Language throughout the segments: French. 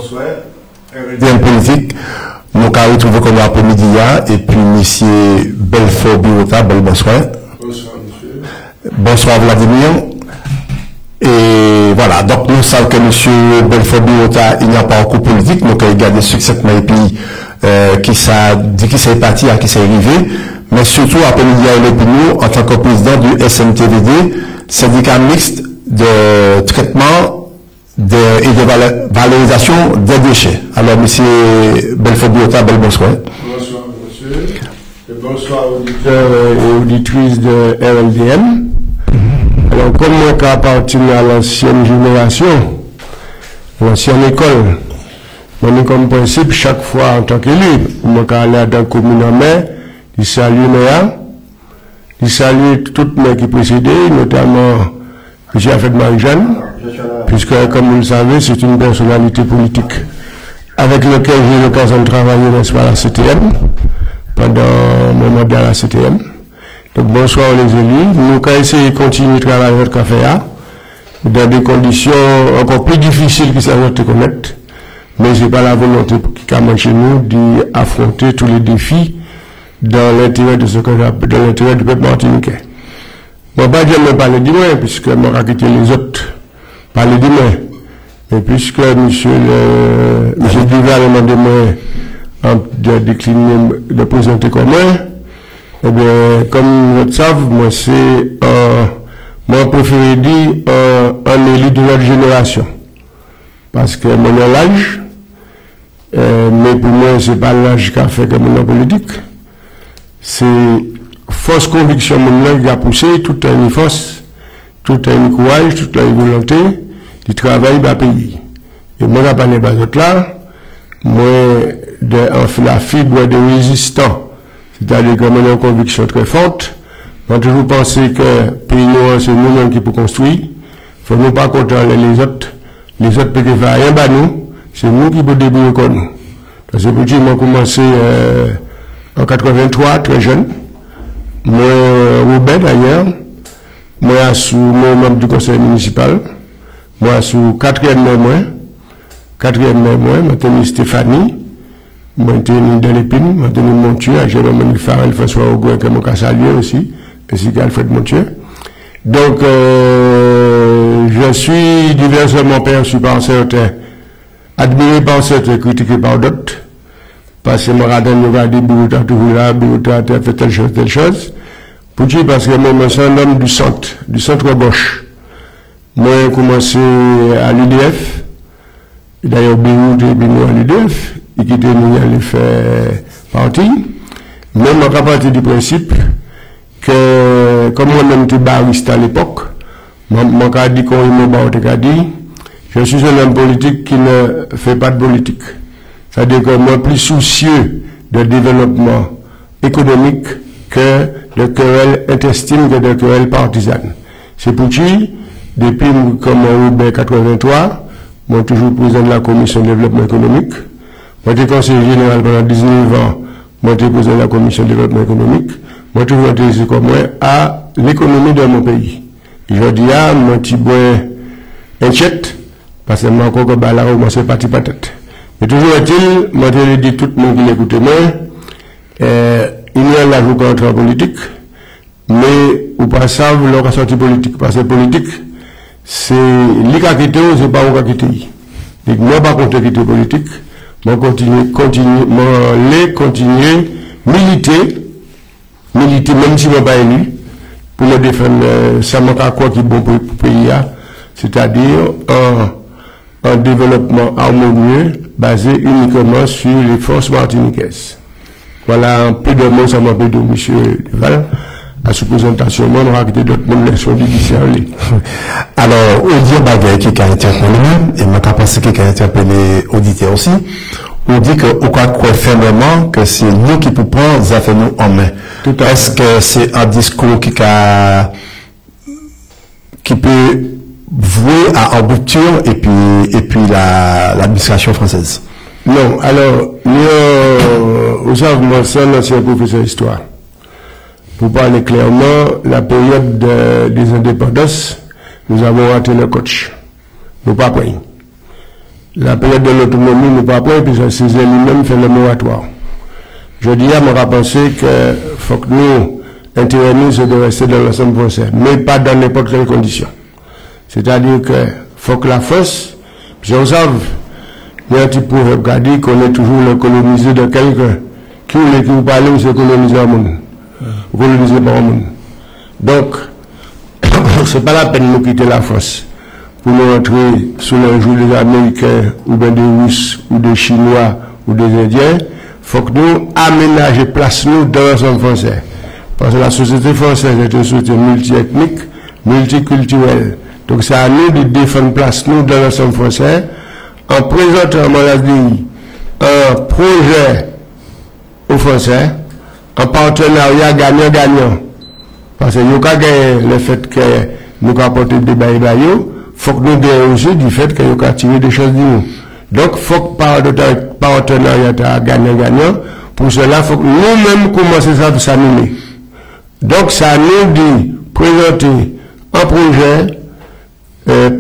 Bonsoir. RDM politique. Nous avons retrouvé comme après-midi et puis monsieur Belfort Biota, bonsoir. Bonsoir, monsieur. Bonsoir, Vladimir. Et voilà, donc nous savons que monsieur Belfort Biota, il n'y a pas un coup politique, donc il y a des succèdements et puis qui dit qu'il s'est parti à qui s'est arrivé. Mais surtout, après-midi, il est pour nous, en tant que président du SMTVD, syndicat mixte de traitement et de valorisation des déchets. Alors, monsieur Belfort Biota, bonsoir. Bonsoir, monsieur. Et bonsoir, auditeurs et auditrices de RLDM. Alors, comme moi qui appartient à l'ancienne génération, l'ancienne école, moi, comme principe, chaque fois en tant qu'élu, moi, quand je suis dans la commune en mai, je salue Néa, je salue toutes mes qui précédaient, notamment M. Afed Marie-Jeanne, puisque, comme vous le savez, c'est une personnalité politique avec laquelle j'ai eu l'occasion de travailler, n'est-ce pas, à la CTM, pendant mon mandat à la CTM. Donc, bonsoir les élus. Nous allons essayer de continuer de travailler notre café dans des conditions encore plus difficiles que ça va te connaître. Mais ce n'est pas la volonté qui a chez nous d'affronter tous les défis dans l'intérêt de ce que dans l'intérêt du peuple martiniquais. Bon, pas dire me parler du moins, puisque moi, j'ai quitté les autres parler du moins. Mais puisque monsieur Duval m'a demandé de décliner, de présenter comme moi, eh bien, comme vous le savez, moi, c'est, moi, préféré dire, un élu de notre génération. Parce que mon l'âge, mais pour moi, c'est pas l'âge qui a fait que mon politique. C'est force conviction mon qui a poussé, toute une force, toute une courage, toute une volonté, du travail dans le pays. Et moi, je n'ai pas d'autre là, moi, la fibre de résistant, c'est-à-dire que j'ai une conviction très forte. J'ai toujours pensé que le pays, c'est nous-mêmes qui pouvons construire. Il ne faut nous pas contrôler les autres. Les autres peuvent faire rien à nous. C'est nous qui pouvons débrouiller comme nous. Parce que petit, moi, commencé en 83, très jeune. Moi, Robert d'ailleurs. Moi, sous mon membre du conseil municipal. Moi, sous 4e mai, moi, je Stéphanie. Moi, je suis dans l'épine, moi, je suis Montieu, Jérôme Farel, François Augoin, que je salué aussi, ainsi qu'Alfred Montieu. Donc, je suis diversement perçu par certains, admiré par certains, critiqué par d'autres, parce que je me dit, Biouta, toujours là, Biouta, tu as fait telle chose. Pour dire, parce que moi, je suis un homme du centre gauche. Moi, j'ai commencé à l'UDF, d'ailleurs, Biouta et à l'UDF, et qui était nous aller faire partie, même à partir du principe que, comme moi-même était bariste à l'époque, moi, dit qu'on dit, je suis un homme politique qui ne fait pas de politique. C'est-à-dire que moi, plus soucieux de développement économique que de querelles intestines, que de querelles partisanes. C'est pour ça, depuis comme en 83, moi, toujours président de la commission de développement économique. Moi, j'étais conseiller général pendant 19 ans. Moi, j'étais président de la commission de développement économique. Moi, j'ai toujours intéressé comme moi à l'économie de mon pays. Et je dis, mon petit boy inquiète, parce que moi, encore que là, moi, c'est parti patate. Mais toujours est-il, moi, je dis tout le monde qui l'écoute moi, il y a la joue contre la politique, mais ou pas ça, leur sortie politique. Parce que politique, c'est l'IKT, c'est pas on quitter. Donc, moi, pas contre quitter politique. Moi, continuer, militer, même si je ne suis pas élu, pour me défendre, ça m'a quoi qui est bon pour le pays, c'est-à-dire un développement harmonieux basé uniquement sur les forces martiniquaises. Voilà un peu de mots, ça m'a fait de M. Duval. À sous présentation, on aura quitté d'autres leçons judiciaires. Alors, on dit bagay qui a interpellé, et ma capacité qui a interpellé l'auditeur aussi, on dit qu'on croit fermement que c'est nous qui pouvons prendre les affaires nous en main. Est-ce que c'est un discours qui peut vouer à en rupture et puis l'administration française? Non, alors, vous savez, moi, c'est un ancien professeur d'histoire. Pour parler clairement, la période des indépendances, nous avons raté le coach. Nous pas pris. la période de l'autonomie nous pas prêt, puis Césaire lui-même fait le moratoire. Je dis à moi penser que faut que nous intéressons c'est de rester dans l'ensemble français, mais pas dans n'importe quelle condition. C'est-à-dire que faut que la France, j'observe, il y a un petit proverbe qui dit qu'on est toujours le colonisé de quelqu'un. Qui voulait que vous parlez, c'est coloniser le monde. Coloniser par le monde. Donc, c'est pas la peine de nous quitter la France pour nous entrer sous le joug des Américains, ou bien des Russes, ou des Chinois, ou des Indiens. Faut que nous aménagions place nous dans l'ensemble français. Parce que la société française est une société multiethnique, multiculturelle. Donc c'est à nous de défendre place nous dans l'ensemble français en présentant, un projet aux Français, en partenariat gagnant-gagnant. Parce que nous avons le fait que nous avons apporté des débat, il faut que nous gagnons aussi du fait que nous avons tiré des choses de nous. Donc, il faut que par partenariat gagnant-gagnant, pour cela, il faut que nous-mêmes commencer à s'animer. Donc, ça nous dit présenter un projet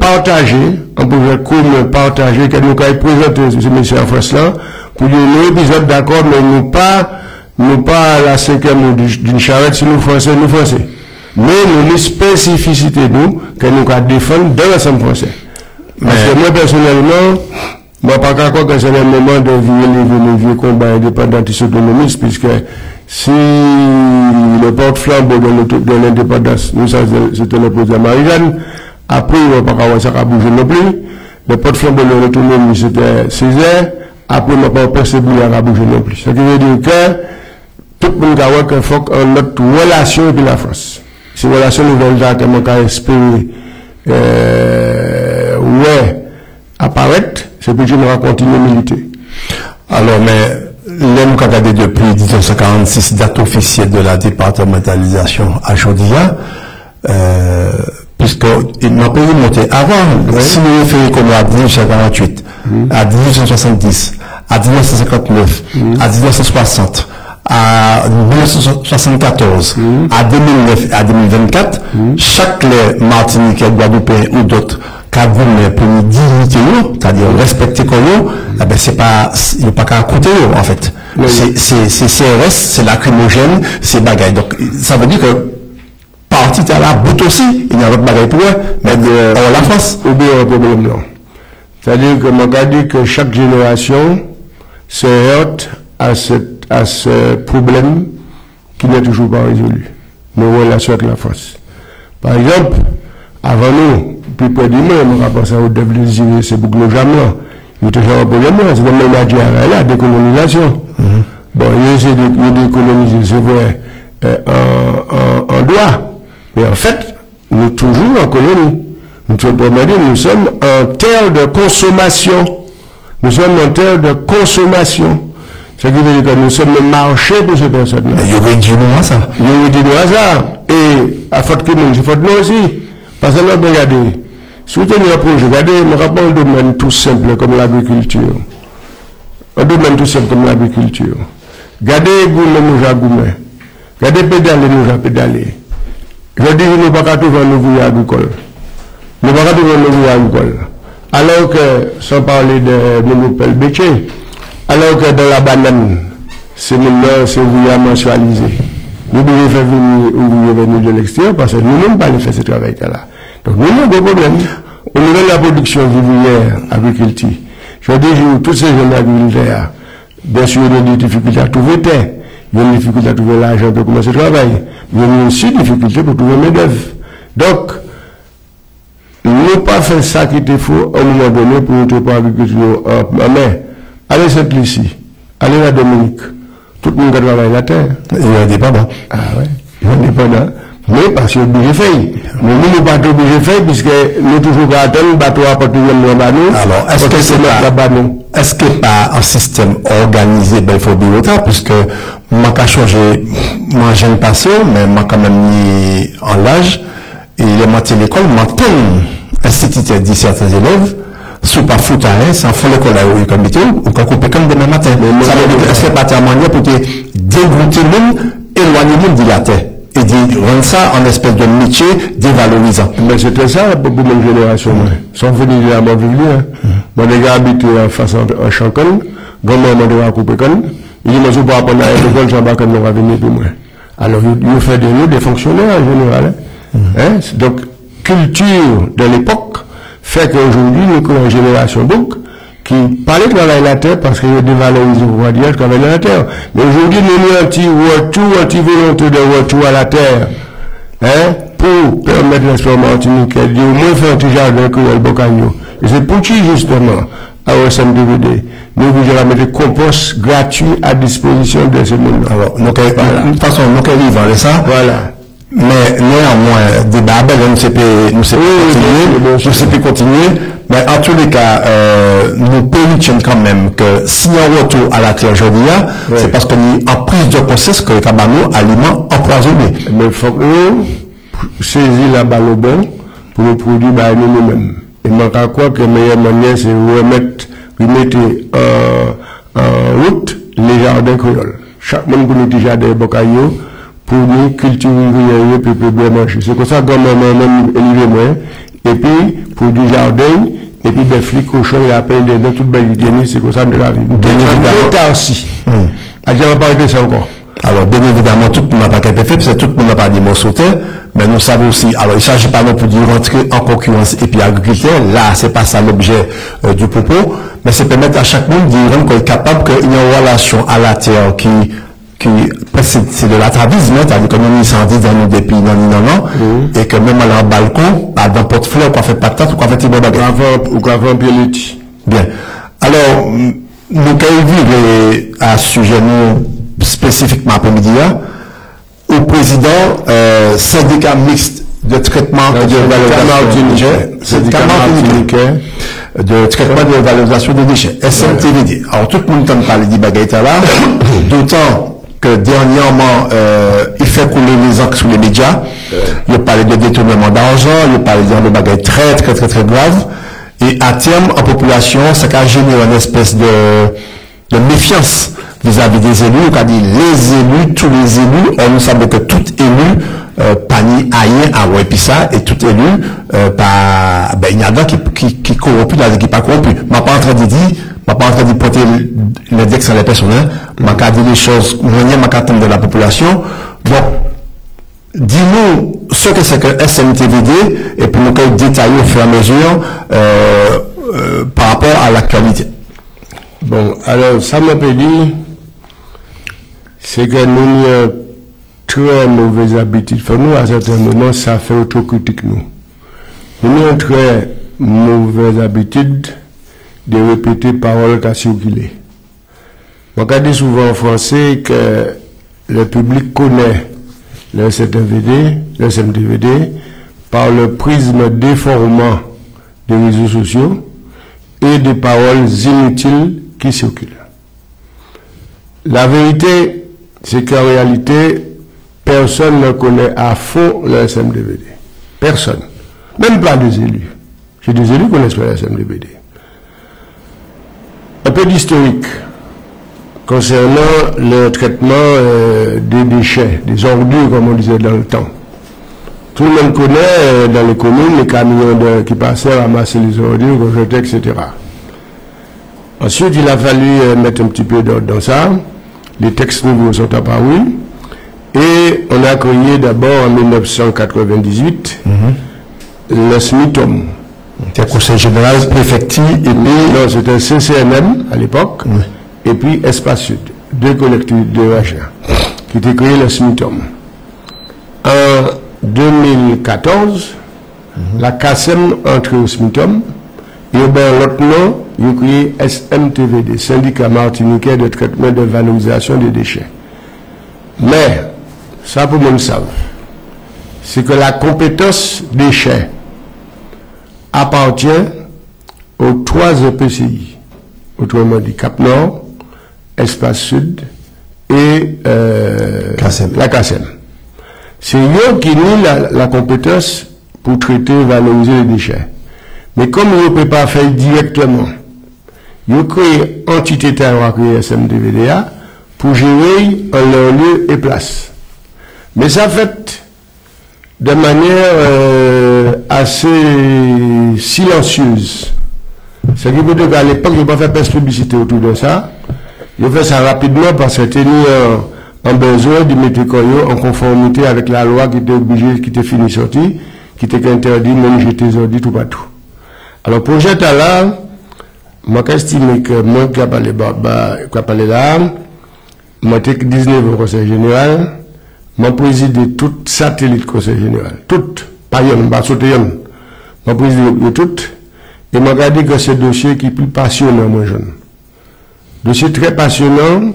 partagé, un projet commun partagé, que nous avons présenté ce monsieur en France là, pour dire nous épisode d'accord, mais nous pas la cinquième d'une charrette si nous français. Mais nous les spécificités nous, que nous avons défendre dans l'ensemble français. Parce que moi personnellement, moi pas qu'à croire que c'est le moment de vivre les vieux combats indépendantistes autonomistes, puisque si le porte-flambeau de l'indépendance, nous c'était le président Marie-Jeanne, après il va pas avoir ça à bouger non plus, le porte-flambeau de l'autonomie c'était Césaire, après il va pas possible à bouger non plus. Ce qui veut dire que tout le monde a vu qu'il faut que notre relation avec la France, ces relations nouvelles que nous avons espéré apparaître, c'est pour que nous allons continuer à militer. Alors, mais l'homme qu'a regardé depuis 1946, date officielle de la départementalisation à Jodia, puisque il m'a payé monter avant, si nous référons comme à 1948, à 1970, à 1959, à 1960, à 1974, à 2009 à 2024, chaque Martiniquais, Guadeloupéen ou d'autres, Cagoumé pour nous dignité, c'est-à-dire respecter comme nous, c'est pas, il n'y a pas qu'à côté, en fait. C'est CRS, c'est lacrymogène, c'est bagaille. Donc, ça veut dire que, parti à la bout aussi, il y a d'autres bagaille pour eux, mais on la France. Ou bien un problème, non. C'est-à-dire que, moi, je dis que chaque génération se heurte à ce problème qui n'est toujours pas résolu. Nos relations avec la France. Par exemple, avant nous, puis près du monde, on va penser au développement, c'est beaucoup de jamais. Il y a toujours un problème, c'est le ménage à la décolonisation. Bon, il y a décoloniser, c'est vrai, en droit. Mais en fait, nous toujours en colonie. Nous sommes en terre de consommation. Nous sommes en terre de consommation. Ce qui veut dire que nous sommes le marché pour ces personnes-là. Il y aurait dit nous à ça. Il y aurait dit nous à ça. Et à faute que nous, c'est faute nous aussi. Parce que là, regardez, soutenir un projet, regardez, nous rappelons un domaine tout simple comme l'agriculture. Un domaine tout simple comme l'agriculture. Regardez, nous avons goumé. Regardez, pédaler, nous avons pédalé. Je dis, nous ne pouvons pas trouver un nouveau agricole. Nous ne pouvons pas trouver un nouveau agricole. Alors que, sans parler de monopole bétier, alors que dans la banane, c'est maintenant, c'est ouvrier mensualisé. Nous devons faire venir de l'extérieur parce que nous n'avons pas fait ce travail-là. Donc nous avons des problèmes. Au niveau de la production vivrière, agriculture, je dis tous ces jeunes agriculteurs, bien sûr, il y a des difficultés à trouver terre, il y a des difficultés à trouver l'argent pour commencer à travailler, il y a aussi des difficultés pour trouver main-d'œuvre. Donc, nous pas faire ça qui était faux à un moment donné pour nous pour l'agriculture en mer. Allez Saint-Lucie, allez la Dominique, tout le monde travaille la terre. Il est indépendant. Ah ouais, il est indépendant. Mais parce qu'il est obligé de faire. Mais nous ne sommes pas obligés de faire puisque nous toujours attendons le bateau à partir de nous. Alors, est-ce que pas un système organisé, ben, il faut bien autant, puisque moi, quand changé, moi, j'ai une passion, mais moi, quand même, mis en l'âge, et les moitiés de l'école, m'entend, instituteur dit certains élèves, si pas foutre à rien, sans faire l'école à où comme météo, ou qu'on coupe comme demain matin. Ça veut dire, est-ce que pas ta manière pour te dégoûter le monde, éloigner le monde de la terre? Et de rendre ça en espèce de métier dévalorisant. Mais c'était ça pour une génération. Sans venir de la mort vivre. Moi, les gars habitués en face en Chancon, grand-maman de la coupe il dit, moi, je vais apprendre à l'école, j'en bats quand on va venir plus moins. Alors, il fait de nous des fonctionnaires en général. Hein? Donc, culture de l'époque fait qu'aujourd'hui, nous avons une génération donc, qui parlait de travailler la terre parce qu'il y a des valoriser le pouvoir dire travailler la terre. Mais aujourd'hui, nous avons un petit retour, un petit volonté de retour à la terre. Hein? Pour permettre l'expérience Martinique, de au moins faire un petit jardin que le Bocagno. Et c'est pour qui, justement, à OSMDVD, nous vous avons des composts gratuits à disposition de ce monde. Alors, de toute façon, nous arrivons à ça. Voilà. Mais néanmoins, débat, nous ne sais plus continuer. Mais en tous les cas, nous pouvons quand même que si on retourne à la terre aujourd'hui, c'est parce qu'on est en prise de conscience que le cabano aliments empoisonnés. Mais il faut que nous saisir la balle au bon pour le produit nous-mêmes. Et moi, je crois que la meilleure manière, c'est de remettre en route les jardins créoles. Chaque monde qui a des jardins bocaillot pour nous cultiver et puis bien manger. C'est comme ça que même élevé moi. Et puis, pour du jardin, et puis des flics cochons, il y a plein de toute belle idée, c'est comme ça que nous avons. Bien aussi. Je ne vais pas répéter ça encore. Alors, bien évidemment, tout le monde n'a pas été fait, parce que tout le monde n'a pas dit mot sauté, mais nous savons aussi, alors il ne s'agit pas non plus de rentrer en concurrence et puis agriculteur, là, c'est pas ça l'objet du propos, mais c'est permettre à chaque monde de dire qu'on est capable qu'il y a une relation à la terre qui c'est de l'atavisme, c'est-à-dire que nous sommes dans nos pays, non, et que même à un balcon, dans porte-fleur, qu'on fait patate, ou qu'on fait tibre baguette. Ou qu'on fait un pied. Bien. Alors, nous avons vu à ce sujet, nous, spécifiquement après-midi, au président, syndicat mixte de traitement et de valorisation de traitement et de valorisation des déchets, SMTVD. Alors, tout le monde entend parler de baguette là, d'autant que dernièrement, il fait couler les encres sous les médias. Il parlait de détournement d'argent, il parlait de bagages très graves. Et à terme, en population, ça a généré une espèce de méfiance vis-à-vis des élus. On a dit les élus, tous les élus, on nous savait que tout élu, pas ni rien à ouais, puis ça, et tout élu, il y a des qui corrompus, il y a des qui pas corrompus. Je ne suis pas en train de dire, je ne pas en train de porter l'index à les personnes, je vais dire les choses, je de la population. Donc, dis-nous ce que c'est que SMTVD, et puis nous allons détailler au fur et à mesure, par rapport à l'actualité. Bon, alors, ça m'a dit, c'est que nous avons très mauvaise habitude. Pour nous, à certains moments, ça fait autocritique, nous. Nous avons très mauvaise habitude de répéter paroles qu'a circulé. Moi, je dis souvent en français que le public connaît le SMTVD, par le prisme déformant des réseaux sociaux et des paroles inutiles qui circulent. La vérité, c'est qu'en réalité, personne ne connaît à fond le SMTVD. Personne. Même pas des élus. J'ai des élus qui connaissent pas le SMTVD. Un peu d'historique concernant le traitement des déchets, des ordures, comme on disait dans le temps. Tout le monde connaît dans les communes les camions qui passaient à ramasser les ordures, rejeter, etc. Ensuite, il a fallu mettre un petit peu d'ordre dans ça. Les textes nouveaux sont apparus. Et on a créé d'abord en 1998 le SMITOM. C'était le Conseil général préfecture et puis... Non, c'était CCNM à l'époque. Et puis Espace Sud, deux collectivités de région, qui étaient créés le SMITOM. En 2014, la CASEM entrée au SMITOM, et l'autre nom, il a créé SMTVD, Syndicat Martiniquais de traitement et de valorisation des déchets. Mais, ça pour le monde savent, c'est que la compétence déchets appartient aux 3 EPCI, autrement dit Cap Nord, Espace Sud et la CASEM. C'est eux qui nient la compétence pour traiter et valoriser les déchets. Mais comme ils ne peuvent pas faire directement, ils ont créé entité terre créé SMTVDA pour gérer en leur lieu et place. Mais ça fait de manière assez silencieuse. Ce qui veut dire qu'à l'époque, je n'ai pas fait plus de publicité autour de ça. Je fais ça rapidement parce que tenir en besoin de mettre en conformité avec la loi qui était obligée, qui était finie sortie, qui était interdit, même j'étais ordi tout partout. Alors, projet là, moi, j'estime que moi, qui a parlé là, moi, j'ai 19 au Conseil général, moi, présidé tout satellite Conseil général. Tout, pas yon, pas sauter yon. Moi, présidé tout, et moi, j'ai dit que c'est un dossier qui est plus passionnant, moi, jeune. Dossier très passionnant,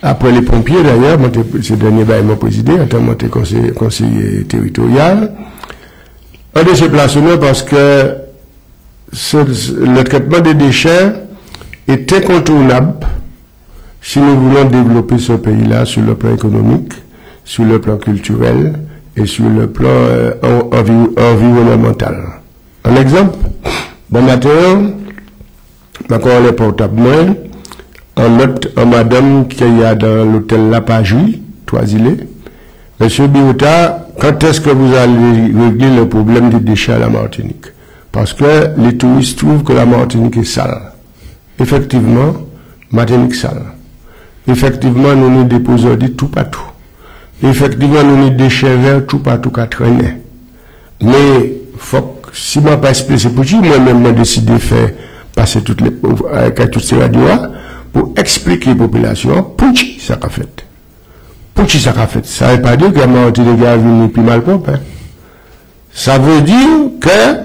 après les pompiers, d'ailleurs, moi, ce dernier, moi, présidé, en tant que conseiller territorial. Un dossier passionnant parce que le traitement des déchets est incontournable si nous voulons développer ce pays-là sur le plan économique, sur le plan culturel et sur le plan environnemental. Un exemple, bon matin, encore les portables, en madame qui est dans l'hôtel La Pajuy, Toisilé, Monsieur Biota, quand est-ce que vous allez régler le problème des déchets à la Martinique? Parce que les touristes trouvent que la Martinique est sale. Effectivement, Martinique sale. Effectivement, nous nous déposons tout partout. Effectivement, nous nous déchets verts tout partout qu'à traîner. Mais, si je ne pas expliquer pour vous, moi-même, j'ai décidé de faire passer toutes ces radios pour expliquer aux populations pour qui ça a fait. Pour qui ça a fait. Ça ne veut pas dire que la Martinique a venu plus mal propre. Hein. Ça veut dire que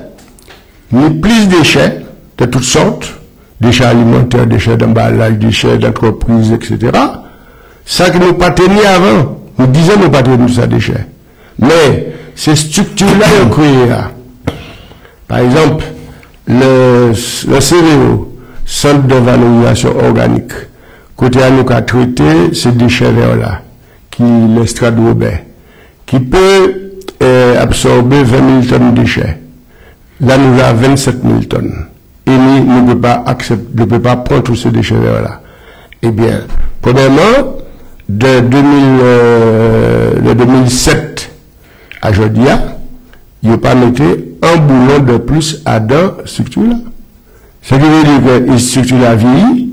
nous plus de déchets de toutes sortes, déchets alimentaires, déchets d'emballage, déchets d'entreprise, etc. Ça que nous pas tenu avant. Nous disions nous pas tenu ça déchets. Mais ces structures-là ont créé. Par exemple, le CVO, Centre de valorisation organique, côté à nous a traité ces déchets verts-là, qui l'estrade Robert, qui peut absorber 20 000 tonnes de déchets. Là, nous avons 27 000 tonnes. Et nous ne pouvons pas prendre tous ces déchets là. Eh bien, premièrement, de 2007 à aujourd'hui, il n'y a pas mis un boulon de plus à dans cette structure-là. Ce qui veut dire que la structure a vieilli,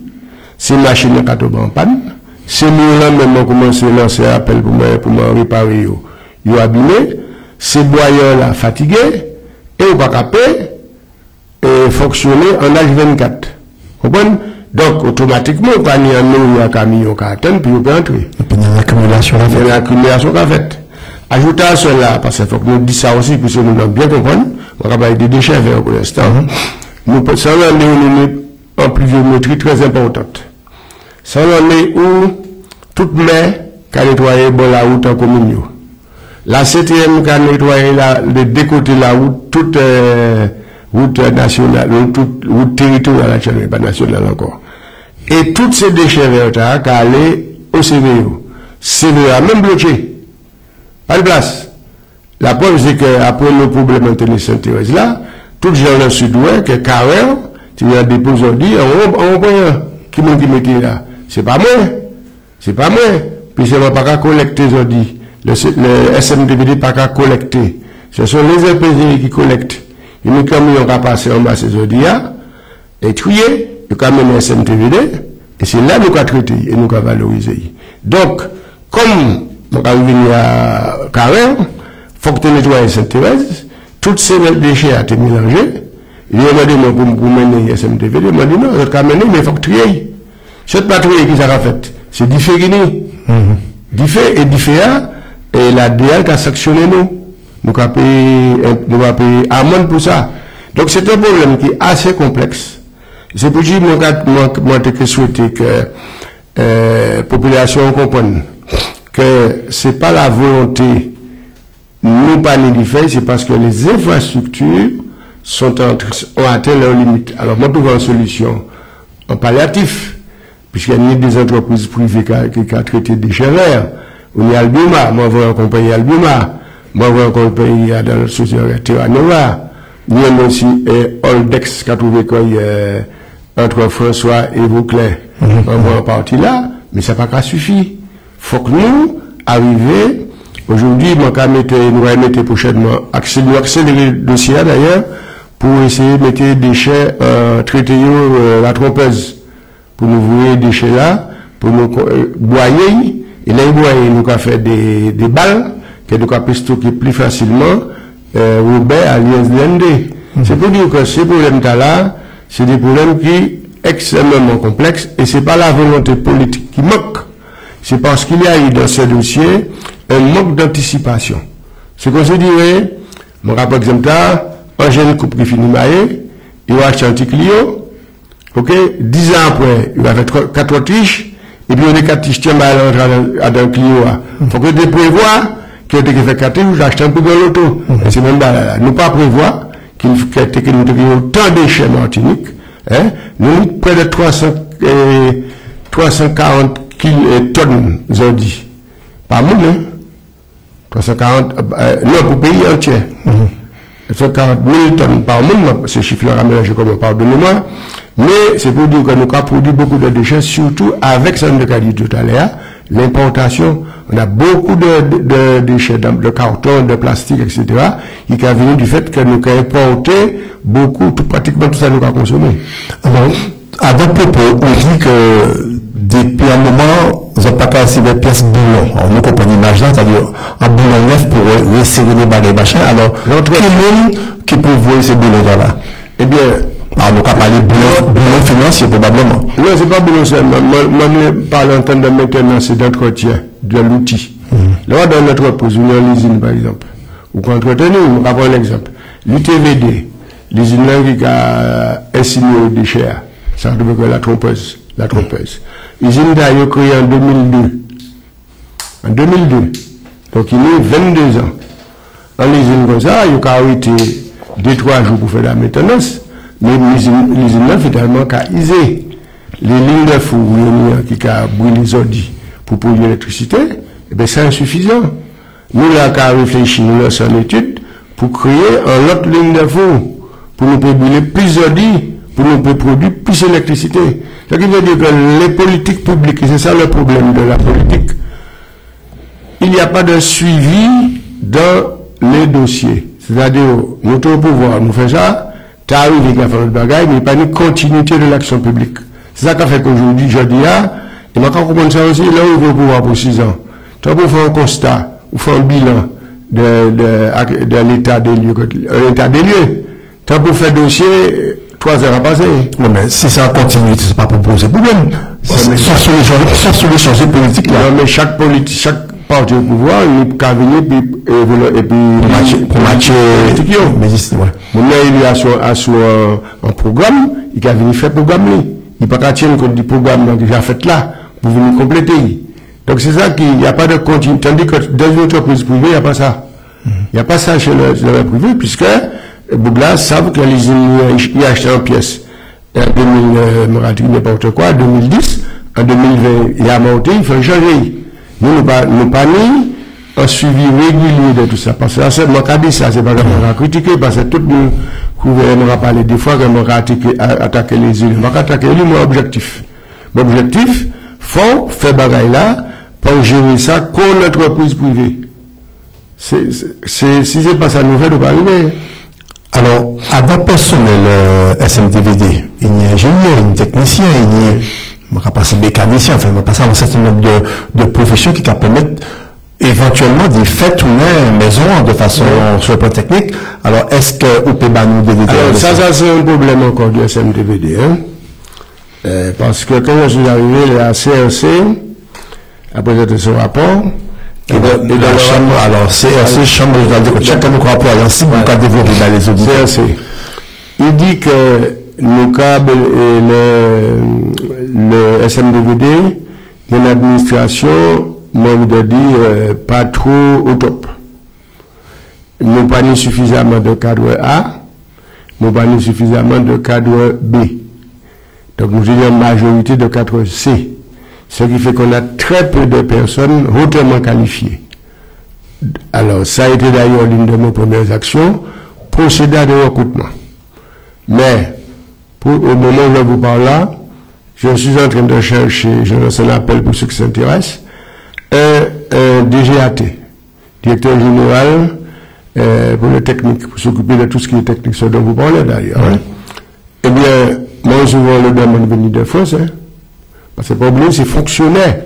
c'est machine qui est en panne, c'est nous-là même qui commencé à lancer un appel pour me réparer, ils ont abîmé, ces boyaux-là fatigués, et on va caper et fonctionner en H24. Vous comprenez? Donc, automatiquement, quand il y a un camion qui attend, puis on peut entrer. Il y a une accumulation à faire. Il y a une accumulation à faire. Ajoutez à cela, parce qu'il faut que nous disions ça aussi, puisque nous devons bien comprendre, on va parler des déchets verts pour l'instant. Nous pensons en pluviométrie très importante. Ça en est où toute mer qui a nettoyé la route en commune. La CTM qui a nettoyé les deux côtés de la route, toute route nationale, toute route territoriale, pas nationale encore. Et tous ces déchets verts qui sont allés au CVO. CVO a même bloqué. Pas de place. La preuve, c'est qu'après le problème de Sainte-Thérèse là, tous les gens dans le sud-ouest, que Carrel, tu as déposé aujourd'hui, on voit qui m'a dit là. C'est pas moi. C'est pas moi. Puis c'est pas qu'à collecter aujourd'hui. Le SMDVD pas qu'à collecter. Ce sont les impayés qui collectent. Et nous, comme ils ont passé en bas ces aujourd'hui, et trier, ils ont amené le SMDVD, et c'est là que nous avons traité et nous avons valorisé. Donc, comme nous avons venu à Carrel, il faut que tu nettoies Sainte-Thérèse, tous ces déchets à été mélangés. Il m'a dit, pour mener SMDVD, il m'a dit, non, je vais mener, mais il faut que tu trier. Cette patrouille qui s'est faite, c'est Diffé Guinée. Diffé et Difféa, et la DL qui a sanctionné nous. Nous avons payé amende pour ça. Donc c'est un problème qui est assez complexe. C'est pour dire, moi, je souhaite que la population comprenne que ce n'est pas la volonté, nous pas ni faire, c'est parce que les infrastructures ont atteint leurs limites. Alors moi, je trouve une solution en palliatif, puisqu'il y a des entreprises privées qui ont traité des déchets verts. On y a Albioma, moi, je vais accompagner Albioma. Moi, je vais accompagner dans le société Terranova. Il y a aussi Oldex qui a trouvé entre François et Vauclair. On va en partie là, mais ça n'a pas suffi. Il faut que nous arrivions. Aujourd'hui, nous allons mettre prochainement, accélérer le dossier d'ailleurs, pour essayer de mettre des déchets, traiter la trompeuse, pour nous voir des déchets là, pour nous boyer, et là, nous avons fait des balles, que nous avons stocker plus facilement, Robert à l'ISDND. C'est pour dire que ces problèmes-là, c'est des problèmes qui sont extrêmement complexes, et c'est pas la volonté politique qui manque. C'est parce qu'il y a eu dans ce dossier un manque d'anticipation. Ce qu'on se dirait, mon rapport exemple là, un jeune couple qui finit marié, il va acheter un petit Clio, ok, 10 ans après, il va faire 4 tiges, et puis on est 4 tiges, tiens, à un Clio, faut que tu prévois qu'il y ait fait 4 tiges, j'achète un peu de l'auto. Et c'est même là, nous pas prévoir qu'il nous autant de déchets Martinique, hein, nous, près de 340 tonnes, ont dit. Pas monde, hein? 340, non, pour pays entier. 140 000 tonnes par monde, ce chiffre-là, pardonnez-moi. Mais c'est pour dire que nous avons produit beaucoup de déchets, surtout avec ce que dit tout à l'heure, l'importation. On a beaucoup de déchets, de carton, de plastique, etc., qui est venu du fait que nous avons importé beaucoup, pratiquement tout ça nous avons consommé. Alors, à d'autres propos, on dit que depuis un moment, vous n'avez pas cassé des pièces boulons. Alors, nous comprenons l'image là, c'est-à-dire un boulon neuf pour resserrer les bagages machin. Alors, quel monde qui peut voir ces boulons-là? Eh bien, alors, nous avons parlé de boulons financiers, probablement. Non, c'est pas boulon seulement. Moi, je parle en termes de maintenance et d'entretien de l'outil. Là, dans notre entreprise, une usine, par exemple, ou qu'on entretenu, on va prendre un exemple. L'UTVD, l'usine là qui a estimé aux déchets, ça veut dire que la trompeuse. L'usine d'ailleurs créée en 2002. En 2002. Donc, il y a 22 ans. En l'usine comme ça, il y a arrêté 2-3 jours pour faire la maintenance. Mais l'usine là, finalement, a isé les lignes de four qui a brûlé les ordis pour produire l'électricité, eh bien, c'est insuffisant. Nous, là, avons réfléchi, nous, là, en étude, pour créer une autre ligne de four, pour nous brûler plus d'ordis, pour nous produire plus d'électricité. Ce qui veut dire que les politiques publiques, et c'est ça le problème de la politique, il n'y a pas de suivi dans les dossiers. C'est-à-dire, nous, au pouvoir, nous faisons ça, t'as arrivé à faire notre bagaille, mais pas une continuité de l'action publique. C'est ça qui fait qu'aujourd'hui, je dis, et maintenant, on comprend ça aussi, là où on veut pouvoir pour 6 ans. Tu vas faire un constat, ou faire un bilan de l'état des lieux, tu vas faire dossier, 3 heures à passer. Non, mais si ça continue, c'est pas pour poser problème. Sans solution politiques, là. Non, mais chaque parti au pouvoir, il peut venir, et puis, pour matcher, mon il a sur un programme, il peut venir faire programme, il peut pas tenir compte du programme déjà fait là, pour venir compléter. Donc c'est ça qu'il n'y a pas de continuité. Tandis que dans une entreprise privée, il n'y a pas ça. Il n'y a pas ça chez le privé, puisque Bouglas savent que les il a acheté en pièces. En 2000, n'importe quoi, en 2010, en 2020, il a monté, il faut changer. Nous pas mis un suivi régulier de tout ça. Parce que là, c'est moi qui dit ça, c'est pas vraiment à critiquer, parce que tout le gouvernement a parlé des fois que moi attaquer les îles. Moi attaquer les mon objectif. Mon objectif, faut faire bagaille là, pour gérer ça comme l'entreprise privée. Si c'est pas ça, nous fait, nous pas arriver. Alors, à votre personnel SMDVD, il y a ingénieur, il y a technicien, il y a, on va passer mécanicien, enfin, on va passer à un certain nombre de professions qui permettent éventuellement de faire tourner une maison de façon sur le plan technique. Alors, est-ce que vous pouvez nous détailler? Alors, ça c'est un problème encore du SMDVD, hein. Parce que quand je suis arrivé à CRC, après ce rapport, et dans la chambre, alors CRC, chambre de chacun nous rapport à l'ancien, nous avons développé dans les auditeurs. CRC. Il dit que le câble et le SMDVD, il y a une administration, moi, je veux dire, pas trop au top. Nous pas ni suffisamment de cadre A, nous pas ni suffisamment de cadre B. Donc, nous avons une majorité de cadre C. Ce qui fait qu'on a très peu de personnes hautement qualifiées. Alors, ça a été d'ailleurs l'une de mes premières actions, procéder à des recrutements. Mais, au moment où je vous parle là, je suis en train de chercher, je lance un appel pour ceux qui s'intéressent, un DGAT, directeur général pour le technique, pour s'occuper de tout ce qui est technique, ce dont vous parlez d'ailleurs. Hein. Eh bien, moi souvent le demande de venir de France, hein, parce que le problème c'est fonctionnaire.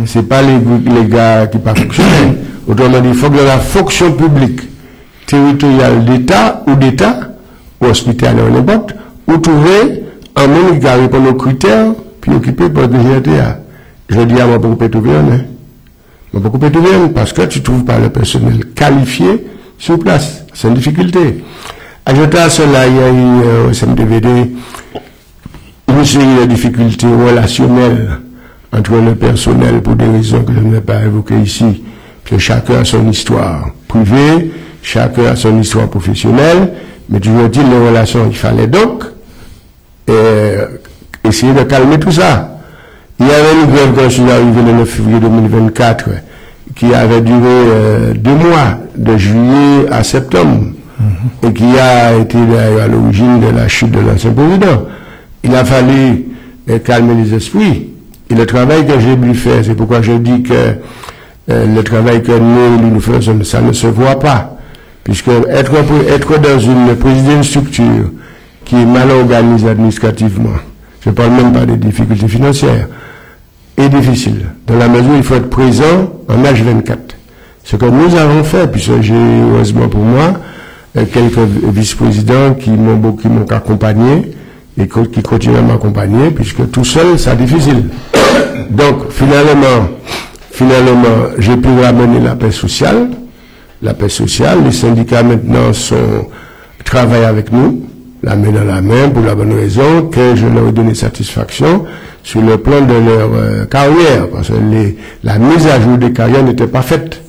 C'est pas les gars qui pas fonctionnaient. Autrement dit, il faut que la fonction publique, territoriale d'État, ou hospitalière ou n'importe, ou trouver un monde qui répond aux critères, puis occuper pour le GTA. Je dis à moi beaucoup de bien, beaucoup de bien, parce que tu ne trouves pas le personnel qualifié sur place. C'est une difficulté. Ajouté à cela, il y a eu au SMDVD une série de difficultés relationnelles entre le personnel pour des raisons que je n'ai pas évoquées ici, que chacun a son histoire privée, chacun a son histoire professionnelle, mais toujours dit les relations, il fallait donc essayer de calmer tout ça. Il y avait une grève quand je suis arrivé le 9 février 2024 qui avait duré 2 mois, de juillet à septembre, et qui a été à l'origine de la chute de l'ancien président. Il a fallu calmer les esprits. Et le travail que j'ai voulu faire, c'est pourquoi je dis que le travail que nous faisons, ça ne se voit pas. Puisque être dans une présidence d'une structure qui est mal organisée administrativement, je ne parle même pas des difficultés financières, est difficile. Dans la mesure où il faut être présent en H24. Ce que nous avons fait, puisque j'ai, heureusement pour moi, quelques vice-présidents qui m'ont accompagné et qui continuent à m'accompagner, puisque tout seul, c'est difficile. Donc, finalement, j'ai pu ramener la paix sociale. La paix sociale, les syndicats maintenant travaillent avec nous, la main dans la main, pour la bonne raison que je leur ai donné satisfaction sur le plan de leur carrière, parce que la mise à jour des carrières n'était pas faite.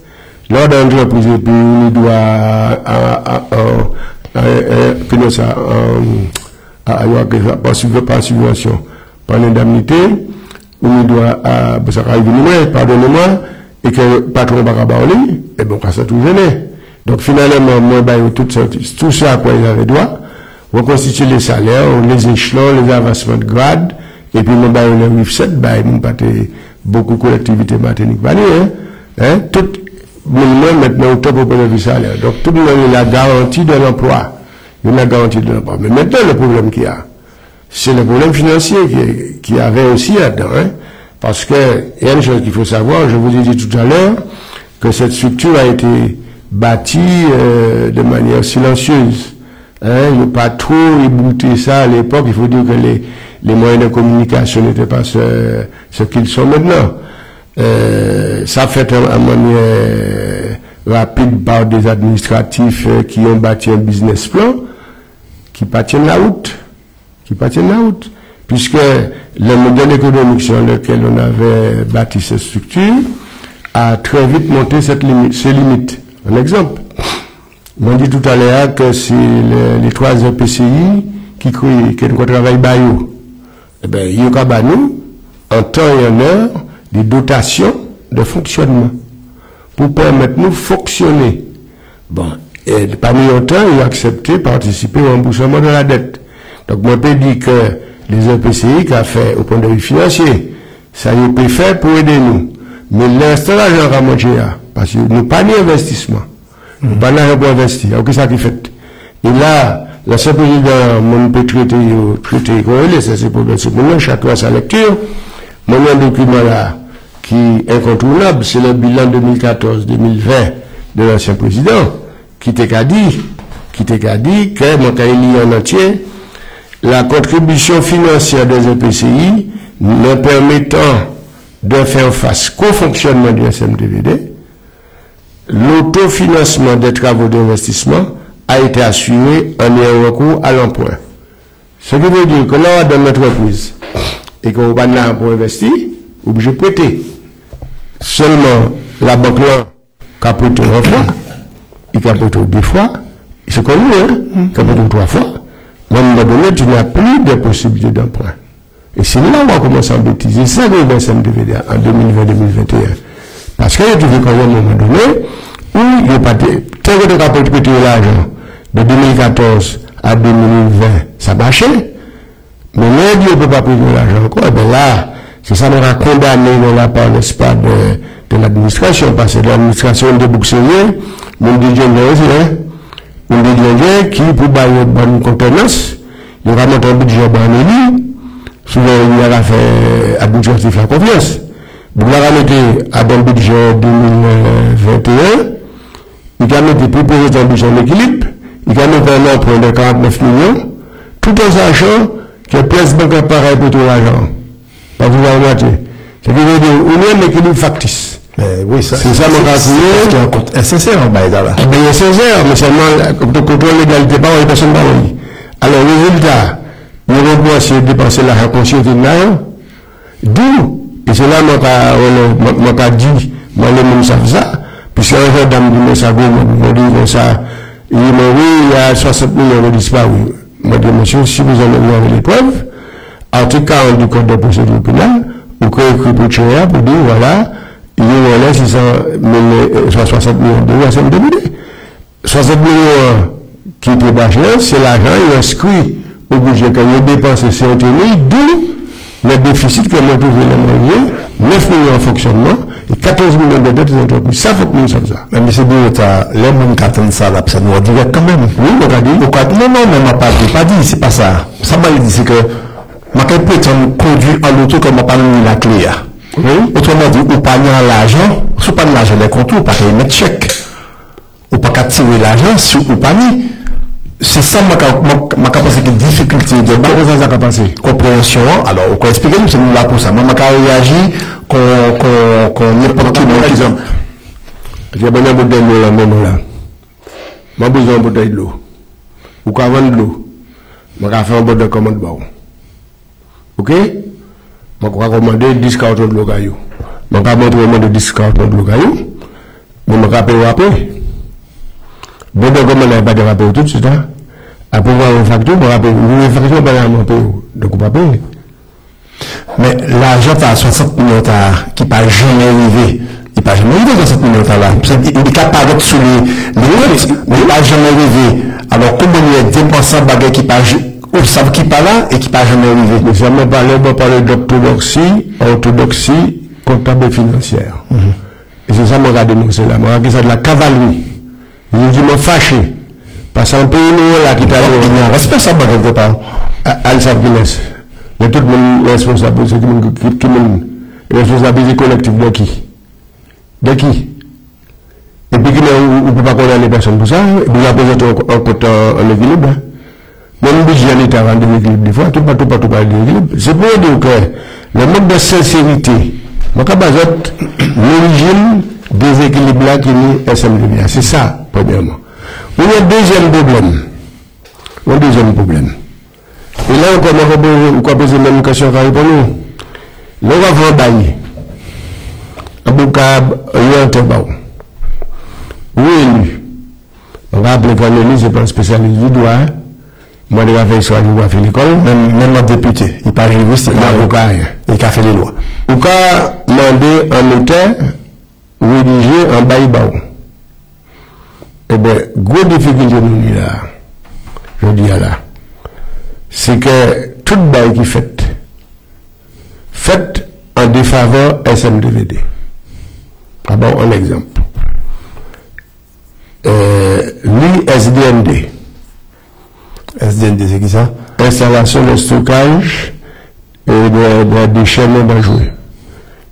Lors d'un entreprise, et puis on doit par subvention, par l'indemnité, on doit, ça arrive pardonnez-moi, et que le patron va pas parler, et bon, ça tout gêné. Donc finalement, moi, tout ça à quoi ils avaient droit, reconstituer les salaires, les échelons, les avancements de grade, et puis moi, le RIF7, ils m'ont pas beaucoup de collectivités mathématiques, tout le monde maintenant au top au point de vue salaire. Donc tout le monde a la garantie de l'emploi. Il a la garantie de l'emploi. Mais maintenant, le problème qu'il y a, c'est le problème financier qui avait aussi là-dedans. Parce que, il y a une chose qu'il faut savoir, je vous ai dit tout à l'heure, que cette structure a été bâtie de manière silencieuse. Il n'y a pas trop ébouté ça à l'époque. Il faut dire que les moyens de communication n'étaient pas ce qu'ils sont maintenant. Ça fait à manière rapide par des administratifs qui ont bâti un business plan qui pas tiennent la route. Puisque le modèle économique sur lequel on avait bâti cette structure a très vite monté ses limites. Un exemple. On dit tout à l'heure que c'est les 3 EPCI qui travaillent Bayou. Eh bien, il y a nous, en temps et en heure, des dotations de fonctionnement pour permettre nous de fonctionner. Bon, et parmi autant, ils ont accepté de participer au remboursement de la dette. Donc, moi, je peux dire que les EPCI qui a fait au point de vue financier, ça y est fait pour aider nous. Mais l'instant, l'argent va manger, parce que nous pas d'investissement. Nous pas d'argent pour investir. Alors, qu'est-ce qui fait? Et là, l'ancien président, mon peut traiter, ça c'est pour nous, chacun a sa lecture. Mon document là, qui est incontournable, c'est le bilan 2014-2020 de l'ancien président, qui t'a dit que, mon cas en entier, la contribution financière des EPCI ne permettant de faire face qu'au fonctionnement du SMDVD, l'autofinancement des travaux d'investissement a été assuré en ayant recours à l'emprunt. Ce qui veut dire que là, dans notre entreprise, et qu'on va pas pour investir, obligé de prêter. Seulement, la banque là, qui a prêté 1 fois, il a prêté 2 fois, c'est comme nous, qui a prêté 3 fois. À un moment donné, tu n'as plus de possibilités d'emprunt. Et c'est là où on va commencer à bêtiser. C'est ça que le SMDVD en 2020-2021. Parce qu'il y a toujours quand même un moment donné où il n'y a pas de... Tant que tu as prêté l'argent de 2014 à 2020, ça marchait. Mais là, on ne peut pas prêter l'argent encore. Et bien là, c'est ça qu'on a condamné de la part, n'est-ce pas, de l'administration. Parce que l'administration de Bouxelier, mon DJ aussi, hein. Mon DJ qui, pour bailler bonne contenance, il va monter un budget ban souvent il a fait à budget la confiance. Vous l'avez mis à un budget 2021, il a mis proposé un budget d'équilibre, il a mis un emprunt de 49 millions, tout en sachant que la place bancaire pareil pour tout l'argent. Pas vous l'avez noté. C'est-à-dire qu'il y a un équilibre factice. Oui, ça. C'est ça mon calcul. C'est sincère en bas là. Eh bien, il est sincère, mais seulement, le contrôle l'égalité par les personnes par lui. Alors, le résultat, nous avons essayer de dépenser l'argent conscient de l'argent. D'où, et c'est là, moi, dit, moi, les gens savent ça, puisque un jour, dame, dit, ça, moi, dit comme ça, il m'a dit, il y a 60 millions de disparus. Moi, dit, monsieur, si vous en avez les preuves, article 40 du code de procédure pénale, vous pouvez écrire pour tuer, pour dire, voilà, il y a 60 millions d'euros à cette début. 60 millions qui étaient bâchés, c'est l'argent, il est inscrit au budget quand il est dépensé, c'est obtenu, d'où le déficit que nous trouvons dans 9 millions en fonctionnement et 14 millions de dettes des entreprises. Ça, faut que nous sommes ça. Mais M. Bourota, les gens qui attendent ça, là, ça nous dit quand même. Oui, on a dit. Pourquoi? Non, mais on n'a pas dit, c'est pas ça. Ça m'a dit, c'est que, ma prétend conduire en auto comme on pas mis la clé. Oui. Autrement dit, ou pas l'argent, si pas l'argent des comptes, ou pas qu'il mette chèque. Ou pas qu'à tirer l'argent, si ou pas mis. C'est ça ma capacité de difficulté de compréhension. Alors, on peut expliquer, nous sommes là pour ça. Moi, je réagis qu'on n'importe qui d'autre qui ont. J'ai besoin de bouteille d'eau là, même là. J'ai besoin de bouteille d'eau. Ou qu'à vendre de l'eau. Je vais faire un bouteille de commande. Ok? Je vais commander 10 cartons de l'eau caillou. Je vais montrer 10 cartons de l'eau caillou. Mais je vais payer après. Bon, donc, comme on n'a pas de rappel tout de suite, après voir une facture, on rappelle, une facture, on paye, donc on va payer. Mais l'argent à 60 millions qui n'a jamais arrivé, il n'a pas jamais arrivé dans 60 millions là. Il est capable de sous les notes, mais il n'a jamais arrivé. Alors, comment il est dépensé en bagage qui ou savent qui pas là et qui n'a jamais arrivé? Mais ça m'a parlé d'orthodoxie comptable et financière. Et c'est ça que je vais dénoncer là. Moi, c'est de la cavalerie. Il dit, me fâché. Parce qu'un pays, nous, là, qui t'a dit, il y a un responsable quelque part. Al-Sabguinness. Mais tout le monde est responsable. C'est qui est responsabilité collective de qui? De qui? Et puis, on ne peut pas condamner les personnes pour ça. Et puis, on a besoin d'un côté en équilibre. Même le budget l'État en équilibre, des fois, tout pas d'équilibre. C'est pour dire que le manque de sincérité, l'origine des équilibres là qui est SMDBA. C'est ça, premièrement. Il y a un deuxième problème. Et là, on va poser la même question pour nous. Là, on va faire un bail. Aboukab, oui, élu. On va appeler qu'on élu, c'est pas un spécialiste du droit. Moi, je vais faire histoire, je vais faire l'école. Même notre député, il parle linguiste, il a fait les lois. Ou qu'à demander un notaire rédiger un bail baou. Eh bien, gros difficulté nous là, je dis là, c'est que tout bail qui fait en défaveur SMDVD. D'abord, un exemple. SDND. SDND, c'est qui ça? Installation de stockage et de déchets non dangereux.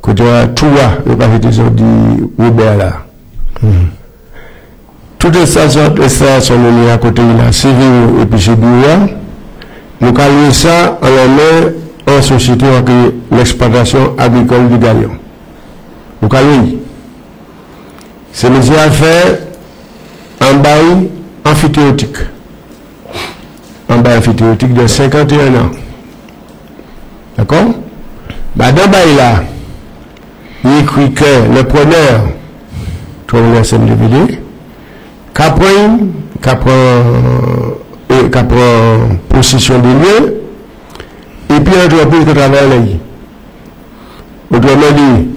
Côté tout le paquet dit Robert là. Toute installation de à côté de la civile et puis chez Bouya, nous calons ça en la main en société avec l'exploitation agricole du Galion. Nous calons. C'est métier à faire un bail amphithéotique. Un bail amphithéotique de 51 ans. D'accord? Dans le bail là, il écrit que le preneur trouve le SMDVD, qu'apprend possession des lieux, et puis l'entreprise qui travaille là. Autrement dit,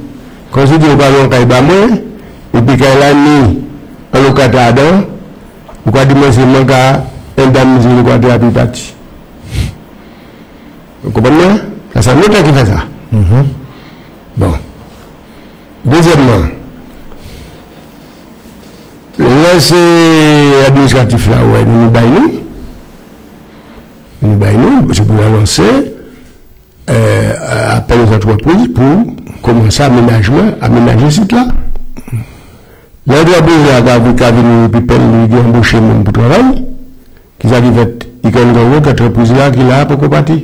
quand je dis au ballon qu'il y a moins, et puis qu'il a mis un locataire dedans, ou quoi dire, c'est mon cas, indemniser le locataire à plus parti. Vous comprenez? C'est un notaire qui fait ça. Bon. Deuxièmement, le c'est administratif là, ouais, nous baillons. Nous baillons, c'est pour lancer appel aux entreprises pour commencer à aménager ce site là. L'entreprise là, qui a venu puis embaucher mon pour travail, qui a fait, il y a une autre entreprise là qui l'a pour partir.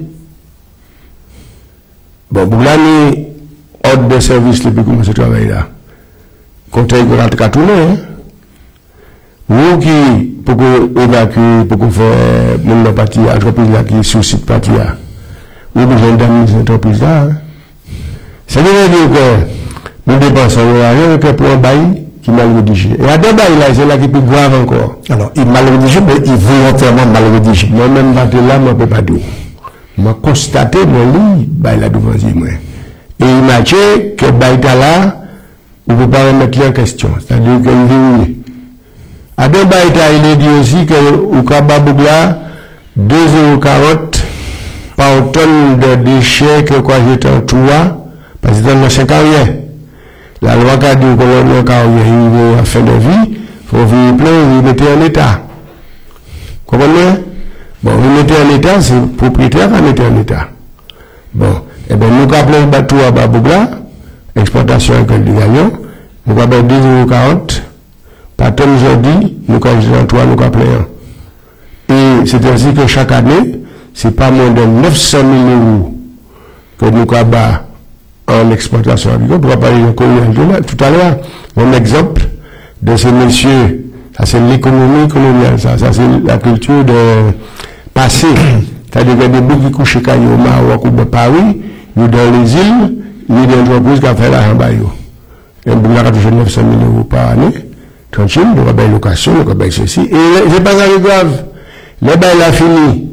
Bon, pour l'année, ordre de service, depuis commencer à travailler là. Quand il y a 4 tournées, hein. Vous qui, pour qu'on évacue, pour qu'on fasse mon parti, l'entreprise là qui suscite parti là, vous avez besoin d'amener cette entreprise là, hein. Ça veut dire que nous dépensons rien que pour un bail qui est mal rédigé. Et à deux bails là, c'est là qui est plus grave encore. Alors, il est mal rédigé, mais il est volontairement mal rédigé. Moi-même, là, je ne peux pas dire. Je constaté, mon lit, bail là devant moi. Et il m'a dit que bail là, on ne peut pas remettre en question. C'est-à-dire qu'il est verrouillé. À deux bail il est dit aussi que au Kababou là, 2,40 € par tonne de déchets que quoi j'étais en tout parce que dans le 5 ans, la loi qui a dit que l'on carrière à fin de vie, il faut vivre plein, vous mettez en état. Comprenez? Bon, vous mettez en état, c'est le propriétaire qui mettez en état. Bon, et bien nous appelons le bateau à Babougla, exportation avec du gagnant, nous appelons 2,40 € par tonne aujourd'hui, nous avons 3, nous appelons. Et c'est ainsi que chaque année, c'est pas moins de 900 000 € que nous avons en exploitation agricole. Pour parler de colonial tout à l'heure, un exemple de ces messieurs, ça c'est l'économie coloniale, ça c'est la culture de passé. C'est-à-dire qu'il y a des bouts qui couchent au Maroc ou à Paris, ou dans les îles, il y a des entreprises qui ont fait l'argent. Il y a un bout qui a touché 900 000 € par année, tranquille, nous avons une location, nous avons ceci. Et c'est pas ça qui est grave. Le bail a fini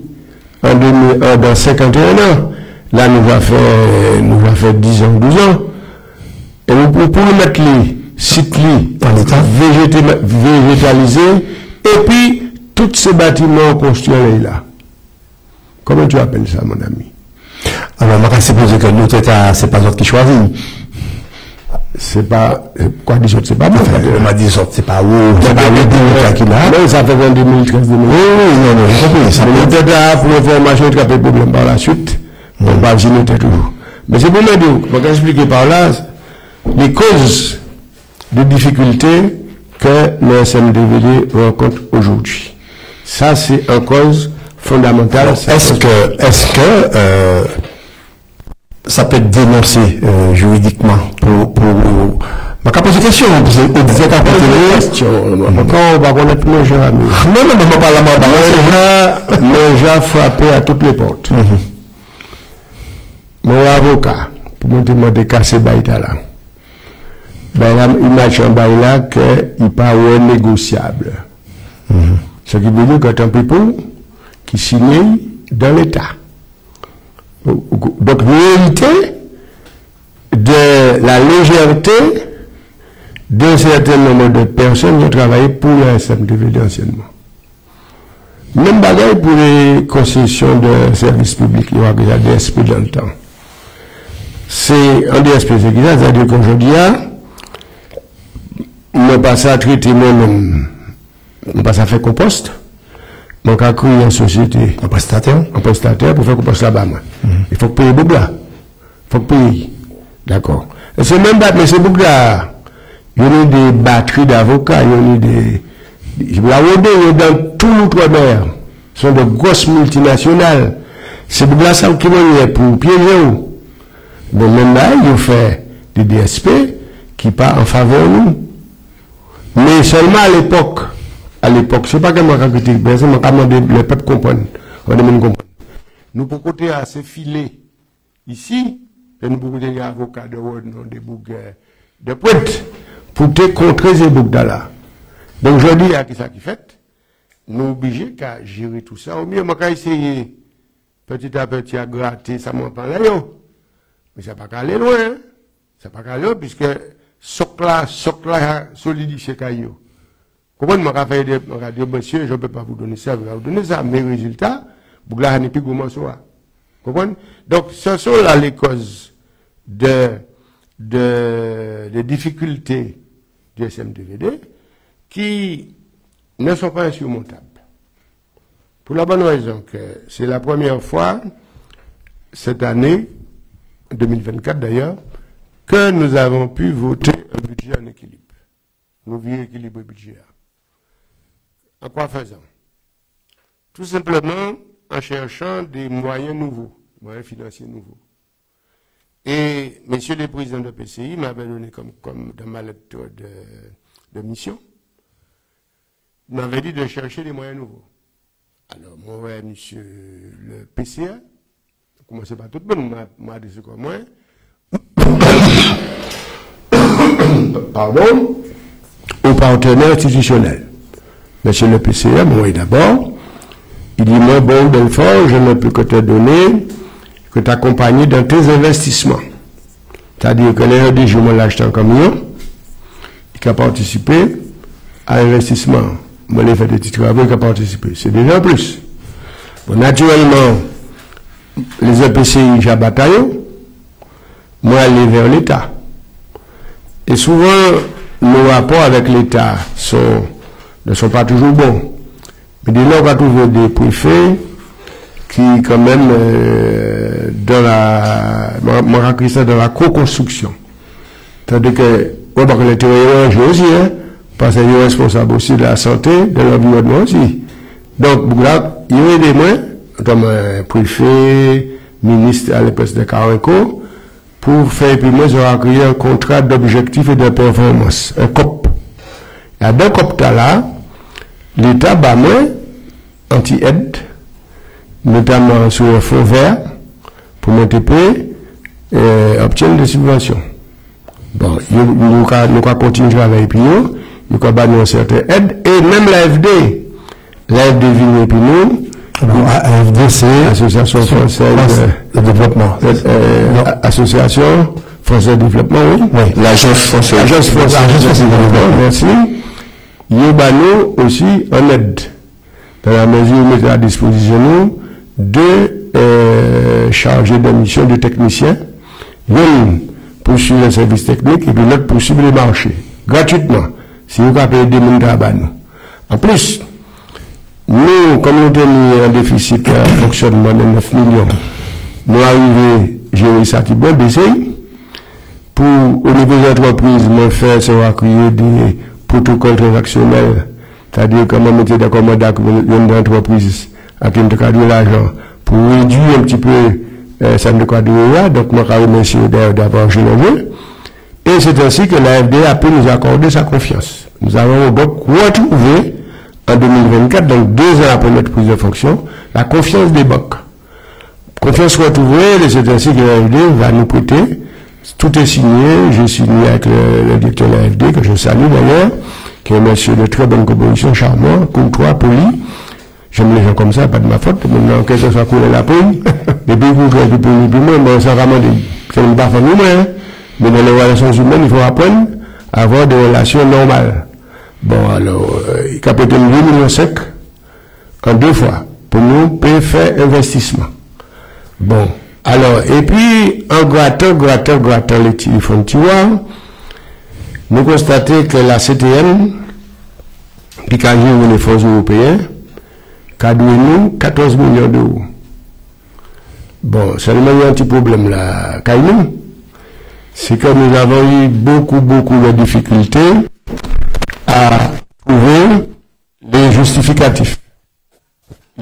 dans 51 ans. Là, nous va faire 10 ans, 12 ans. Et nous pouvons mettre les sites en état végétalisé, et puis, tous ces bâtiments construits là. Comment tu appelles ça, mon ami? Alors, on va supposer que nous, c'est pas d'autres qui choisissent. C'est pas, quoi, des autres, c'est pas moi. On m'a dit, c'est pas où, c'est pas où, qui là. Non, ça fait 2013, 2014. Oui, non, j'ai compris. Ça peut être pour l'information, il y a des problèmes par la suite. On va imaginer toujours. Mais c'est pour me dire, je vais expliquer par là les causes de difficultés que le SMDVD rencontre aujourd'hui. Ça, c'est une cause fondamentale. Est-ce que ça peut être dénoncé juridiquement pour ma poser question, on disait qu'à question. Encore, on va connaître nos gens. Non, pas les gens frappés à toutes les portes. Mon avocat, pour me demander de casser Baïta là, il m'a dit en Baïla qu'il n'est pas négociable. Ce qui veut dire que c'est un people qui signe dans l'État. Donc, réalité de la légèreté d'un certain nombre de personnes qui ont travaillé pour le SMDVD anciennement. Même bagaille pour les concessions de services publics, il y a déjà des DSP dans le temps. C'est un DSP, c'est-à-dire qu'aujourd'hui, on passe à traiter moi-même, on passe à faire compost, on a créé une société. Un prestataire? Un prestataire pour faire compost là-bas. Il faut payer beaucoup là. Il faut payer. D'accord. Et c'est même pas, mais c'est beaucoup là. Il y a des batteries d'avocats, il y a des. La OD dans tout l'outre-mer sont de grosses multinationales. C'est beaucoup là ça qui est pour piéger. Donc même là, il ont fait des DSP qui partent en faveur de nous. Mais seulement à l'époque, c'est pas que moi qui critique, mais c'est moi qui demandé le peuple comprendre. On demande comprendre. Nous pour côté à ces filets ici, et nous pour côté des avocats de des boucs de pointe pour te contrer ces boucs là. Donc je dis à qui ça qui fait, nous obligés qu'à gérer tout ça. Au mieux, moi qu'à essayer petit à petit à gratter, ça m'en parle là. Mais ça n'a pas aller loin, hein? Ça n'a pas aller loin, puisque soc là, solidifié caillou. Comment m'a fait dire, monsieur, je ne peux pas vous donner ça, mes résultats, vous n'avez plus comment ça. Comprenez? Donc, ce sont là les causes des difficultés du SMDVD qui ne sont pas insurmontables. Pour la bonne raison que c'est la première fois, cette année, 2024 d'ailleurs, que nous avons pu voter un budget en équilibre. Nous vivons équilibre budgétaire. En quoi faisant? Tout simplement en cherchant des moyens nouveaux, moyens financiers nouveaux. Et messieurs les présidents de PCI m'avaient donné comme dans ma lettre de mission, m'avaient dit de chercher des moyens nouveaux. Alors, moi, monsieur le PCA, commencez par tout le monde, m'a dit ce que moi, pardon, aux partenaires institutionnels. Monsieur le PCA, moi d'abord, il dit, moi, bon, Belfort, je ne peux que te donner, que t'accompagner dans tes investissements. C'est-à-dire que l'ARD, je m'en acheté un camion, qui a participé à l'investissement. Moi, les fait des petits travaux qui a participé. C'est déjà plus. Bon, naturellement, les EPCI, j'ai bataillé, moi, aller vers l'État. Et souvent, nos rapports avec l'État ne sont pas toujours bons. Mais dès lors, on va trouver des préfets qui, quand même, dans la co-construction. C'est-à-dire que, on va connaître les aussi, hein, parce qu'il est responsable aussi de la santé, de l'environnement aussi. Donc, là, il y a des moyens, comme un préfet, ministre à l'époque de Carenco, pour faire, puis moi, j'aurais créé un contrat d'objectifs et de performance, un COP. Il y a deux COP là, l'État, bah, moi, anti-aide, notamment sur le fonds vert, pour MTP, obtenir des subventions. Bon, nous allons continuer à travailler, puis nous allons donner une certaine aide, et même l'AFD vient et puis nous, AFD, c'est Association française de développement. Association française de développement, oui. Oui, l'agence française. L'agence française de développement, merci. Nous aussi en aide, dans la mesure où nous mettons à disposition nous, deux chargés de mission de techniciens, l'une pour suivre les services techniques et puis l'autre pour suivre les marchés, gratuitement, si vous pouvez payer des monde à nous. En plus, nous, comme nous avons un déficit de fonctionnement de 9 millions, nous arrivons à gérer ça qui bon BCI. Pour, au niveau des entreprises, nous faisons créer des protocoles transactionnels, c'est-à-dire comment mettre des commandes avec une entreprise à qui nous de l'argent pour réduire un petit peu ça ne quoi de donc moi je remercie d'avoir joué le jeu. Et c'est ainsi que l'AFD a pu nous accorder sa confiance. Nous avons donc retrouvé en 2024, donc 2 ans après notre prise de fonction, la confiance des banques. Confiance retrouvée, et c'est ainsi que l'AFD va nous prêter. Tout est signé, j'ai signé avec le directeur de l'AFD, que je salue d'ailleurs, qui est un monsieur de très bonne composition, charmant, courtois, poli. J'aime les gens comme ça, pas de ma faute. Maintenant, que ce soit coulé la peine, depuis que je suis poli, puis moi, ça va m'aider. C'est une barre famille, hein. Mais dans les relations humaines, il faut apprendre à avoir des relations normales. Bon, alors, il a peut-être 8 millions secs en 2 fois pour nous faire investissement. Bon, alors, et puis, en grattant les téléphones tiroirs, nous constatons que la CTM, puis quand j'ai les fonds européens, a donné nous 14 millions d'euros. Bon, seulement il y a un petit problème là, Kaïnou, c'est que nous avons eu beaucoup de difficultés à trouver les justificatifs,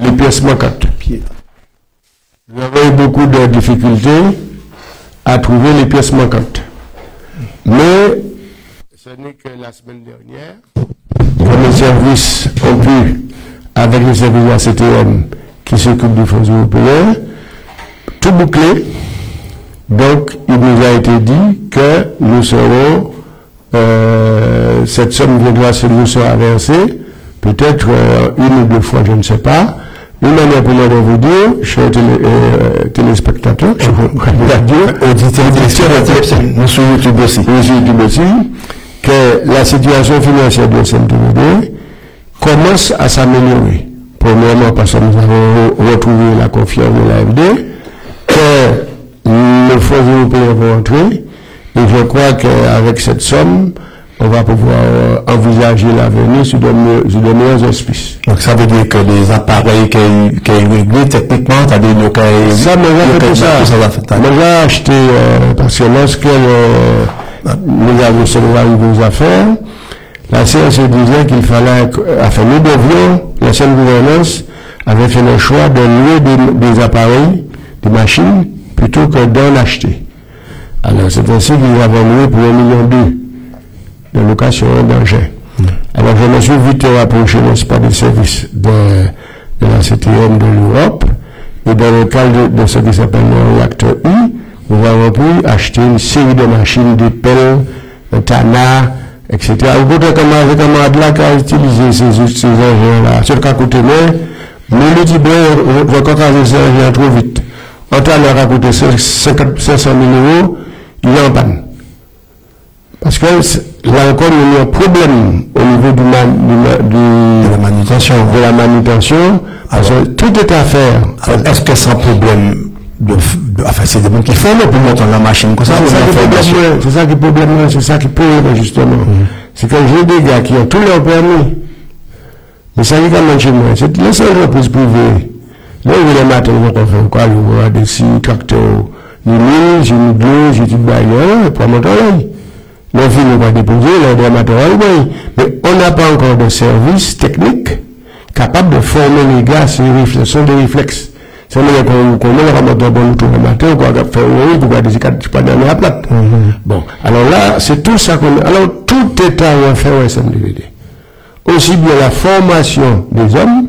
les pièces manquantes. Nous avons eu beaucoup de difficultés à trouver les pièces manquantes. Mais ce n'est que la semaine dernière, quand les services ont pu, avec les services de la CTM qui s'occupent des fonds européens, tout bouclé. Donc, il nous a été dit que nous serons, cette somme nous sera versée, peut-être 1 ou 2 fois, je ne sais pas. Une manière pour moi de vous dire, chers téléspectateurs, auditeurs, nous sur YouTube aussi, que la situation financière de SMTVD commence à s'améliorer. Premièrement, parce que nous avons retrouvé la confiance de l'AFD, que les fonds européens vont entrer, et je crois qu'avec cette somme, on on va pouvoir envisager l'avenir sur de meilleurs auspices. Donc ça veut dire que les appareils qui réglés techniquement, c'est-à-dire ça, moi j'ai acheté, parce que lorsque nous avons arrivé aux affaires, la CNC disait qu'il fallait, nous devions, la seule gouvernance avait fait le choix de louer des appareils, des machines, plutôt que d'en acheter. Alors c'est ainsi qu'ils avaient loué pour 1,2 million de location d'engins. Alors je me suis vite rapproché, n'est-ce pas, des services de la CTM de l'Europe, et dans le cadre de ce qui s'appelle le réacteur U, nous avons pu acheter une série de machines, des pelles, un TANA, etc. Vous pouvez avec un camarade là qui a utilisé ces engins-là, sur le cas côté mais le dit bien, on va encore caser ces engins trop vite. Un TANA a coûté 500 000 €, il est en panne. Parce que là encore, il y a un problème au niveau de la manutention. Parce que tout est à faire. Est-ce que c'est un problème enfin, c'est des gens qui font pour monter la machine comme ça? C'est ça qui est problème, c'est ça qui pose justement. C'est que j'ai des gars qui ont tous leurs permis. Mais ça y est quand même chez moi. C'est les seules entreprises privées. Là, où les matins, ils vont faire quoi? Ils vont avoir des tracteurs, ni mille, j'ai mis deux, j'ai dit bailleur, pour monter là. Les filles n'ont pas déposé, les matériels, oui. Mais on n'a pas encore de service technique capable de former les gars sur les réflexes. Ce sont des réflexes. C'est là qu'on met le moteur bon tout le matin, on va faire oui, on va des pas dans la plate. Bon. Alors là, c'est tout ça qu'on a. Alors, tout est à refaire au SMDVD. Aussi bien la formation des hommes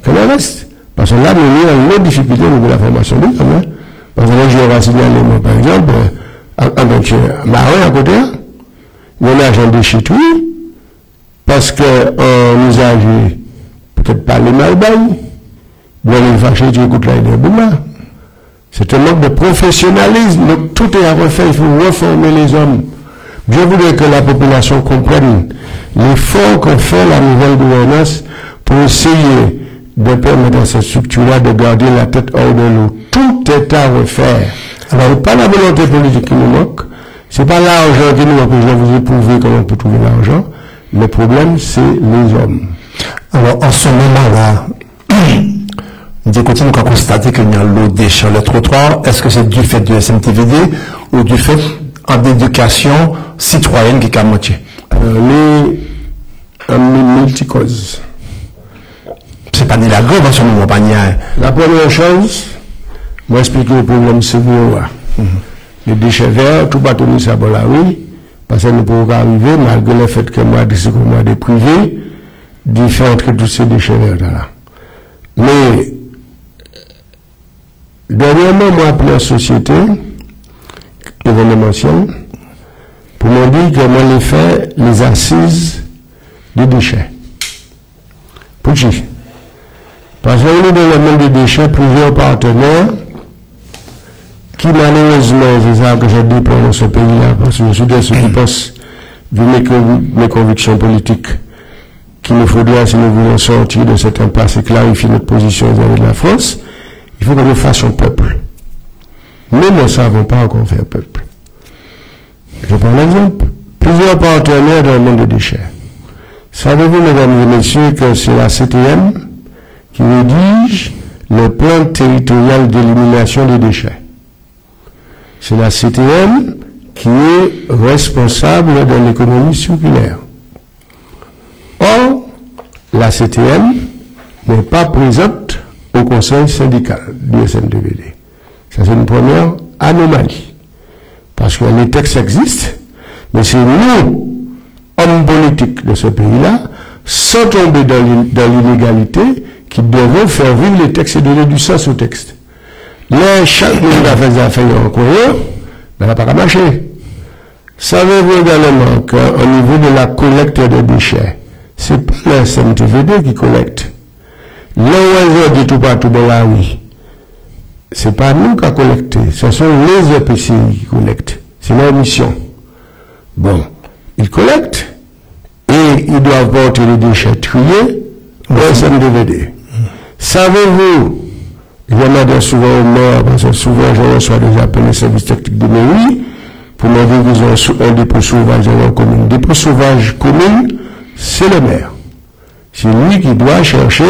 que le reste. Parce que là, nous avons une autre difficulté au niveau de la formation des hommes. Parce que là, je vais signaler, moi, par exemple, donc, marin à côté, il y a un agent de chez tout, parce qu'un usager, peut-être pas les malbailles, il y a les fâchés qui écoutent là, il est c'est un manque de professionnalisme, donc tout est à refaire, il faut reformer les hommes. Je voudrais que la population comprenne l'effort que fait la nouvelle gouvernance pour essayer de permettre à cette structure-là de garder la tête hors de l'eau. Tout est à refaire. Alors, c'est pas la volonté politique qui nous manque, c'est pas l'argent qui nous manque, je vais vous éprouver comment on peut trouver l'argent. Le problème, c'est les hommes. Alors, en ce moment-là, du côté, nous avons constaté qu'il y a l'eau déchets, le trottoir. Est-ce que c'est du fait du SMTVD ou du fait d'éducation citoyenne qui est à moitié? Les multicauses. C'est pas ni la grève en ce moment, pas ni la première chose, moi expliquer le problème c'est les déchets verts, tout pas tenir ça pour la rue, parce que nous pouvons arriver, malgré le fait que moi, des privés, d'y faire entrer tous ces déchets verts là. Mais, dernièrement, moi, appelé la société événementielle, pour me dire que moi, les fait les assises des déchets. Pour qui? Parce qu'on est dans le monde des déchets, plusieurs partenaires, qui malheureusement, c'est ça que je déplore dans ce pays-là, parce que je suis de ceux qui pensent, vu mes convictions politiques, qu'il nous faudrait, si nous voulons sortir de cette impasse et clarifier notre position vis-à-vis de la France, il faut que nous fassions peuple. Mais nous ne savons pas encore faire peuple. Je prends l'exemple. Plusieurs partenaires dans le monde des déchets. Savez-vous, mesdames et messieurs, que c'est la CTM qui rédige le plan territorial d'élimination des déchets? C'est la CTM qui est responsable de l'économie circulaire. Or, la CTM n'est pas présente au conseil syndical du SMDVD. Ça, c'est une première anomalie. Parce que les textes existent, mais c'est nous, hommes politiques de ce pays-là, sans tomber dans l'inégalité, qui devons faire vivre les textes et donner du sens aux textes. Là, chaque monde a fait des affaires en courant, ben, n'a pas qu'à marcher. Savez-vous également qu'au niveau de la collecte de déchets, c'est pas le SMTVD qui collecte. L'OSE dit tout partout dans la rue. C'est pas nous qui collectons, ce sont les EPCI qui collectent. C'est leur mission. Bon, ils collectent et ils doivent porter les déchets triés au SMTVD. Savez-vous, je m'adresse souvent aux maires, parce que souvent je reçois des appels des services techniques de mairie, pour me dire qu'ils ont un dépôt sauvage dans leur commune. Dépôt sauvage commune, c'est le maire. C'est lui qui doit chercher,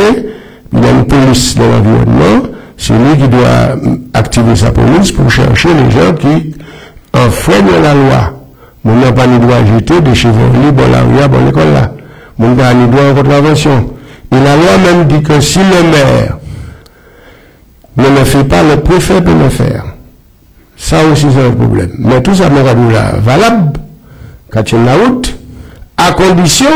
il a une police dans l'environnement, c'est lui qui doit activer sa police pour chercher les gens qui enfreignent la loi. Mon n'a pas le droit de jeter des chevaux libres dans la rue, dans l'école là. Mon n'a pas le droit de contravention. Et la loi même dit que si le maire ne le fait pas, le préfet peut le faire. Ça aussi c'est un problème. Mais tout ça est valable quand il y a la route, à condition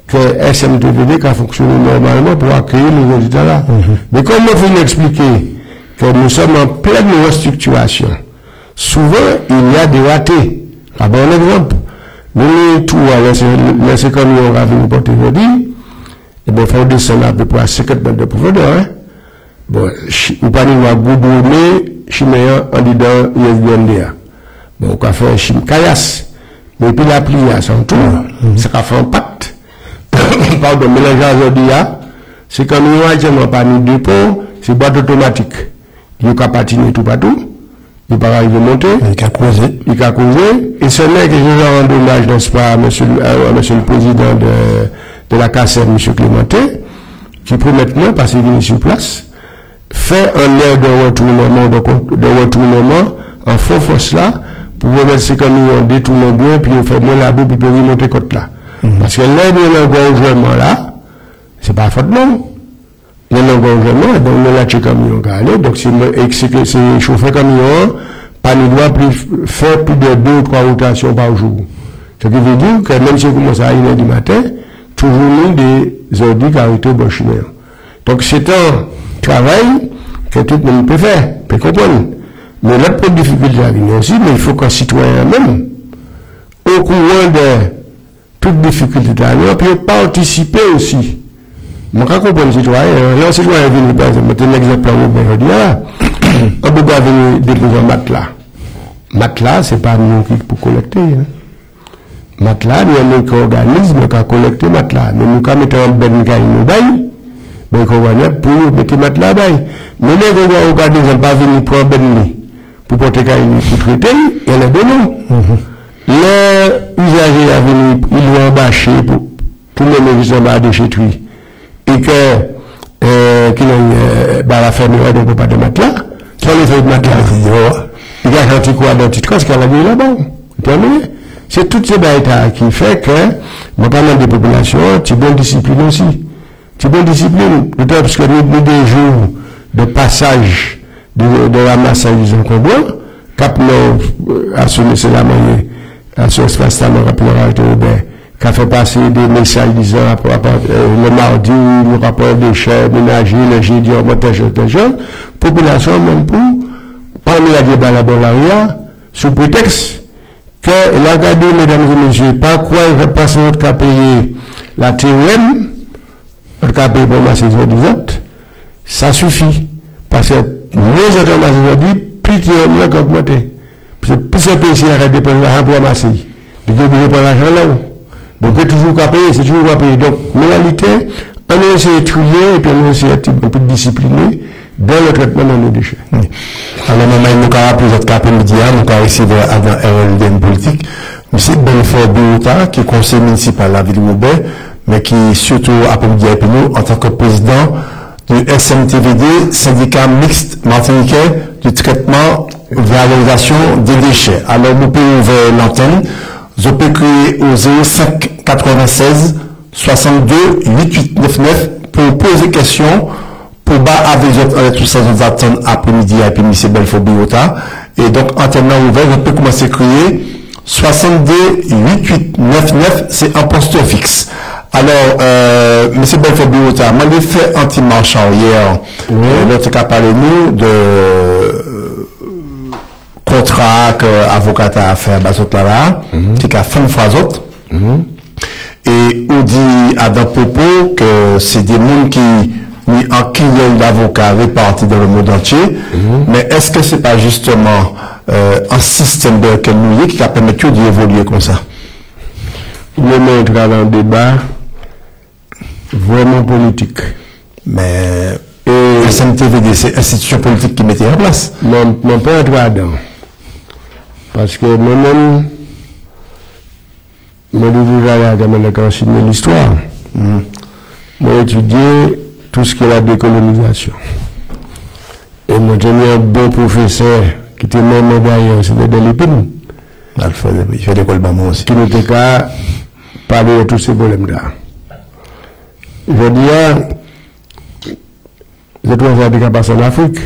que SMTVD a fonctionné normalement pour accueillir les résultats là. Mais comme on vous l'expliquer que nous sommes en pleine restructuration, souvent il y a des ratés. Ah bon exemple, nous tout les camions qui viennent porter aujourd'hui, et bien il faut descendre à peu près à 50 mètres de profondeur. Hein? Bon, ou pas nous va goudronner chiméen en disant ISBNDA. Bon, on va faire un chim caillasse. Mais puis la pluie à son tour, ça va faire un pacte. Pardon, mélangeage aujourd'hui, c'est comme nous n'avons pas de dépôt, c'est boîte automatique. Il n'y a pas patiner tout partout. Il va arriver à monter. Il a causé. Il a causé. Et ce n'est que je rends hommage, n'est-ce pas, à monsieur le président de la CACEM, M. Clémenté, qui promet moi, parce qu'il est sur place, fait un air de retournement, en faux force là, pour remettre ces camions détourner bien, puis faire moins la boue, puis remonter côte là. Parce que l'air de l'engorgement là, c'est pas faute non. L'engorgement, donc on a les camions qui allaient, donc c'est chauffeur camion, pas ne doit plus faire plus de 2 ou 3 rotations par jour. Ce qui veut dire que même si on commence à 1h du matin, toujours nous des ordres qui arrêtent au bâchimère. Donc c'est un travail que tout le monde peut faire, peut comprendre. Mais l'autre difficulté à venir aussi, mais il faut qu'un citoyen même, au courant de toutes difficultés d'ailleurs, puis participer aussi. Je comprends les citoyens. Là, un citoyen venu, par exemple, un exemple on peut venir déposer un matelas. Matelas, ce n'est pas nous qui pour collecter. Hein. Matelas, nous avons un organisme qui a collecté matelas. Mais nous avons mis un ben qui nous baille, mais qu'on va mettre pour mettre matelas baille. Mais nous avons un organisme qui pas venu pour un ben pour porter pour traiter, et elle est de nous. Les usagers à venir, ils l'ont bâché pour tout le monde qui sont à déchetterie. Et que, la fermeture ne peut pas de matelas, soit les feuilles de matelas, il y a un petit quoi d'un petit quoi, ce qu'elle a dit là-bas. Terminé. C'est toutes ces bêtes qui fait que, moi, pas mal de populations, tu bonne discipline aussi. Tu bonne discipline, d'autant parce que nous, des jours de passage, de ramassage des encombrants, cap nous, à ce monsieur la manière, à ce espace là, rapport à qui a fait passer des messages disant le mardi, le rapport des déchets ménagers, le jeudi, montage de jeunes, population même pour parmi la débat laboratoire, sous prétexte que regardez, mesdames et messieurs, par quoi il va passer notre cas payer la TOM, notre cas payer pour ma saison d'exemple, ça suffit. Parce que les autres masses plus de TOM là augmenté. Plus ce pays arrête de prendre l'argent pour ramasser. Il faut prendre l'argent là-haut. Donc, c'est toujours qu'à payer, c'est toujours qu'à payer. Donc, en réalité, on essaie de trier et puis on essaie d'être un peu discipliné dans le traitement de nos déchets. Oui. Alors, maintenant, nous avons plusieurs cas après-midi, nous avons essayé avant RLDN politique. M. Belfort Biota, qui est conseiller municipal à la ville de Roubaix, mais qui surtout après-midi avec nous en tant que président du SMTVD, syndicat mixte martiniquais du traitement valorisation des déchets. Alors, nous pouvons ouvrir l'antenne. Je peux créer au 05 96 62 8899 pour poser questions, pour battre avec tous ces autres attentes après-midi et puis M. Belfort Biota. Et donc, antenne ouvert, je peux commencer à créer 62 8899, c'est un poste fixe. Alors, M. Belfort Biota, moi, j'ai fait anti-marche hier. L'autre cas parlé nous de contrat que l'avocat a fait à là, qui a fait une fois autre. Et on dit à d'un propos que c'est des gens qui ont un client d'avocat réparti dans le monde entier. Mais est-ce que c'est pas justement un système de nous qui a permis d'évoluer comme ça? Nous mettons dans un débat vraiment politique. Mais SMTVD, c'est l'institution politique qui mettait en place. Non, pas être là-dedans. Parce que moi-même, je suis enseigné l'histoire. J'ai étudié tout ce qui est la décolonisation. Et moi, j'ai un bon professeur qui était même d'ailleurs, c'était de l'épine. Il fait l'école Bamon aussi. Qui n'était qu'à parler de tous ces problèmes-là. Je dis, j'ai trouvé ça qui passe en Afrique,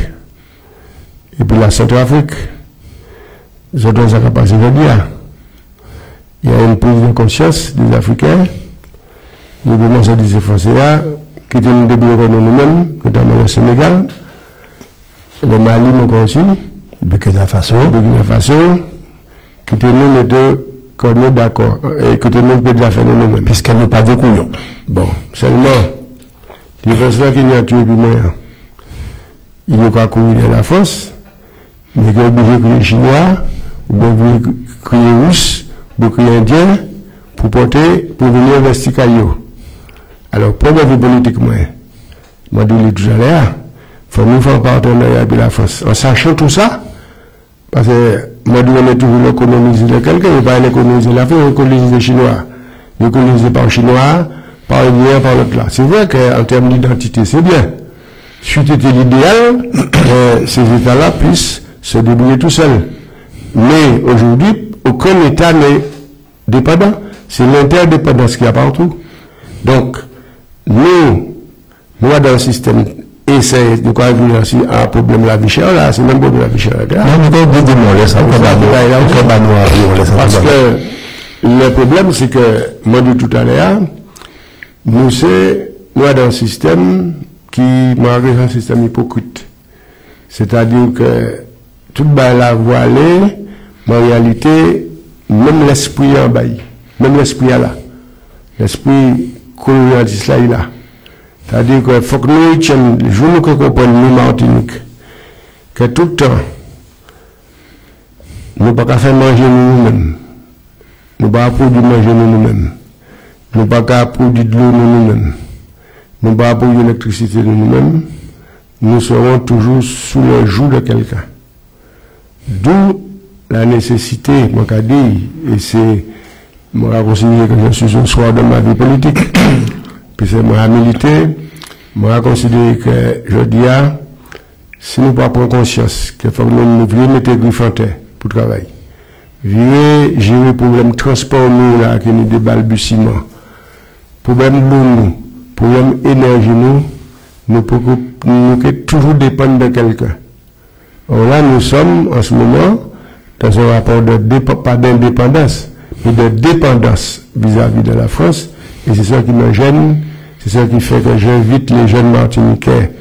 et puis la Centrafrique. J'ai trouvé ça qui passe, je dis, il y a une prise de conscience des Africains, nous commençons à dire ces Français-là, qui étaient nous débrouillons nous-mêmes, notamment le Sénégal, le Mali, encore aussi, Burkina Faso, qui étaient nous les deux comme d'accord, et que nous pouvons déjà faire nous-mêmes. Puisqu'elle n'est pas de couillon. Bon, seulement, les Français qui ont tué puis moi, ils n'ont pas couru de la France, mais ils ont obligé de crier chinois, ou bien crier russe, ou crier indien, pour venir investir Caillou. Alors, première vie politique, moi, dit tout à l'heure, il faut nous faire partenariat avec la France. En sachant tout ça, parce que moi, on est toujours l'économiser de quelqu'un, on ne pas l'économiser la France, on colonise les Chinois. On colonise par les Chinois, par les Indiens, par l'autre là. C'est vrai qu'en termes d'identité, c'est bien. C'était l'idéal que ces États-là puissent se débrouiller tout seuls. Mais aujourd'hui, aucun État n'est dépendant. C'est l'interdépendance qu'il y a partout. Donc, nous, dans le système, essayer de quoi venir aussi un problème de la vie chère, là, c'est même pas de la vie chère. Parce que le problème, c'est que, moi, dit tout à l'heure, nous, dans un système qui, moi, un système hypocrite. C'est-à-dire que, tout la voilée, mais en réalité, même l'esprit en bas, même l'esprit là. L'esprit colonialiste là, il est là. C'est-à-dire qu'il faut que nous, les jours que nous comprenons, nous, Martinique, que tout le temps, nous ne pouvons pas faire manger nous-mêmes. Nous ne pouvons pas produire manger nous-mêmes. Nous ne pouvons pas produire de l'eau nous-mêmes. Nous ne pouvons pas produire l'électricité nous-mêmes. Nous serons toujours sous le joug de quelqu'un. D'où la nécessité, moi, qu'a dit, et c'est, moi, considéré que je suis un soir de ma vie politique, puis c'est moi à militer, moi, considéré que je dis, si nous ne prenons pas conscience qu'il faut que nous mettre griffes en terre pour travailler, gérer le problème de transport, nous, là, qui nous des balbutiements, problème de nous, problème d'énergie, nous pouvons toujours dépendre de quelqu'un. Alors là, nous sommes, en ce moment, dans un rapport pas d'indépendance, mais de dépendance vis-à-vis de la France, et c'est ça qui me gêne, c'est ça qui fait que j'invite les jeunes Martiniquais,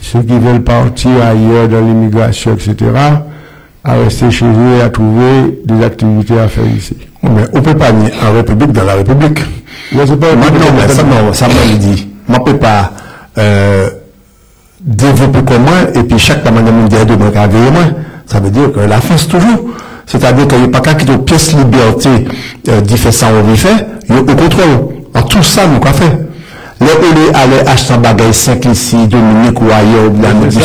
ceux qui veulent partir ailleurs dans l'immigration, etc., à rester chez eux et à trouver des activités à faire ici. Mais on ne peut pas nier en République dans la République. Non, c'est pas ça m'a dit. On ne peut pas développer comme moi, et puis chaque manière mondiale de moi. Ça veut dire que la France toujours. C'est-à-dire qu'il n'y a pas qu'à quitter une pièce liberté d'y faire ça, on y fait, il y a au contrôle. En tout ça, nous avons fait. Là où les aller acheter un bagage 5 ici, Dominique ou ailleurs, de l'Amérique du Sud,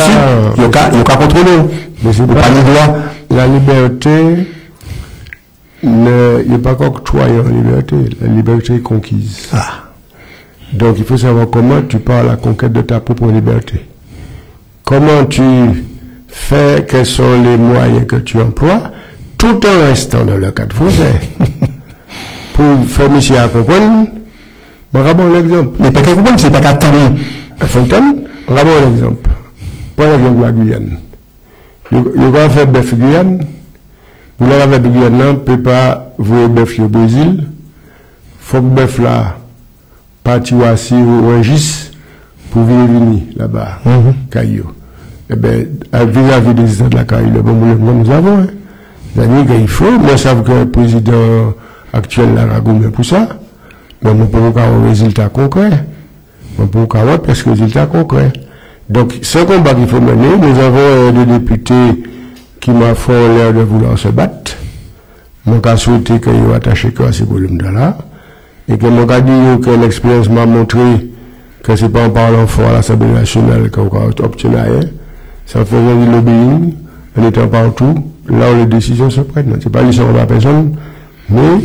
il y a qu'à contrôler. Mais c'est pas le droit. La liberté, il n'y a pas qu'octroyé en liberté. La liberté est conquise. Ah. Donc il faut savoir comment tu pars à la conquête de ta propre liberté. Comment tu fais, quels sont les moyens que tu emploies, tout en restant dans le cadre français. Pour faire monsieur à comprendre, on va prendre l'exemple. Mais pas qu'à comprendre, c'est pas qu'à attendre. À Fontaine, on va prendre l'exemple. Prends l'exemple de la Guyane. Il va faire bœuf Guyane. Vous l'avez avec Guyane, on ne peut pas voir bœuf au Brésil. Il faut que bœuf là, partir assis ou un gis pour venir là-bas, Caillou. Eh bien, vis-à-vis des États de la Caillou, le bon mouvement nous avons. C'est-à-dire qu'il faut, moi, je sais que le président actuel là a gommé pour ça, mais nous pouvons avoir un résultat concret. Nous pouvons avoir presque un résultat concret. Donc, ce combat qu'il faut mener, nous avons des députés qui m'ont fait l'air de vouloir se battre. Mon cas souhaité qu'ils aient attaché à ces problèmes-là. Et que mon cas dit que l'expérience m'a montré que ce n'est pas en parlant fort à l'Assemblée nationale qu'on va obtenir rien. Ça faisait du lobbying, en étant partout, là où les décisions se prennent. C'est pas l'histoire de la personne, mais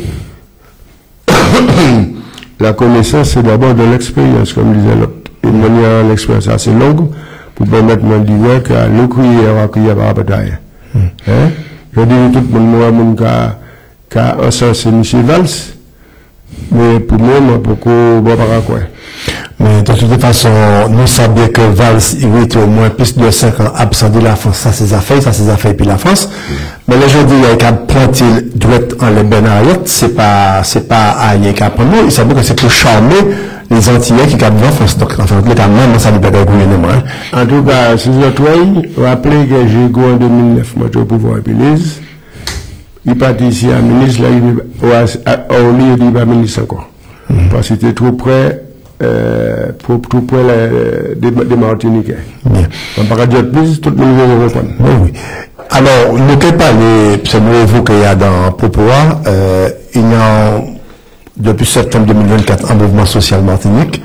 la connaissance, c'est d'abord de l'expérience, comme disait l'autre. Une manière, l'expérience assez longue pour permettre de dire que le crier par rapport à rien. Je dis tout le monde qui a un sens, c'est M. Valls, mais pour moi, beaucoup, pas quoi. Mais de toute façon, nous savons bien que Valls, il était au moins plus de 5 ans absent de la France, ça ses affaires, puis la France. Mais les gens disent qu'il a pointé doit en les Benariot, c'est pas rien qu'à prendre, il savait que c'est pour charmer les Antillais qui capent en France. Donc, en fait, le cas même, ça n'est pas de gouvernement. En tout cas, si vous avez rappelez que j'ai go en 2009, moi, au pouvoir épilise, il partit ici à ministre, là, au lieu il va ministre encore. Parce que c'était trop près, tout près des Martiniquais. On ne peut pas dire plus, tout le monde va reprendre. Oui. Alors, ne peut pas ce nouveau qu'il y a dans Popoa, il y a, depuis septembre 2024, un mouvement social Martinique,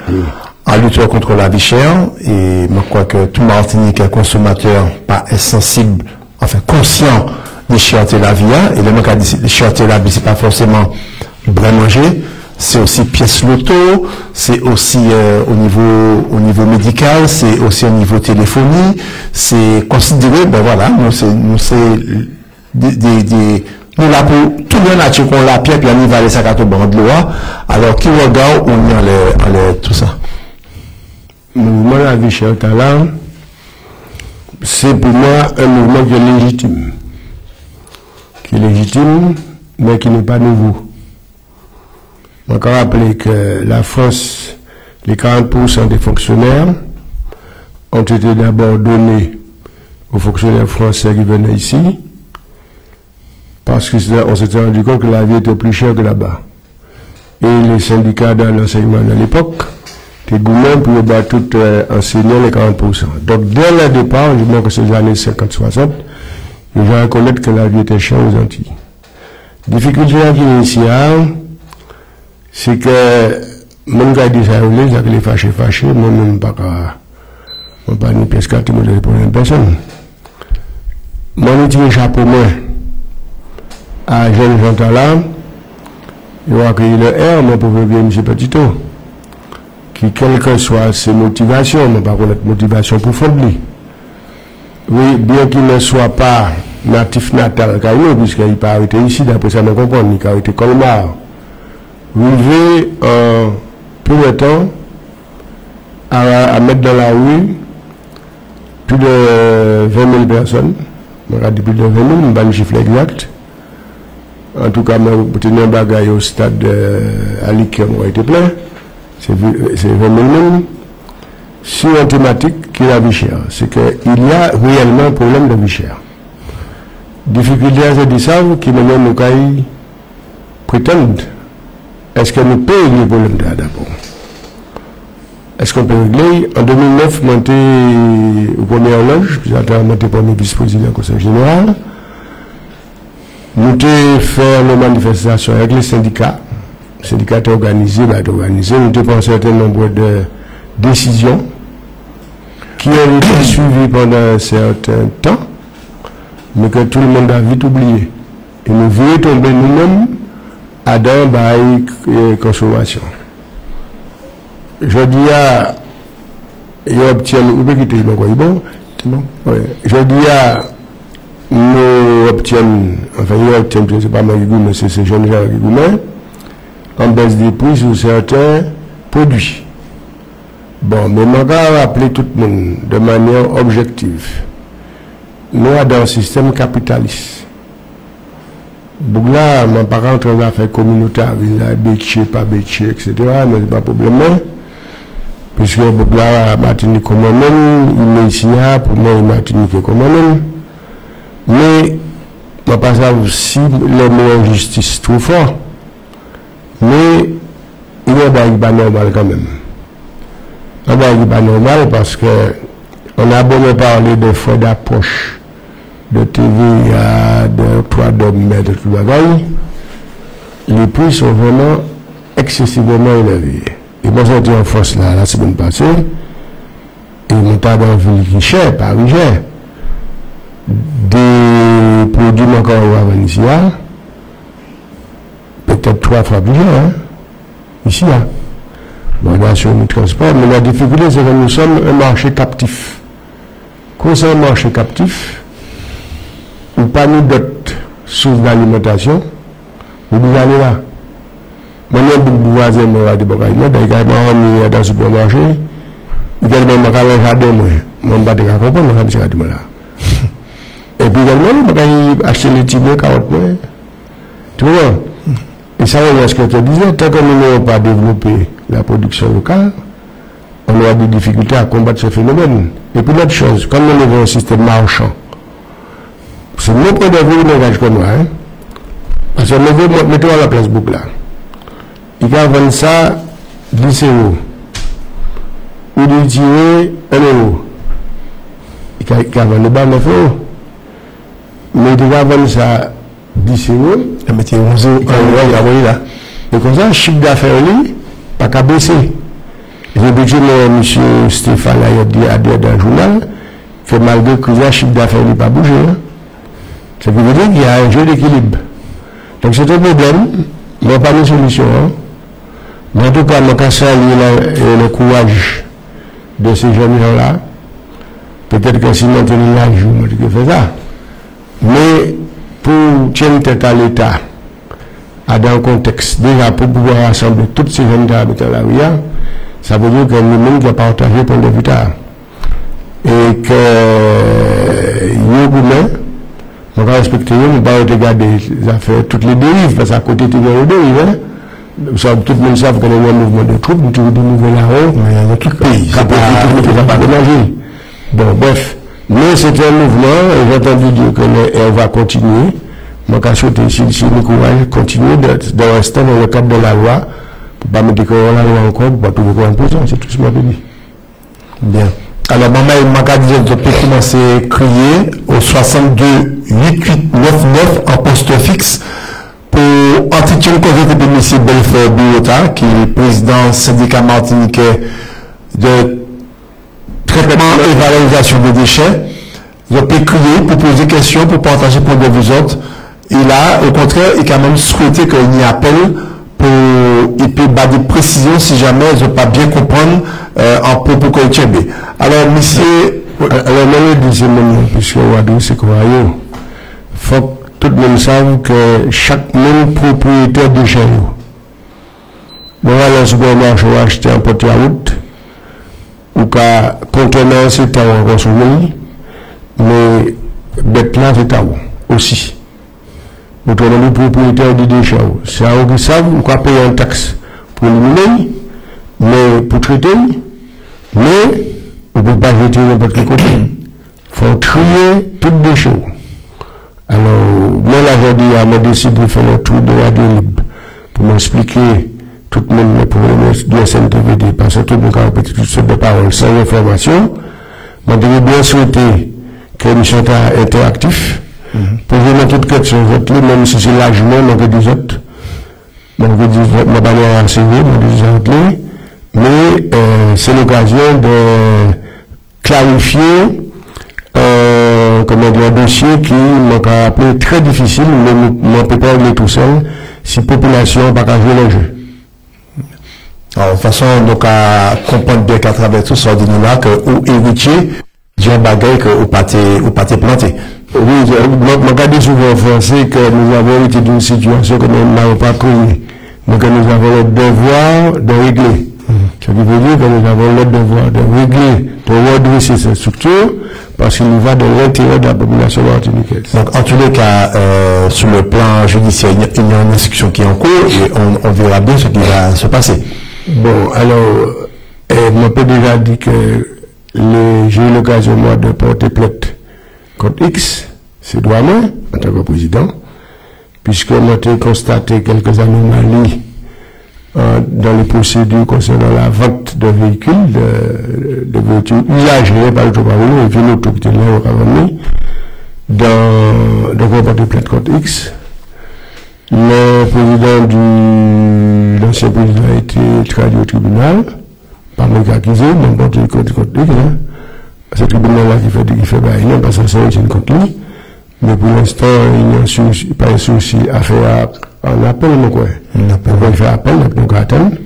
en lutte contre la vie chère, et moi, je crois que tout Martinique est consommateur, pas insensible, enfin, conscient de cherté la vie, et le manque de cherté la vie, c'est pas forcément bien manger, c'est aussi pièce loto, c'est aussi au niveau médical, c'est aussi au niveau téléphonie, c'est considéré, ben voilà, nous là pour tout le nature qu'on l'a pierre puis on y va aller ça de bande de loi, alors qui regarde on y tout ça. Le mouvement de la vie chère là, c'est pour moi un mouvement qui est légitime. Mais qui n'est pas nouveau. On peut rappeler que la France, les 40% des fonctionnaires ont été d'abord donnés aux fonctionnaires français qui venaient ici, parce qu'on s'était rendu compte que la vie était plus chère que là-bas. Et les syndicats dans l'enseignement de l'époque étaient gourmands pour tout enseigner les 40%. Donc dès le départ, je dis que c'est les années 50-60, les gens reconnaissent que la vie était chère aux Antilles. Difficulté qui est ici, c'est que mon gars dit ça, il est fâché, moi même pas ni pièce carte, moi je pour une personne. Mon outil chapeau moi à jeune gens là, il va accueillir le R, mon pauvre bien M. Petito, qui quelles que soient ses motivations, mais par contre motivation pour fondre. Oui, bien qu'il ne soit pas natif natal, puisqu'il n'a pas été ici, d'après ça, je comprends, il a été Colmar. Arrivé en peu de temps à mettre dans la rue plus de 20 000 personnes. Je dis plus de 20 000, je ne sais pas le chiffre exact. En tout cas, je tenais un bagage au stade Ali qui a été plein. C'est 20 000. Sur une thématique qui est la vie chère. C'est qu'il y a réellement un problème de vie chère. Difficulté à se dire qui maintenant nous prétendent. Est-ce que nous pouvons régler le problème d'abord? Est-ce qu'on peut régler? En 2009, monté au premier loge, puis j'ai monté pour mes vice-présidents du Conseil général. Nous avons fait une manifestation avec les syndicats. Les syndicats étaient organisés, nous avons pris un certain nombre de décisions qui ont été suivies pendant un certain temps, mais que tout le monde a vite oublié. Et nous voulons tomber nous-mêmes à dans la consommation. Je dis à ils obtiennent, ou bien quitter le bon, je dis à nous obtiennent, enfin ils obtiennent, je ne sais pas moi mais c'est ces jeunes gens qui en baisse des prix sur certains produits. Bon, mais je vais rappeler tout le monde de manière objective. Nous sommes dans un système capitaliste. Donc là, mes parents ont travaillé affaires communautaires, ils ont béché, pas béché, etc. Mais ce n'est pas problème. Puisque là, Martinique comme moi-même, il est ici, pour moi, Martinique comme moi-même. Mais, je ne sais pas si les mots de justice trop fort. Mais, il y a pas normal quand même. Il n'y a pas normal parce que on a beau me parler de frais d'approche de TVA, de 3 d'hommes, de tout le bagage, les prix sont vraiment excessivement élevés. Et moi, j'étais en France la semaine passée, et mon pas dans une ville qui chère, Paris cher. Des Aujourd'hui, encore on va ici, peut-être 3 fois plus cher, hein, ici, là. Bon, on a sur le transport, mais la difficulté, c'est que nous sommes un marché captif. Quand c'est un marché captif, ou pas nous d'autres sources d'alimentation, vous devez aller là. Moi, je suis voisin, je suis dans le supermarché, il y a même un jardin, je ne sais pas comprendre, je ne sais pas là. Et puis également, je vais acheter les tibets, carottes, tu vois. Et ça, c'est ce que je te disais, tant que nous n'avons pas développé la production locale, on aura des difficultés à combattre ce phénomène. Et puis l'autre chose, quand nous avons un système marchand, c'est mon point de vue, il n'engage que moi, hein. Parce que nous mettons à la place boucle là. Il va vendre ça 10 euros. Ou il tirer 1 euro. Il va vendre le bas 9 euros. Mais il va vendre ça 10 euros. Il va 11 euros. Là. Et comme ça, le chiffre d'affaires, pas qu'à baisser. J'ai dit M. Stéphane a dit dans le journal que malgré que le chiffre d'affaires n'est pas bougé, hein, ça veut dire qu'il y a un jeu d'équilibre. Donc c'est un problème, mais pas de solution. Hein. Mais en tout cas, je vais saluer le courage de ces jeunes gens-là. Peut-être que si maintenant là, je vais faire ça. Mais pour tenir tête à l'État, dans un contexte, déjà pour pouvoir rassembler toutes ces jeunes qui habitent dans la rue, ça veut dire que nous-mêmes qui partagé pour le tard. Et que nous, on va respecter, on va regarder les affaires, toutes les dérives, parce qu'à côté, tout le dérive, hein. Tout le monde sait qu'il y a un mouvement de troupes, nous trouvons des nouvelles là-haut, mais il y a tout le pays. Ça ne pas déménager. Bon, bref. Mais c'est un mouvement, et j'ai entendu dire qu'on va continuer. Donc, à sauter, si nous courage, continuer de rester dans le cadre de la loi, pour ne pas mettre la loi encore, pour ne pas trouver en prison, c'est tout ce que je dis. Bien. Alors, maman, ma candidate peut commencer à crier au 62 8899 en poste fixe pour entretien le convaincre de M. Belfort Biota, qui est président syndicat martiniquais de traitement et valorisation des déchets. Il peut crier pour poser des questions, pour partager pour de vous autres. Il a, au contraire, il a quand même souhaité qu'il y ait un appel pour, il peut avoir des précisions si jamais ils ne pas bien comprendre en propos qu'on tient. Alors, monsieur, alors, moi, je dis, puisque Wadou, c'est quoi, il faut que tout le monde sache que chaque monde propriétaire de chez nous. Nous allons au supermarché acheter un pot de route, ou qu'à contenant, c'est à consommer, mais bête là, c'est à vous aussi. Autrement, propriétaire du déchet. C'est à eux qui savent, on peut payer une taxe pour éliminer, mais pour traiter, mais on ne peut pas jeter n'importe quel côté. Il faut trier tout déchet. Alors, moi, là, aujourd'hui, j'ai décidé de faire le tour de Radio Libre pour m'expliquer tout le monde les problèmes du SNTVD, parce que tout le monde a répété toutes sortes de paroles sans information. Moi, j'ai bien souhaité que l'émission soit interactif. Posez-moi toutes questions, même si c'est largement, moi, que des autres. Moi, que des autres, moi, pas les renseigner, moi, des autres, mais c'est l'occasion de clarifier comment dire, un dossier qui m'a appelé très difficile, mais on ne peut pas régler tout seul si la population n'a pas jouer le jeu. Alors, de toute façon, donc, à comprendre bien qu'à travers tout ça, là, que ou héritier, j'ai un bagage que ou pas planté. Oui, je dis souvent en français que nous avons été d'une situation que nous n'avons pas connue, mais que nous avons le devoir de régler. Ce qui veut dire que nous avons le devoir de régler, de redresser cette structure, parce qu'il nous va de l'intérêt de la population martiniquaise. Donc, en tous les cas, sur le plan judiciaire, il y a une instruction qui est en cours et on verra bien ce qui va se passer. Bon, alors, on peut déjà dire que j'ai eu l'occasion, moi, de porter plainte contre X, c'est moi, en tant que président, puisque on a constaté quelques anomalies dans les procédures concernant la vente de véhicules, de voitures usagées par le Tobago, et puis l'autre qui était là au Cameroun, donc on a porté plainte contre X. Le président l'ancien président a été traduit au tribunal, par moi qui accusé, mais porté contre X, c'est le tribunal là qui fait bailler, parce que c'est une contre lui. Mais pour l'instant, il n'y a pas de souci à faire en appel, mais quoi. On va faire appel, donc attendre.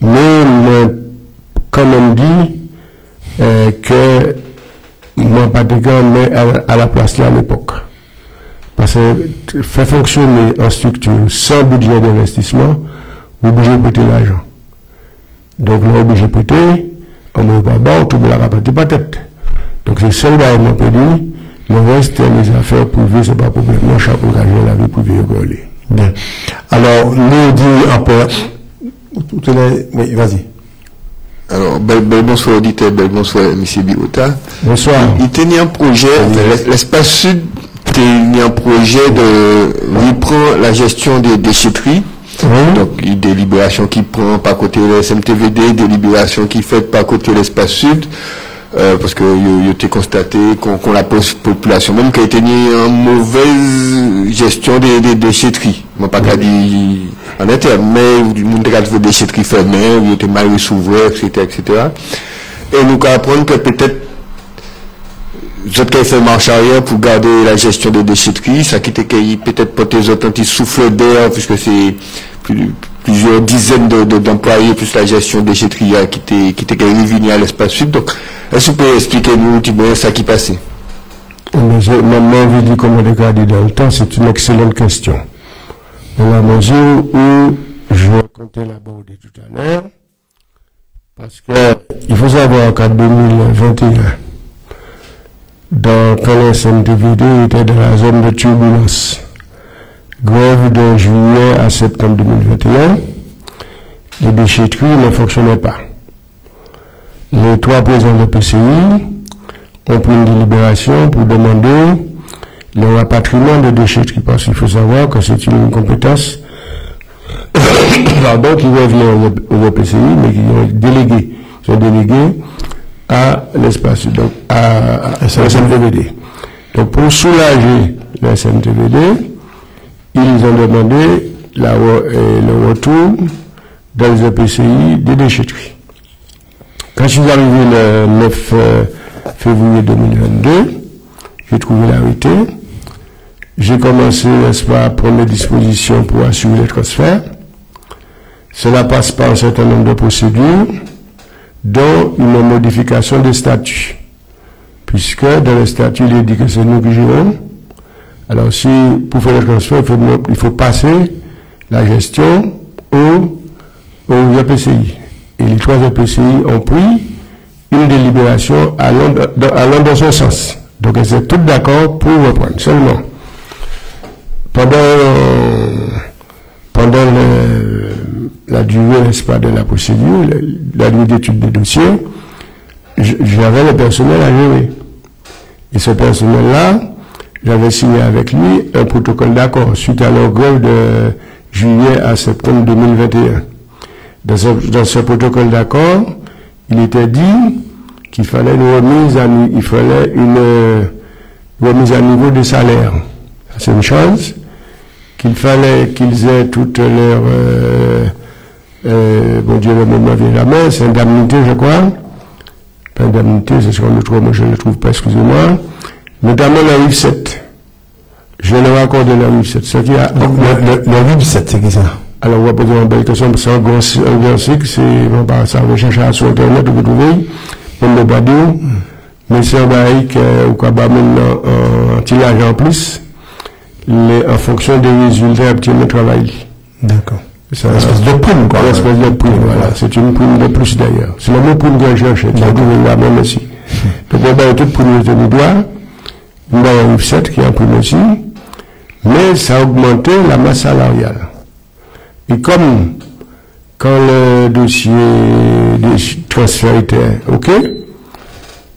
Mais, quand même dit, que, moi, pas de gars, mais à la place là à l'époque. Parce que, faire fonctionner en structure sans budget d'investissement, vous obligez de prêter l'argent. Donc, là, obligé de prêter, on ne va pas bon, tout le monde va pas tête. Donc, c'est seul là, on peut dire, le reste, les affaires privées, c'est pas problème. Moi, chaque engagé, la vie privée, bien. Alors, nous dit un peu, oui, vas-y. Alors, bonsoir auditeur, bonsoir M. Biota. Bonsoir. Il tenait un projet, l'espace sud tenait un projet de reprendre la gestion des déchetteries. Donc, des libérations qui prend par côté de SMTVD, des libérations qui fait par côté de l'espace sud. Parce que il était constaté qu'on la population même qui a été une mauvaise gestion des déchetteries. Moi pas qu'à dire en interne, mais du monde qui a des déchetteries fermées, il était mal recevoir, etc. Et nous allons apprendre que peut-être vous avez fait marche arrière pour garder la gestion des déchetteries, ça qui était peut-être porter les autres anti-souffle d'air, puisque c'est plusieurs dizaines d'employés, plus la gestion des déchetteries qui était réunie à l'espace sud. Donc, est-ce que vous pouvez expliquer nous un petit peu ça qui passait? Maintenant, envie de dire comment regarder dans le temps, c'est une excellente question. Dans la mesure où je comptais l'aborder tout à l'heure, parce que il faut savoir qu'en 2021, quand le SMTVD était dans la zone de turbulence, grève de juillet à septembre 2021, les déchetteries ne fonctionnaient pas. Les 3 présidents de PCI ont pris une délibération pour demander le rapatriement de déchetteries, parce qu'il faut savoir que c'est une compétence qui revient au PCI, mais qui sont délégués à l'espace, donc à SMTVD. Donc pour soulager le SMTVD, ils ont demandé le retour dans les EPCI des déchetteries. Quand je suis arrivé le 9 février 2022, j'ai trouvé l'arrêté. J'ai commencé, n'est-ce pas, à prendre des dispositions pour assurer les transferts. Cela passe par un certain nombre de procédures, dont une modification des statuts. Puisque dans les statuts, il est dit que c'est nous qui gérons. Alors si, pour faire le transfert, il faut passer la gestion aux EPCI. Et les 3 EPCI ont pris une délibération allant dans son sens. Donc elles sont toutes d'accord pour reprendre. Seulement, pendant la durée, n'est-ce pas, de la procédure, la durée d'étude des dossiers, j'avais le personnel à gérer. Et ce personnel-là, j'avais signé avec lui un protocole d'accord suite à leur grève de juillet à septembre 2021. Dans ce protocole d'accord, il était dit qu'il fallait une remise à niveau des salaires. C'est une chose. Qu'il fallait qu'ils aient toutes leurs, bon Dieu, le mot me vient jamais, c'est indemnité, je crois. Pas indemnité, c'est ce qu'on le trouve, moi je ne le trouve pas, excusez-moi. Notamment la RIV 7. Je le raccorde la RIV 7. Ce qui a, le RIV 7, c'est qui ça? Alors, on va poser une belle question, parce qu'un grand cycle, c'est, on va ça, rechercher sur Internet, vous trouvez, on ne peut pas dire, mais c'est un bail qu'on va maintenant un tirage en plus, en fonction des résultats obtenus au travail. D'accord. C'est une espèce de prime, quoi. Une espèce de prime, voilà. C'est une prime de plus, d'ailleurs. C'est le mot prime que je cherche, qui a trouvé là même aussi. Donc, on va toute prime de nous doigt, on va avoir une 7 qui est en prime aussi, mais ça a augmenté la masse salariale. Et comme, quand le dossier des transferts était OK,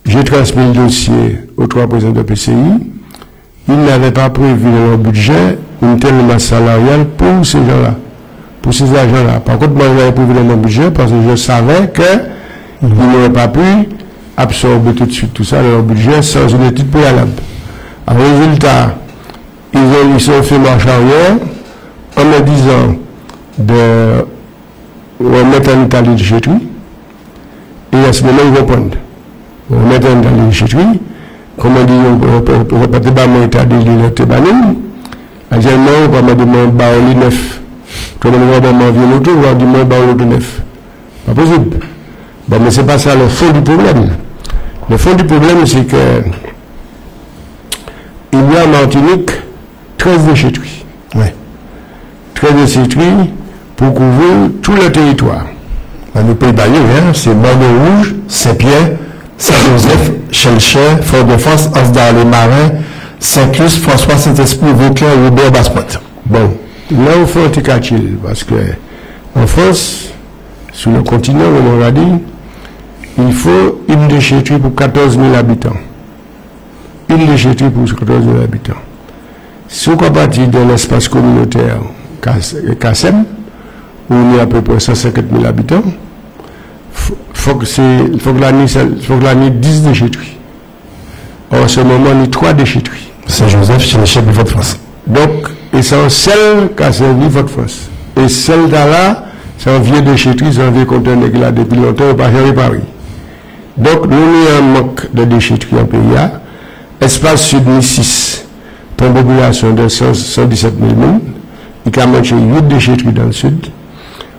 j'ai transmis le dossier aux 3 présidents de PCI. Ils n'avaient pas prévu dans leur budget une telle masse salariale pour ces gens-là, pour ces agents-là. Par contre, moi, j'avais prévu dans mon budget parce que je savais qu'ils n'auraient pas pu absorber tout de suite tout ça dans leur budget sans une étude préalable. En résultat, ils sont fait marche arrière en me disant de remettre en état de déchetterie, et à ce moment ils répondent. Remettre en état de déchetterie, comment dire, pour répéter mon état de l'île Banim, actuellement, on va me demander baoli 9. Tout le monde va m'envier l'auto, on va demander baoli 9. Pas possible. Bon, mais c'est pas ça le fond du problème. Le fond du problème, c'est que il y a en Martinique 13 déchetteries. Oui. 13 déchetteries pour couvrir tout le territoire. Dans le pays baillé, hein, c'est Bordeaux-Rouge, Saint-Pierre, Saint-Joseph, Chelcher, Fort-de-France, Osdar-les-Marins, Saint-Clus, François, Saint-Esprit, Vauclair, Robert, Basse-Pointe. Bon, là, il faut un parce que en France, sur le continent, on a dit, il faut une déchetterie pour 14 000 habitants. Une déchetterie pour 14 000 habitants. Si on est parti d'un espace communautaire Kassem, où il y a à peu près 150 000 habitants, il faut que l'année 10 déchetteries. Or, en ce moment, il y a 3 déchetteries. Saint-Joseph, chez les chefs de Fort-de-France. Donc, et c'est celle qui a servi Fort-de-France. Et celle-là, c'est un vieux déchetterie, c'est un vieux conteneur qui est là depuis longtemps, pas à Paris. Donc, nous avons un manque de déchetterie en pays. Espace sud-6, pour une population de 117 000 personnes, il y a mangé 8 déchetteries dans le sud.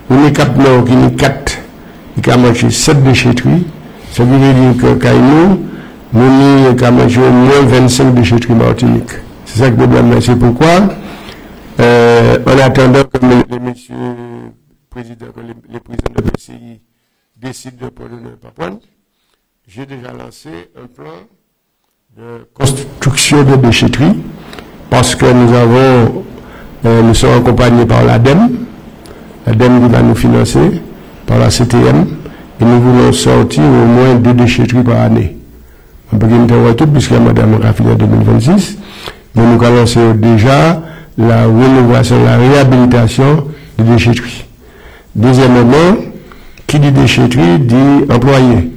On est 4 nord, qui est 4, il y a mangé 7 déchetteries. Ça veut dire que quand nous avons mangé au moins 25 déchetteries Martinique. C'est ça le problème. C'est pourquoi, en attendant que les messieurs présidents, que les présidents de PCI décident de prendre le papouane, j'ai déjà lancé un plan de construction de déchetterie parce que nous sommes accompagnés par l'ADEME qui va nous financer, par la CTM, et nous voulons sortir au moins 2 déchetteries par année. On peut gagner tout puisque Madame a fini en 2026, mais nous allons lancer déjà la rénovation, la réhabilitation des déchetteries. Deuxièmement, qui dit déchetterie dit employé.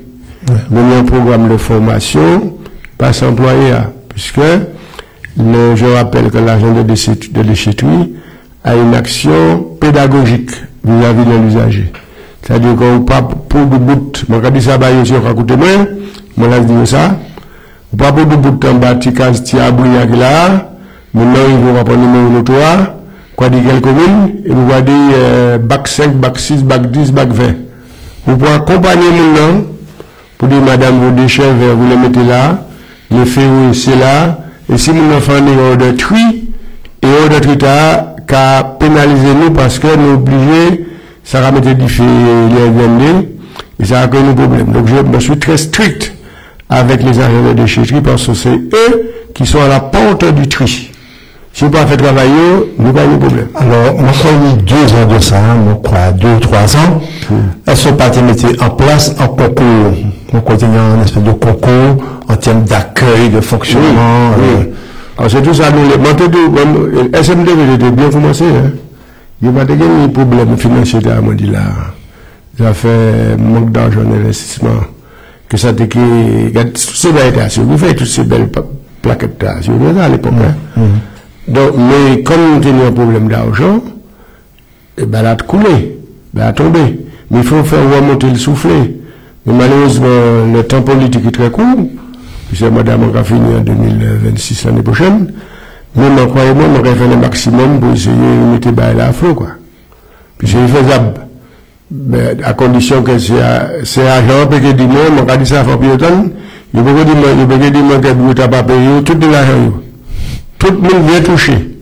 Nous avons un programme de formation, pas employé, puisque je rappelle que l'agent de déchetterie a une action pédagogique vis-à-vis de l'usager. C'est-à-dire qu'on ne pas pour de bout, je dis ça, on va écouter moi, je dis ça, on pas pour de bout en bas, tu casses, tu as brillé là, maintenant il va prendre le numéro de toi, quoi dit quelques communes, et vous va dire bac 5, bac 6, bac 10, bac 20. Vous pouvez accompagner maintenant, pour dire madame, vos déchets verts, vous les mettez là, les ferrous, c'est là, et si mon enfant est hors de tri, et hors de tri, qu'à pénaliser nous parce que nous obligés, ça va mettre du feu, les vendés, et ça a connu un problème. Donc je me suis très strict avec les agents de déchetterie parce que c'est eux qui sont à la porte du tri. Si on ne peut pas faire travailler, nous avons un problème. Alors, moi, j'ai eu 2 ans de ça, je crois, 2 ou 3 ans. Elles sont parties mettre en place un concours. Donc, il y a un espèce de concours en termes d'accueil, de fonctionnement. Oui. Alors, c'est tout ça, nous, les SMDV était bien commencé, hein. Il n'y a pas de problème financier, à moi, dit là. Ça fait manque d'argent d'investissement. Que ça te qui, toutes ces belles états, vous faites toutes ces belles plaquettes là, à l'époque, hein. Donc, mais comme nous avons un problème d'argent, eh ben, elle a coulé, elle a tombé. Mais il faut faire remonter le soufflet. Mais malheureusement, le temps politique est très court, puisque madame a fini en 2026 l'année prochaine. Mais croyez-moi, on va faire le maximum pour essayer de mettre là à flot, quoi. Puis c'est faisable. Mais à condition que c'est agent, peut dire moi, on va dire ça à Fort-Piloton, il peut dire que vous n'avez pas payé tout de l'argent. Tout le monde vient toucher.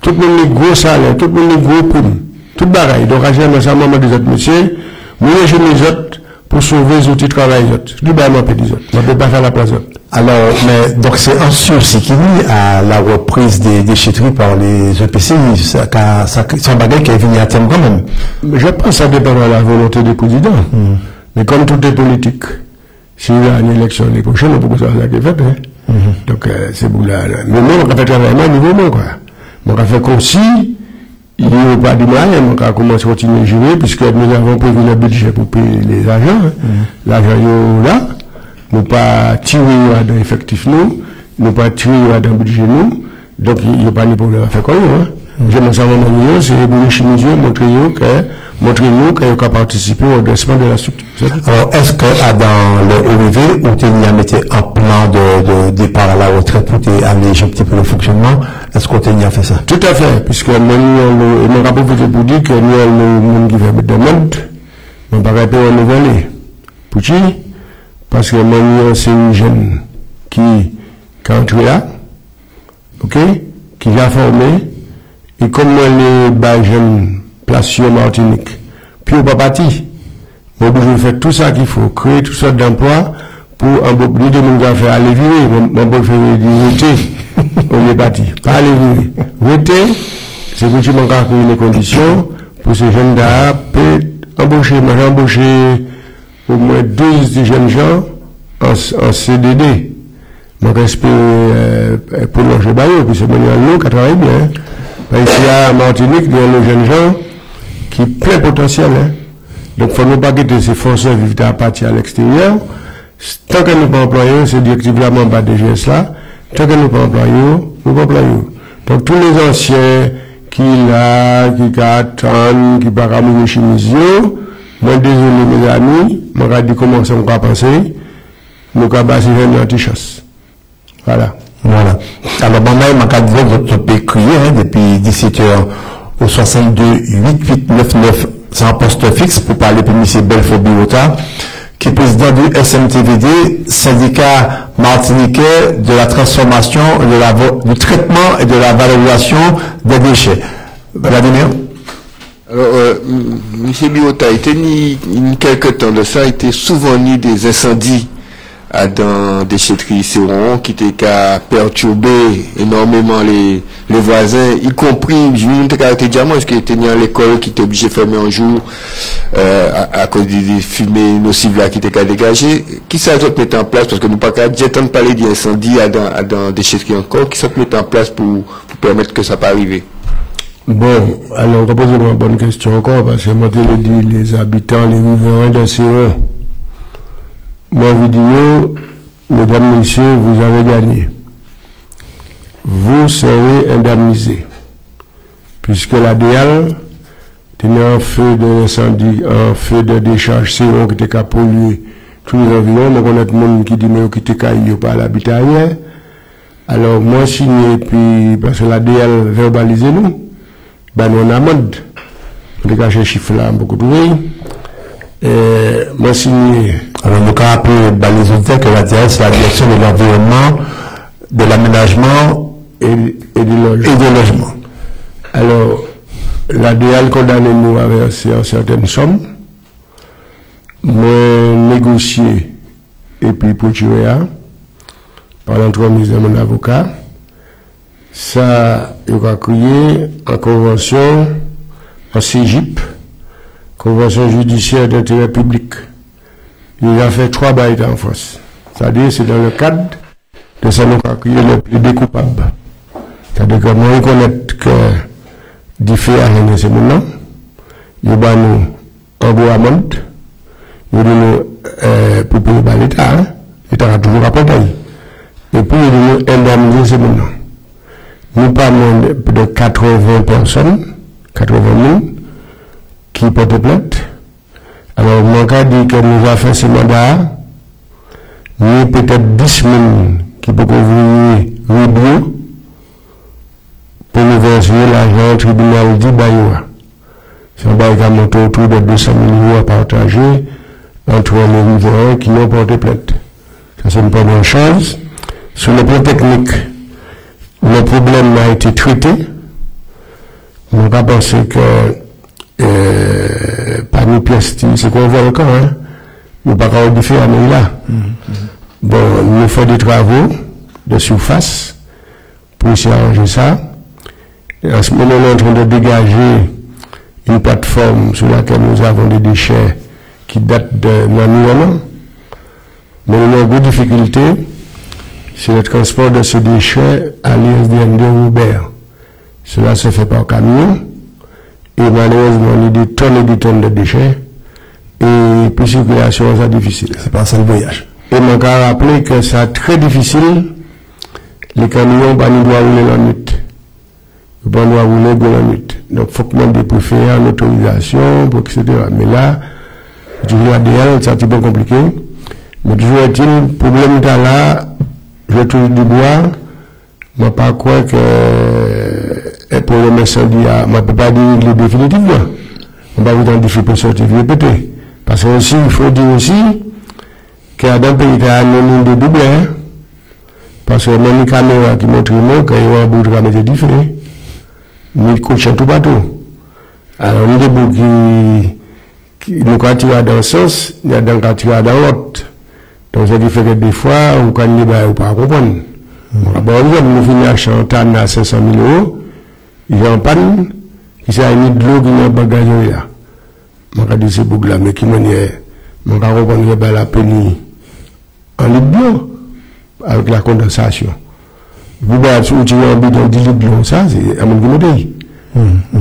Tout le monde est gros salaire, tout le monde est gros prime. Tout pareil. Donc, à chaque fois, moi, des autres messieurs, moi, je les autres pour sauver les outils de travail des autres. Je dis, moi, des autres. Je ne peux pas faire la place d'autres. Alors, mais, donc, c'est un sursis qui lie à la reprise des déchetteries par les EPCI. C'est un bagage qui est venu à terme quand même. Je pense que ça dépend de la volonté du président. Mais comme tout est politique, s'il y a une élection l'année prochaine, on peut ça qui est fait, hein. Donc, c'est pour là. Mais moi, on va faire travailler à niveau moi, quoi. On va faire comme si, il n'y a pas de moyens, on va commencer à continuer à jouer, puisque nous avons prévu le budget pour payer les agents, hein. L'argent est là. Nous pas tirer dans l'effectif nous pas tirer dans le budget nous. Donc, il n'y a pas de problème à faire comme nous, hein. Je me sens c'est pour chimiser, montrer-nous qu'il y a participé au dressement de la structure. Alors, est-ce que dans le OIV, où tu as mis un plan de départ à la retraite pour alléger un petit peu le fonctionnement, est-ce qu'on a fait ça? Tout à fait, puisque nous, mon rapport pour dire que nous, avons qui fait des demandes, on ne peut pas renouveler. Pourquoi? Parce que moi, c'est une jeune qui est entrée là, ok, qui a formé, et comme les jeunes placés en Martinique, puis on va partir. On doit faire tout ça qu'il faut, créer toutes sortes d'emplois pour un peu de monde à faire aller vivre, on peut faire du voter, on est parti. Pas aller vivre. Voter, c'est que tu manques à créer les conditions pour ces jeunes là, peut embaucher, au moins 12 jeunes gens en CDD. Donc, respect pour l'enjeu baillot, puis c'est Manuel Lou qui travaille bien. Ici à Martinique, il y a les jeunes gens qui ont plein potentiel. Donc, il ne faut pas quitter ces forces vivre à partir à l'extérieur. Tant que nous ne pas employer, c'est directement pas de GS là. Tant que nous ne pas employer, nous pas employer. Donc, tous les anciens qui attendent, qui ne peuvent pas mourir chimiser, moi, désolé, mes amis, je vais dire comment ça va passer. Nous avons basé une anti-chasse. Voilà. Voilà. Alors, bon, là, je vais votre crier, depuis 17h au 62 8899, c'est un poste fixe pour parler pour M. Belfort Biota, qui est président du SMTVD, syndicat martiniquais de la transformation, du traitement et de la valorisation des déchets. Vladimir? Alors, M. Biota, il y a quelques temps de ça, il était souvent ni des incendies dans déchetterie Séron qui était qu'à perturber énormément les voisins, y compris, je me montre qu'à diamant, parce qu'il était à l'école qui était obligé de fermer un jour, à cause des fumées nocives là qui étaient qu'à dégager. Qui ça doit mettre en place, parce que nous pas qu'à de parler d'incendie dans déchetterie encore, qui ça peut mettre en place pour permettre que ça pas arriver? Bon, alors, posez-moi une bonne question encore, parce que moi, je le dis, les habitants, les riverains de Séron, ma vidéo, mesdames, messieurs, vous avez gagné. Vous serez indemnisés. Puisque la DL tenait un feu d'incendie, un feu de décharge Séron qui était qu'à polluer tous les environs. Donc, on a tout le monde qui dit, mais qui était qu'à y pas l'habitat hier. Alors, moi, signé, puis, parce que la DL verbalise nous, ben, nous, on amende. On a caché chiffre là, beaucoup de oui. Moi, signé. Alors, nous avons appelé les auditeurs que la DL, c'est la direction de l'environnement, de l'aménagement et du logement. Alors, la DL condamne nous à verser une certaine somme. Moi, négocié et puis pour tuer par l'entremise de mon avocat. Ça, il va créer en convention en CGIP, convention judiciaire d'intérêt public. Il a fait 3 bails en France. C'est-à-dire, c'est dans le cadre de ça nous a créé le plaider coupable. C'est-à-dire que moi, je connais que des faits à rien de ce moment. Il y a nous un beau amende. Il y a nous pour payer par l'État. L'État a toujours apporté. Et puis, il y a nous indemniser ce moment. Nous parlons de 80 personnes, 80 000, qui portent plainte. Alors, mon cas dit que nous avons fait ce mandat, nous peut-être 10 000 qui peuvent ouvrir Ribio pour nous verser l'argent au tribunal d'Ibayoua. C'est un bail qui a monté autour de 200 000 € à partager entre les riverains qui n'ont porté plainte. Ça, c'est une première chose. Sur le plan technique, le problème a été traité. On n'a pas pensé que parmi pièces, c'est qu'on voit encore, hein. Nous pas encore du fait à nous là. Bon, nous faisons des travaux de surface pour essayer d'arranger ça. Et en ce moment, on est en train de dégager une plateforme sur laquelle nous avons des déchets qui datent de l'environnement. Mais nous avons une difficulté, c'est le transport de ces déchets à l'ISDN de Robert. Cela se fait par camion. Et malheureusement, il y a des tonnes et des tonnes de déchets. Et puis circulation, c'est difficile. C'est pas ça le voyage. Et je me rappelé que c'est très difficile. Les camions, pas nous doivent rouler la nuit. on doit rouler de la nuit. Donc, il faut que demander pour faire une autorisation, pour etc. Mais là, toujours ADL, c'est un petit peu compliqué. Mais toujours est-il, le problème est là, je touche du bois, je ne peux pas croire que pour le incendie, je ne peux pas dire qu'il est définitif. On va vous dire qu'il faut sortir répéter. Parce que aussi, il faut dire aussi qu'il y a dans le pays qui a un de double. Parce que même les caméras qui montrent quand il y a un bout de caméra différent, ils coachent tout partout. Alors, il y a des bouts qui nous tirent dans un sens, il y a des qui tirent dans l'autre. Donc, ça fait que des fois, on ne peut pas comprendre. Bon, nous finissons à Chantan à 500 000 €, il est en panne, il s'est mis de l'eau qui n'est pas gagné là. Je dis c'est boucle là, mais qui m'en est, je comprends que la peine en libre avec la condensation. Vous voyez, si vous avez un bidon de libre, ça, c'est un monde qui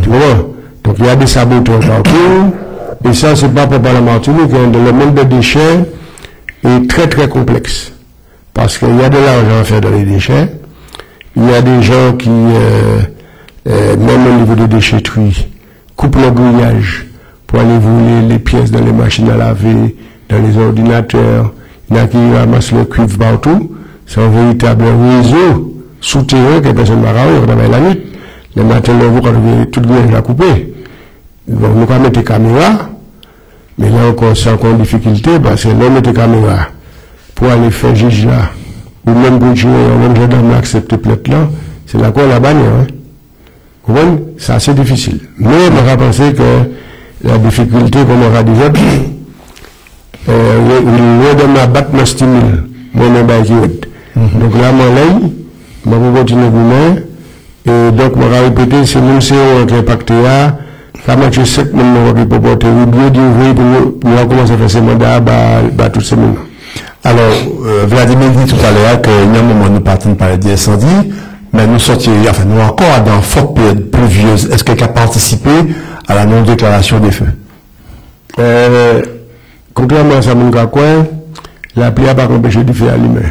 tu vois? Donc, il y a des saboteurs partout, et ça, c'est pas pour la Martinique, le monde des déchets est très très complexe. Parce qu'il y a de l'argent à faire dans les déchets. Il y a des gens qui, même au niveau des déchetteries, coupent le grillage pour aller voler les pièces dans les machines à laver, dans les ordinateurs. Il y en a qui ramassent le cuivre partout. C'est un véritable réseau souterrain que personne ne va ranger. On travaille la nuit. Le matin, le jour, quand tout le grillage a coupé. Donc, nous allons mettre des caméras. Mais là encore, c'est encore une difficulté parce que l'homme met des caméras pour aller faire juge là, ou même pour jouer, même gendarme accepte plainte là, c'est là qu'on la bannière. Hein. Vous voyez, c'est assez difficile. Mais on va penser que la difficulté, comme on va dire, il y a battement stimule, moi-même, donc là, je vais continuer pour moi, et donc, je vais répéter, c'est nous, c'est qui est impacté là, comment je sais que nous avons porter, ou bien d'ouvrir pour commencer à faire ces mandats, tous ces moments. Alors, Vladimir dit tout à l'heure qu'il y a un moment où nous partons par l'incendie, mais nous sortions, enfin, nous encore dans une forte période pluvieuse. Est-ce quelqu'un a participé à la non-déclaration des feux? Contrairement à ça, mon gars, la pluie n'a pas empêché du feu allumé.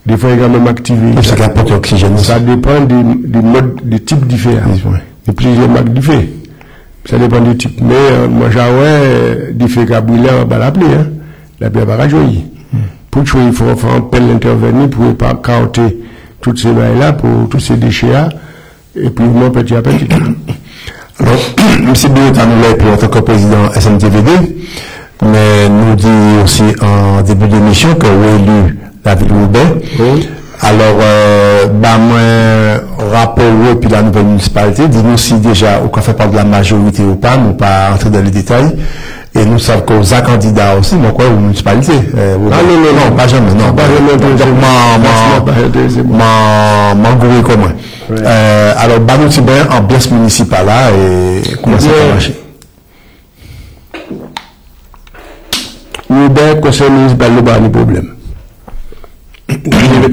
Des fois, il est quand même activé. Ça apporte l'oxygène. Ça dépend du mode, du type du feu. Il y a plusieurs marques du feu. Ça dépend du type. Mais moi, j'ai du feu qui a brûlé en bas la pluie. La pluie n'a pas joyeux. Pour que il faut faire un appel intervenir pour ne pas carter toutes ces mailles-là, pour tous ces déchets-là, et puis moi, petit à petit. Alors, M. Biota nous l'a pour en tant que président SMTVD, mais nous dit aussi en début d'émission que vous élu la ville de Roubaix. Oui. Alors, moi, rapport puis la nouvelle municipalité, dis-nous si déjà, on fait part de la majorité ou pas, nous pas entrer dans les détails. Et nous savons que vous êtes candidat aussi, mais quoi, aux municipalités? Non, pas jamais, non. Pas jamais, m'engourir comme moi. Alors, nous sommes bien en pièce municipale là, et comment ça va marcher? Nous, bien, conseil municipal, nous pas de problème. Et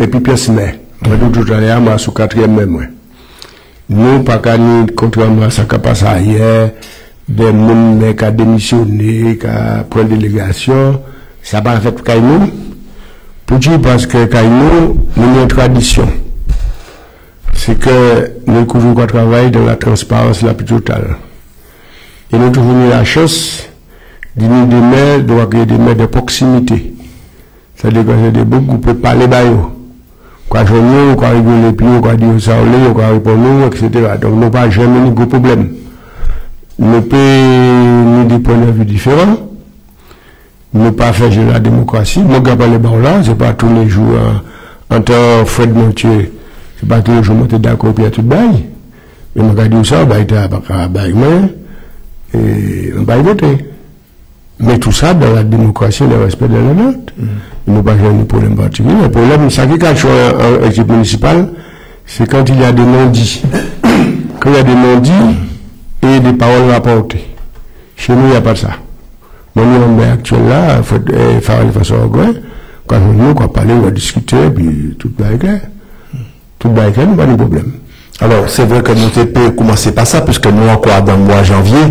puis, pièce n'est. Moi, tout à l'heure, moi, sous 4e même, nous, pas qu'à nous, contrairement à ça qui passe hier, des gens qui ont démissionné, qui ont pris délégation, ça n'a pas fait Kaïnou. Pour dire parce que Kaïnou, nous avons une tradition. C'est que nous toujours travaillons dans la transparence la plus totale. Et nous avons toujours la chance de nous des maires, de créer des maires de proximité. C'est-à-dire que c'est des boucs qui peuvent parler d'ailleurs. Quand je nous, quand rigoler, puis on dire ça, on va répondre, etc. Donc nous n'avons pas jamais eu de problème. Nous pouvons des points de vue différents. Nous pas faire la démocratie. Nous n'avons pas les bons là, ce n'est pas tous les jours en tant que Fred Montier. Ce n'est pas tous les jours que d'accord et tout le bail. Mais nous avons dit ça, on va être à bail, et on va y voter. Mais tout ça dans la démocratie et le respect de la note. Nous n'avons pas de problème particulier. Le problème, c'est que quand je suis en équipe municipale, c'est quand il y a des non-dits. Quand il y a des non-dits, et des paroles rapportées. Chez nous, il n'y a pas de ça. Moi, nous, actuel là, il faut faire de façon orgueilleuse. Quand nous, on va parler, on va discuter, puis tout va être clair. Tout va être clair, nous pas de problème. Alors, c'est vrai que nous peut commencer par ça, puisque nous encore dans le mois de janvier,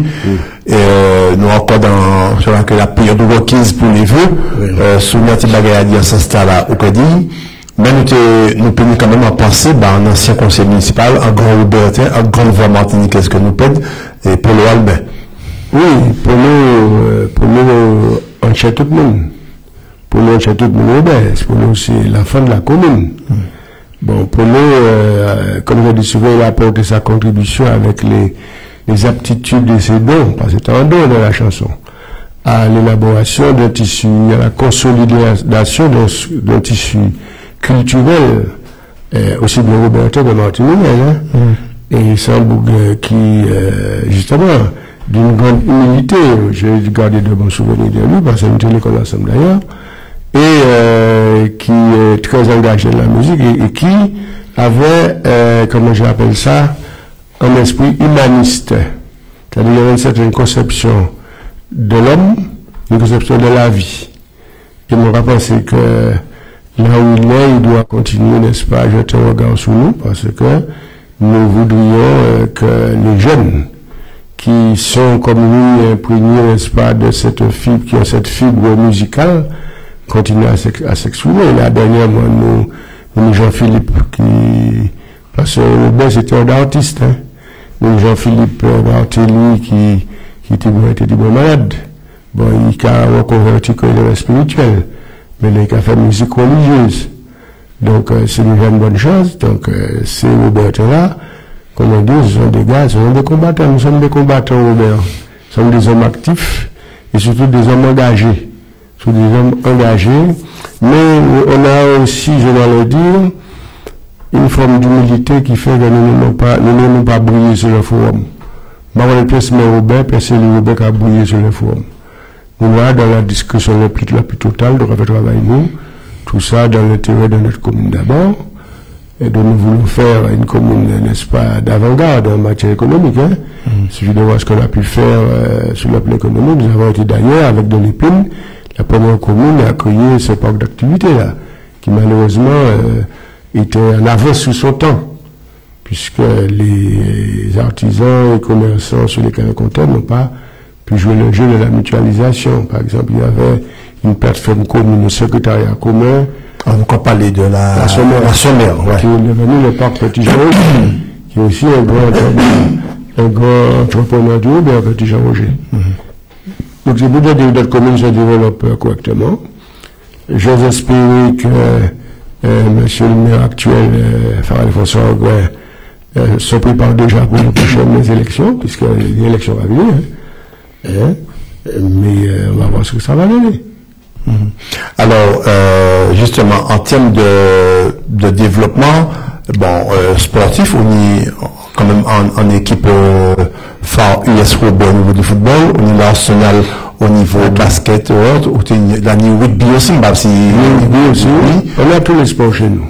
et nous encore dans la période requise pour les vœux, sous notre bagage à dire ce stade-là au crédit, Mais nous pouvons quand même en penser, un ancien conseil municipal, un grand Robertin, un grand voix Martinique, qu'est-ce que nous pède, et Paulo Albin. Oui, pour nous, on cherche tout le monde. Pour nous, on cherche tout le monde, pour nous, c'est l'enfant de la commune. Bon, pour nous, comme je dis souvent, il a apporté sa contribution avec les aptitudes de ses dons, parce que c'est un don dans la chanson, à l'élaboration d'un tissu, à la consolidation d'un tissu culturel, aussi bien Robertin de Martinique, et il semble qui, justement, d'une grande humilité, j'ai gardé de bons souvenirs de lui, parce que nous tenons l'école ensemble d'ailleurs, et qui est très engagé dans la musique, et qui avait, comment j'appelle ça, un esprit humaniste. C'est-à-dire qu'il y avait une certaine conception de l'homme, une conception de la vie. Et mon rapport, c'est que là où il doit continuer, n'est-ce pas, jeter un regard sur nous, parce que nous voudrions que les jeunes qui sont comme lui imprégnés, n'est-ce pas, de cette fibre, qui ont cette fibre musicale, continuent à s'exprimer. Là, dernièrement, nous Jean-Philippe, parce que Robert, c'était un artiste, hein. Nous Jean-Philippe Barthély, qui était malade. Bon, il a reconverti que le spirituel, mais il a fait musique religieuse. Donc, c'est une bonne chose. Donc, ces Robert-là, comme on dit, ce sont des gars, ce sont des combattants. Nous sommes des combattants, Robert. Nous sommes des hommes actifs et surtout des hommes engagés. Surtout des hommes engagés. Mais on a aussi, je dois le dire, une forme d'humilité qui fait que nous n'aimons pas briller sur le forum. Par le pièce, mais Robert, personne ne Robert a brillé sur le forum. Nous voilà dans la discussion la plus totale de travail nous, tout ça dans l'intérêt de notre commune d'abord, et donc nous voulons faire une commune, n'est-ce pas, d'avant-garde en matière économique. Hein. Il suffit de voir ce qu'on a pu faire sur le plan économique. Nous avons été d'ailleurs, avec de l'épine, la première commune à accueillir ce parc d'activité-là, qui malheureusement était en avance sur son temps, puisque les artisans et commerçants sur lesquels on comptait n'ont pas pu jouer le jeu de la mutualisation. Par exemple, il y avait une plateforme commune, un secrétariat commun. On va parler de la sommaire, ouais. Qui est devenu le parc Petit-Jean-Roger, qui est aussi un grand entrepreneur du Robert Petit-Jean-Roger. Donc c'est pour dire que notre commune se développe correctement. J'ose espérer que monsieur le maire actuel, François Augouin, se prépare déjà pour les prochaines élections, puisque l'élection va venir. Mais on va voir ce que ça va donner. Alors, justement, en termes de développement, sportif, on est quand même en équipe phare US Robert au niveau du football, on est l'Arsenal au niveau basket, ou la rugby aussi, rugby aussi, on a tous les sports chez nous.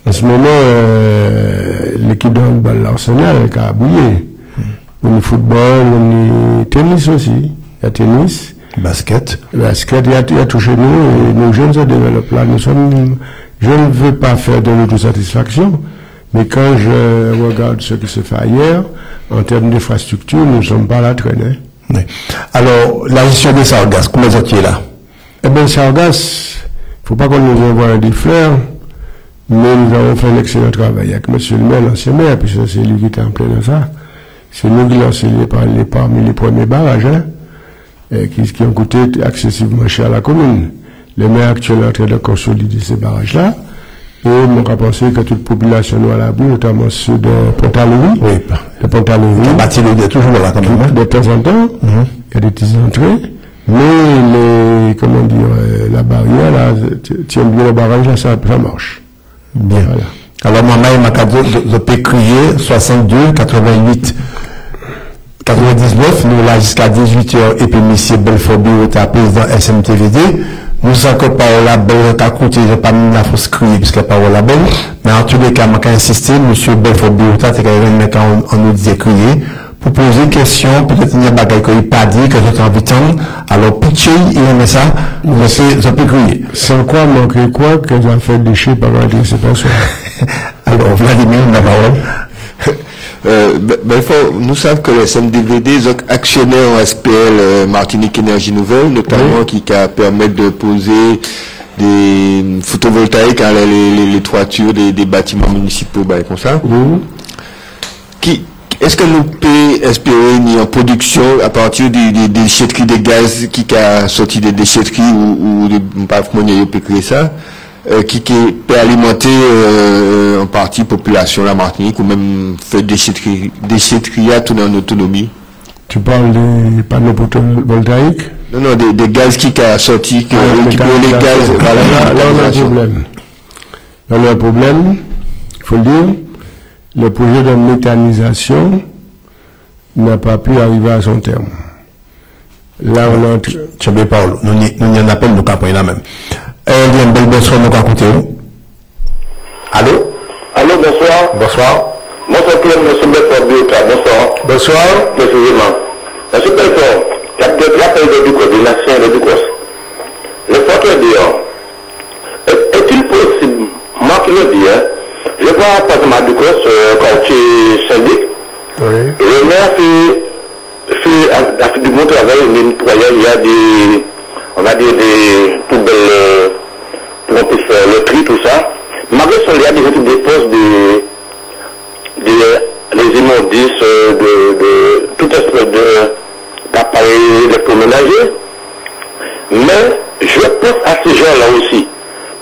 En ce moment, l'équipe de handball, l'Arsenal, elle a bouillé. On est football, on est tennis aussi, il y a tennis. Basket, il y a tout chez nous, et nos jeunes se développent là. Je ne veux pas faire de l'autosatisfaction, mais quand je regarde ce qui se fait ailleurs, en termes d'infrastructure, nous ne sommes pas à la traîne. Oui. Alors, la gestion des sargasses, comment est-ce là? Eh bien, sargasses, il ne faut pas qu'on nous envoie des fleurs, mais nous avons fait un excellent travail avec M. le maire, l'ancien maire, puisque c'est lui qui était en plein de ça. C'est nous qui l'avons parmi les premiers barrages, hein, qui ont coûté excessivement cher à la commune. Le maire actuel est en train de consolider ces barrages-là. Et on a pensé que toute population doit l'abri, notamment ceux de Pont-à-Louis. Oui, de Pont-à-Louis. Le bâtiment est toujours là quand même. De temps en temps, il y a des petites entrées. Mais la barrière, là, tient bien le barrage, là, ça marche. Bien. Voilà. Alors, moi, je peux crier 62, 88, 99, nous là jusqu'à 18h, et puis M. Belfort Biota, président SMTVD. Nous sommes que Paola Belle a coûté, je n'ai pas mis la fausse crier, puisque Paola Belle. Mais en tous les cas, je vais insister, M. Belfort Biota, c'est quand on nous disait crier, pour poser une question, peut-être il y a des bagages qu'il n'a pas dit, que j'ai envie de temps. Alors, pitcher, il aimait ça, je peux crier. Sans quoi manquer quoi, que j'ai fait déchet par la déception. Alors, Vladimir, la parole. Nous savons que le SMDVD est actionnaire en SPL Martinique Énergie Nouvelle, notamment qui permettent de poser photovoltaïques, hein, les toitures des bâtiments municipaux, bah, comme ça. Est-ce que nous pouvons espérer une production à partir des déchetteries de gaz qui a sorti des déchetteries ou pas comment peut créer ça, qui peut alimenter en partie population la Martinique ou même faire déchetterie à tout en autonomie? Tu parles des panneaux photovoltaïques? Non, des gaz qui a sorti, qui les gaz. Là, on a un problème. Là, on a un problème, il faut le dire. Le projet de méthanisation n'a pas pu arriver à son terme. Là, on a... Tu veux Paul, nous y en appelle, nous capons là même. Bien, bonsoir, nous capons. Allô? Allô, bonsoir. Bonsoir. Bonsoir, monsieur Belfort. Bonsoir. Bonsoir. Précisément. Monsieur Belfort, il y a deux appels de Ducos, des nations de Ducos. Le porteur dit, est-il possible, moi qui le dis, je vois par exemple à Ducos, quand tu es syndic, le maire fait du bon travail, il y a des, on va dire des poubelles, pour qu'on puisse faire le tri, tout ça. Malgré ça, il y a des postes les immondices, de tout espèce d'appareils électroménagers. Mais je pense à ces gens-là aussi.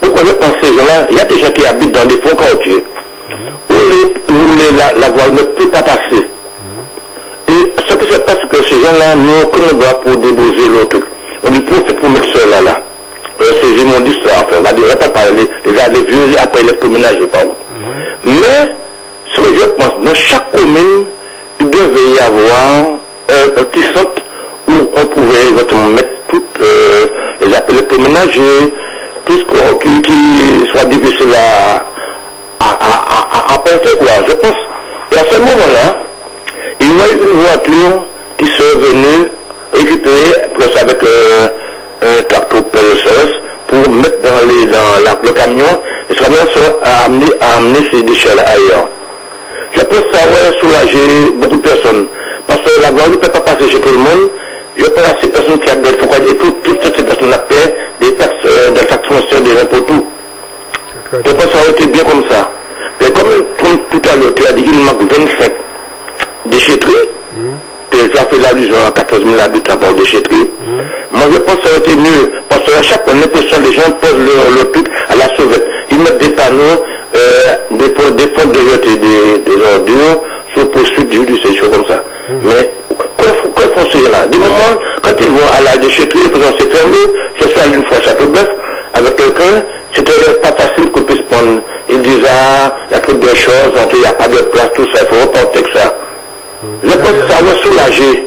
Pourquoi je pense à ces gens-là? Il y a des gens qui habitent dans des fonds quartiers où la voie ne peut pas passer. Et ce qui se passe, c'est que ces gens-là n'ont aucun droit pour déposer l'autre. On dit pour mettre cela-là. Ces immondices-là, enfin, on va dire, on va pas parler, les vieux appareils électroménagers, pardon. Mais, ce que je pense, dans chaque commune, il devait y avoir un petit centre où on pouvait éventuellement mettre toutes les appareils électroménagers, tout ce qui soit difficile à penser, quoi, je pense. Et à ce moment-là, il y a une voiture qui serait venue récupérer, plus avec un tracteur pèlerin pour mettre dans le camion, et ça va amener ces déchets-là ailleurs. Je pense que ça va soulager beaucoup de personnes. Parce que la voie ne peut pas passer chez tout le monde. Je pense à ces personnes qui habitent, et toutes ces personnes-là paient des taxes foncières, des impôts, tout. Je pense que ça aurait été bien comme ça. Mais comme tout à l'heure, tu as dit qu'il manque 25 déchetteries, ça fait l'allusion à 14 000 habitants par déchetterie. Moi, je pense que ça aurait été mieux. Parce qu'à chaque fois, les gens posent leur truc à la sauvette. Ils mettent des panneaux, des fonds de jeter des ordures, sur poursuite du choses comme ça. Mais, quoi font ces gens-là? Du moment, quand ils vont à la déchetterie, ils font c'est fermé, c'est ça une fois Château-Bœuf, avec quelqu'un, c'était pas facile qu'on puisse prendre. Ils disent, il y a trop de choses, il n'y a pas de place, tout ça, il faut reporter que ça. Je pense que ça va soulager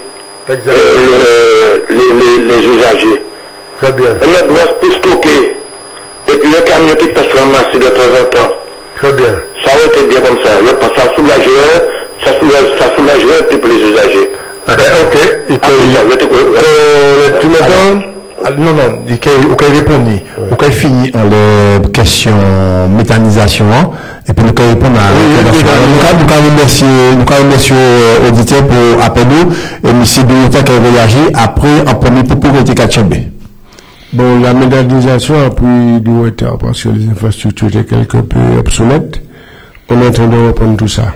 les usagers. Très bien. On doit plus stocker. Et puis le camion qui peut se ramasser de temps en temps. Très bien. Ça aurait été bien comme ça. Je pense que ça soulagerait un petit peu les usagers. Ok. Tu me donnes? Non, il faut répondre. Il faut finir en question méthanisation. Et puis nous allons répondre à la question. Nous allons remercier auditeurs pour appeler nous. Et M. Douta qui a réagi après en premier pour propriété Kachembe. Bon, la méthanisation a pris du retard parce que les infrastructures étaient quelque peu obsolètes. On est en train de reprendre tout ça.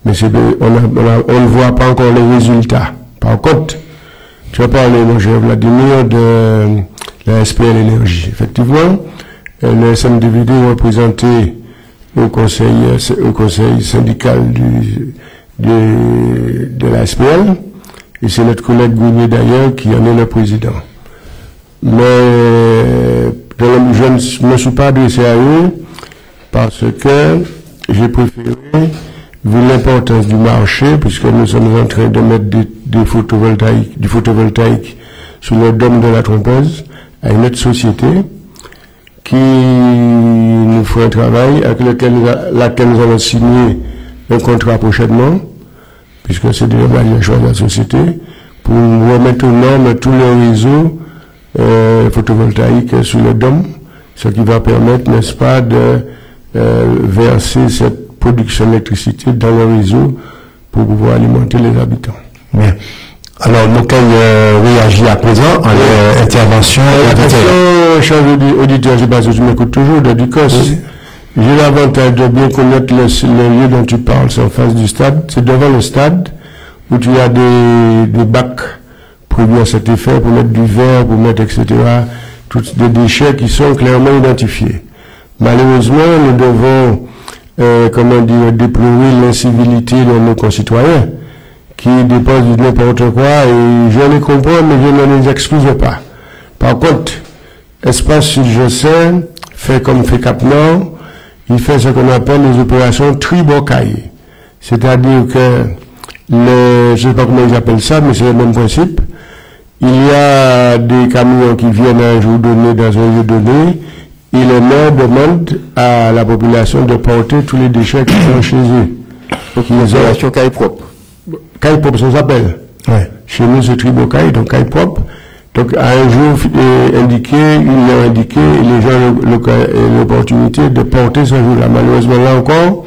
Mais on ne voit pas encore les résultats. Par contre, tu as parlé, mon cher Vladimir, de la SPL Énergie. Effectivement, le SMDVD représenté au conseil syndical de la SPL, et c'est notre collègue Gounier d'ailleurs qui en est le président. Mais je ne me suis pas adressé à eux parce que j'ai préféré, vu l'importance du marché, puisque nous sommes en train de mettre du photovoltaïque sur le dôme de la trompeuse, à une autre société qui nous fait un travail avec laquelle nous allons signer un contrat prochainement, puisque c'est déjà le choix de la société, pour remettre aux normes tous les réseaux photovoltaïques sur le dôme, ce qui va permettre, n'est-ce pas, de verser cette production d'électricité dans le réseau pour pouvoir alimenter les habitants. Bien. Alors, nous avons réagi à présent à l'intervention. La question, cher auditeur, je ne sais pas si tu m'écoutes toujours, de Ducos. J'ai l'avantage de bien connaître le lieu dont tu parles, c'est en face du stade. C'est devant le stade où tu as des bacs prévus à cet effet pour mettre du verre, pour mettre, etc. Tous des déchets qui sont clairement identifiés. Malheureusement, nous devons, comment dire, déplorer l'incivilité de nos concitoyens qui déposent du n'importe quoi et je les comprends, mais je ne les excuse pas. Par contre, Espace Sud, je sais, fait comme fait Cap Nord, il fait ce qu'on appelle les opérations tribocaille. C'est-à-dire que, je ne sais pas comment ils appellent ça, mais c'est le même principe. Il y a des camions qui viennent un jour donné dans un lieu donné, et les maires demandent à la population de porter tous les déchets qui sont chez eux. Donc, ils ont Opération caille propre. caille propre, ça s'appelle. Ouais. Chez nous, c'est tribocaille, donc caille propre. Donc, à un jour indiqué, ils l'ont indiqué, et les gens ont l'opportunité de porter ce jour-là. Malheureusement, là encore,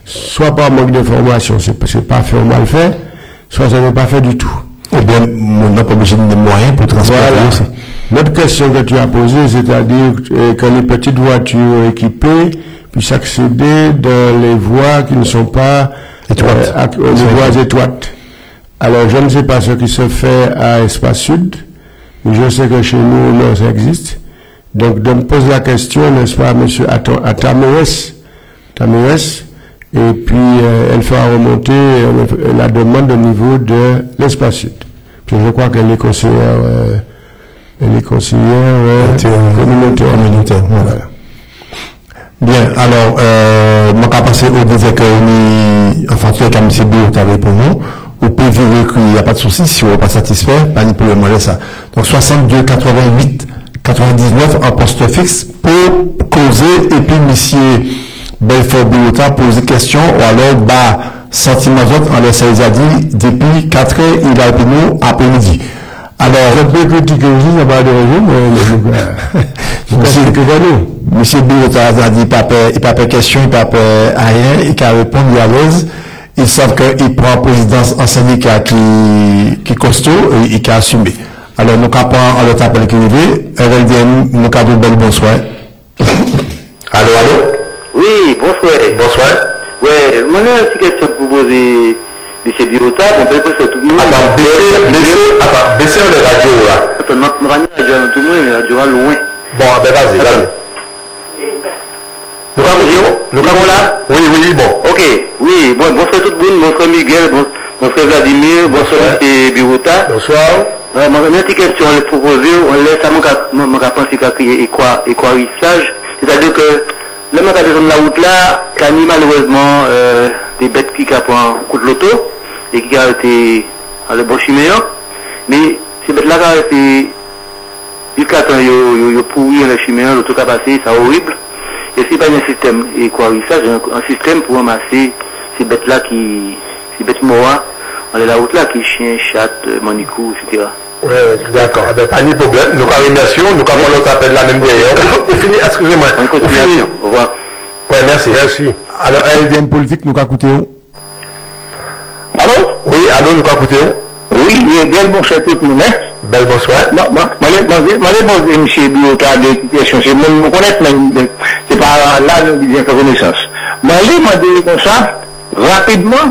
soit par manque d'information, c'est pas fait ou mal fait, soit ça n'est pas fait du tout. Ou bien, on n'a pas besoin de moyens pour transporter aussi. L'autre question que tu as posée, c'est-à-dire que les petites voitures équipées puissent accéder dans les voies qui ne sont pas étroites. Les voies étroites. Alors, je ne sais pas ce qui se fait à Espace Sud, mais je sais que chez nous, non, ça existe. Donc, je me pose la question, n'est-ce pas, monsieur, à Tamérès, et puis elle fera remonter la demande au niveau de l'Espace Sud. Puis je crois qu'elle est conseillère, communautaire. Voilà. Bien, alors, je vais passer au désir que enfin, tu as comme M. Bio, tu avais pour nous. Vous pouvez vérifier qu'il n'y a pas de souci si vous n'êtes pas satisfait, pas ni pour le demander ça. Donc, 62, 88, 99 en poste fixe pour causer, et puis, monsieur Belfort Biota pose question, ou alors, sentiment d'autre, on laisse les a dit, depuis 4 heures, il a appelé nous après-midi. Alors, je peux critiquer aussi, ça va de raison, monsieur Biota a dit, il n'a pas question, il n'a pas rien, il a répondu à l'aise. Ils savent qu'il prend présidence en syndicat qui est costaud et qui a assumé. Alors, nous avons l'autre appel qui est arrivé. RLDM, nous avons bel bonsoir. Allô? Oui, bonsoir. Bonsoir. Ouais, moi, j'ai une petite question pour poser M. Birota. On peut poser tout le monde. Baissez le radio là. Attends, nous allons tout le monde, mais la radio loin. Bon, ben vas-y. Nous avons là? Oui, bon. Ok, oui, bon, bonsoir tout le monde, bonsoir Miguel, bonsoir Vladimir, bonsoir M. Birota. Bonsoir. Moi, j'ai une petite question à proposer. On laisse à mon pensé qu'à crier équarissage. C'est-à-dire que, le mec de la route là, qui malheureusement des bêtes qui capent un coup de loto et qui a été à le bon chiméen. Mais ces bêtes là, c'est jusqu'à temps, ils pourri le chiméen, l'auto qui a passé, c'est horrible. Et c'est pas un système équarissage, un système pour ramasser ces bêtes là ces bêtes mortes, on est la route là, qui chien, chat, manicou, etc. Oui, d'accord. Pas de problème. Nous remercions. Nous avons l'autre appel là même derrière. Pour finir, excusez-moi. En continuation. Au revoir. Oui, merci. Alors, LDM politique, nous avons écouté. Allô? Oui, allô, nous avons écouté. Oui, bien bonsoir tout le monde. Bel bonsoir. Non, je M. Biota des questions. C'est même me connaître, mais c'est pas là que nous avons connaissance. Mais je demande comme ça, rapidement,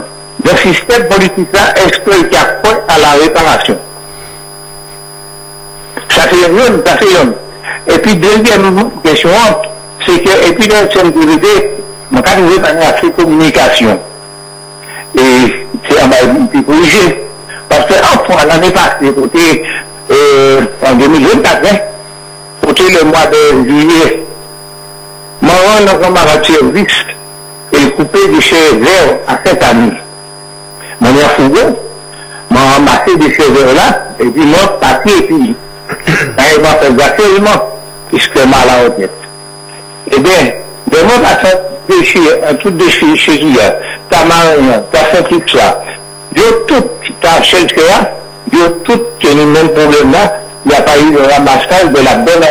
le système politique là, est-ce qu'il y a point à la réparation? Ça c'est une. Et puis, deuxième question, c'est que, et puis, dans cette sécurité, mon cas, nous avons accès communication. Et c'est un peu corrigé. Parce que, enfin, l'année passée, côté, en 2024, côté le mois de juillet, moi, on a comme un service et coupé des cheveux verts à cette année. Mon fourgon, m'a ramassé des cheveux là, et puis, moi, papier, et puis, il m'a fait exactement, puisque mal à la tête. Eh bien, de mon façon, un tout déchiré chez lui, ta marine, ta fait ça. Yo tout, ta chaîne que là, yo tout, qui le même problème là, il n'y a pas eu de ramassage de la bonne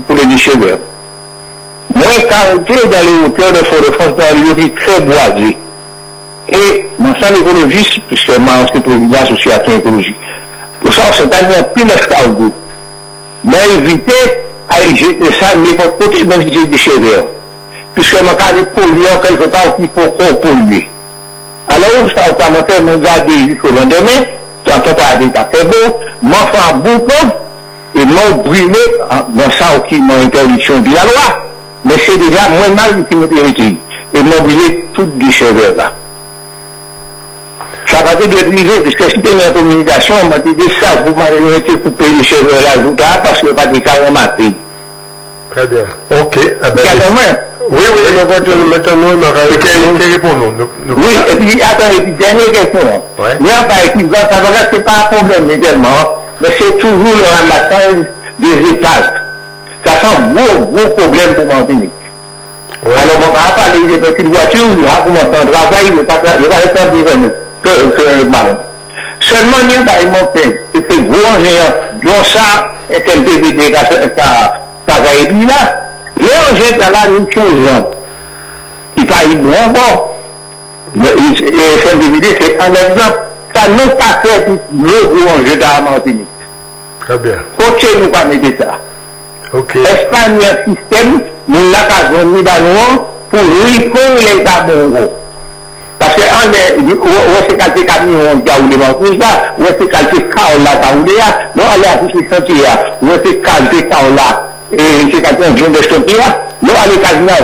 pour les déchets. Moi, quand on est dans les hauteurs de Fort-de-France, dans les lieux très boisés, Et dans ça, l'écologiste, puisque moi, c'est président de l'association écologique, pour ça, c'est un plus d'escargot. Mais éviter à jeter ça, mais pour côté même si j'ai des cheveux. Puisque mon cas de polluant, quelque part, il faut qu'on pollue. Alors, ça, on va monter mon garder jusqu'au lendemain, ça ne peut pas aller à faire beau, m'en faire beaucoup, et m'en brûler, dans ça, qui m'a interdiction de la loi. Mais c'est déjà moins mal que notre héritier. Et m'en brûler toutes les cheveux là. Ça va être détruisé, puisque si tu es en communication, on m'a dit ça, vous m'avez été coupé les cheveux là, parce que pas des carrément matés. Très bien. Ok. Oui, maintenant, répondons. Oui, et puis, attends, et puis, dernière question. Ouais. Là, par exemple, ça va c'est pas un problème également, mais c'est toujours le ramassage des étages. Ça fait un gros problème pour Martinique. Ouais. Alors, on va parler des petites voitures, il va commencer un travail, il va être besoin que le ballon. Seulement, il y a par exemple, c'est gros géant, dont ça, est un DVD, ça va être là. L'engin dans la même chose, il va être bon. Et ce DVD, c'est un exemple. Ça n'a pas fait le gros enjeu dans la Martinique. Très bien. Pourquoi nous pas mettre ça? Ok. Espagne, un système, nous l'avons pas donné pour répondre les tabons. Parce que on s'est calqué camion qui a ouvert dans tout ça, on s'est calqué carole là, qui a ouvert, non, allez à tout ce sentier, on s'est calqué carole là. Et c'est quelqu'un qui vient de choquer là, non, allez quasiment,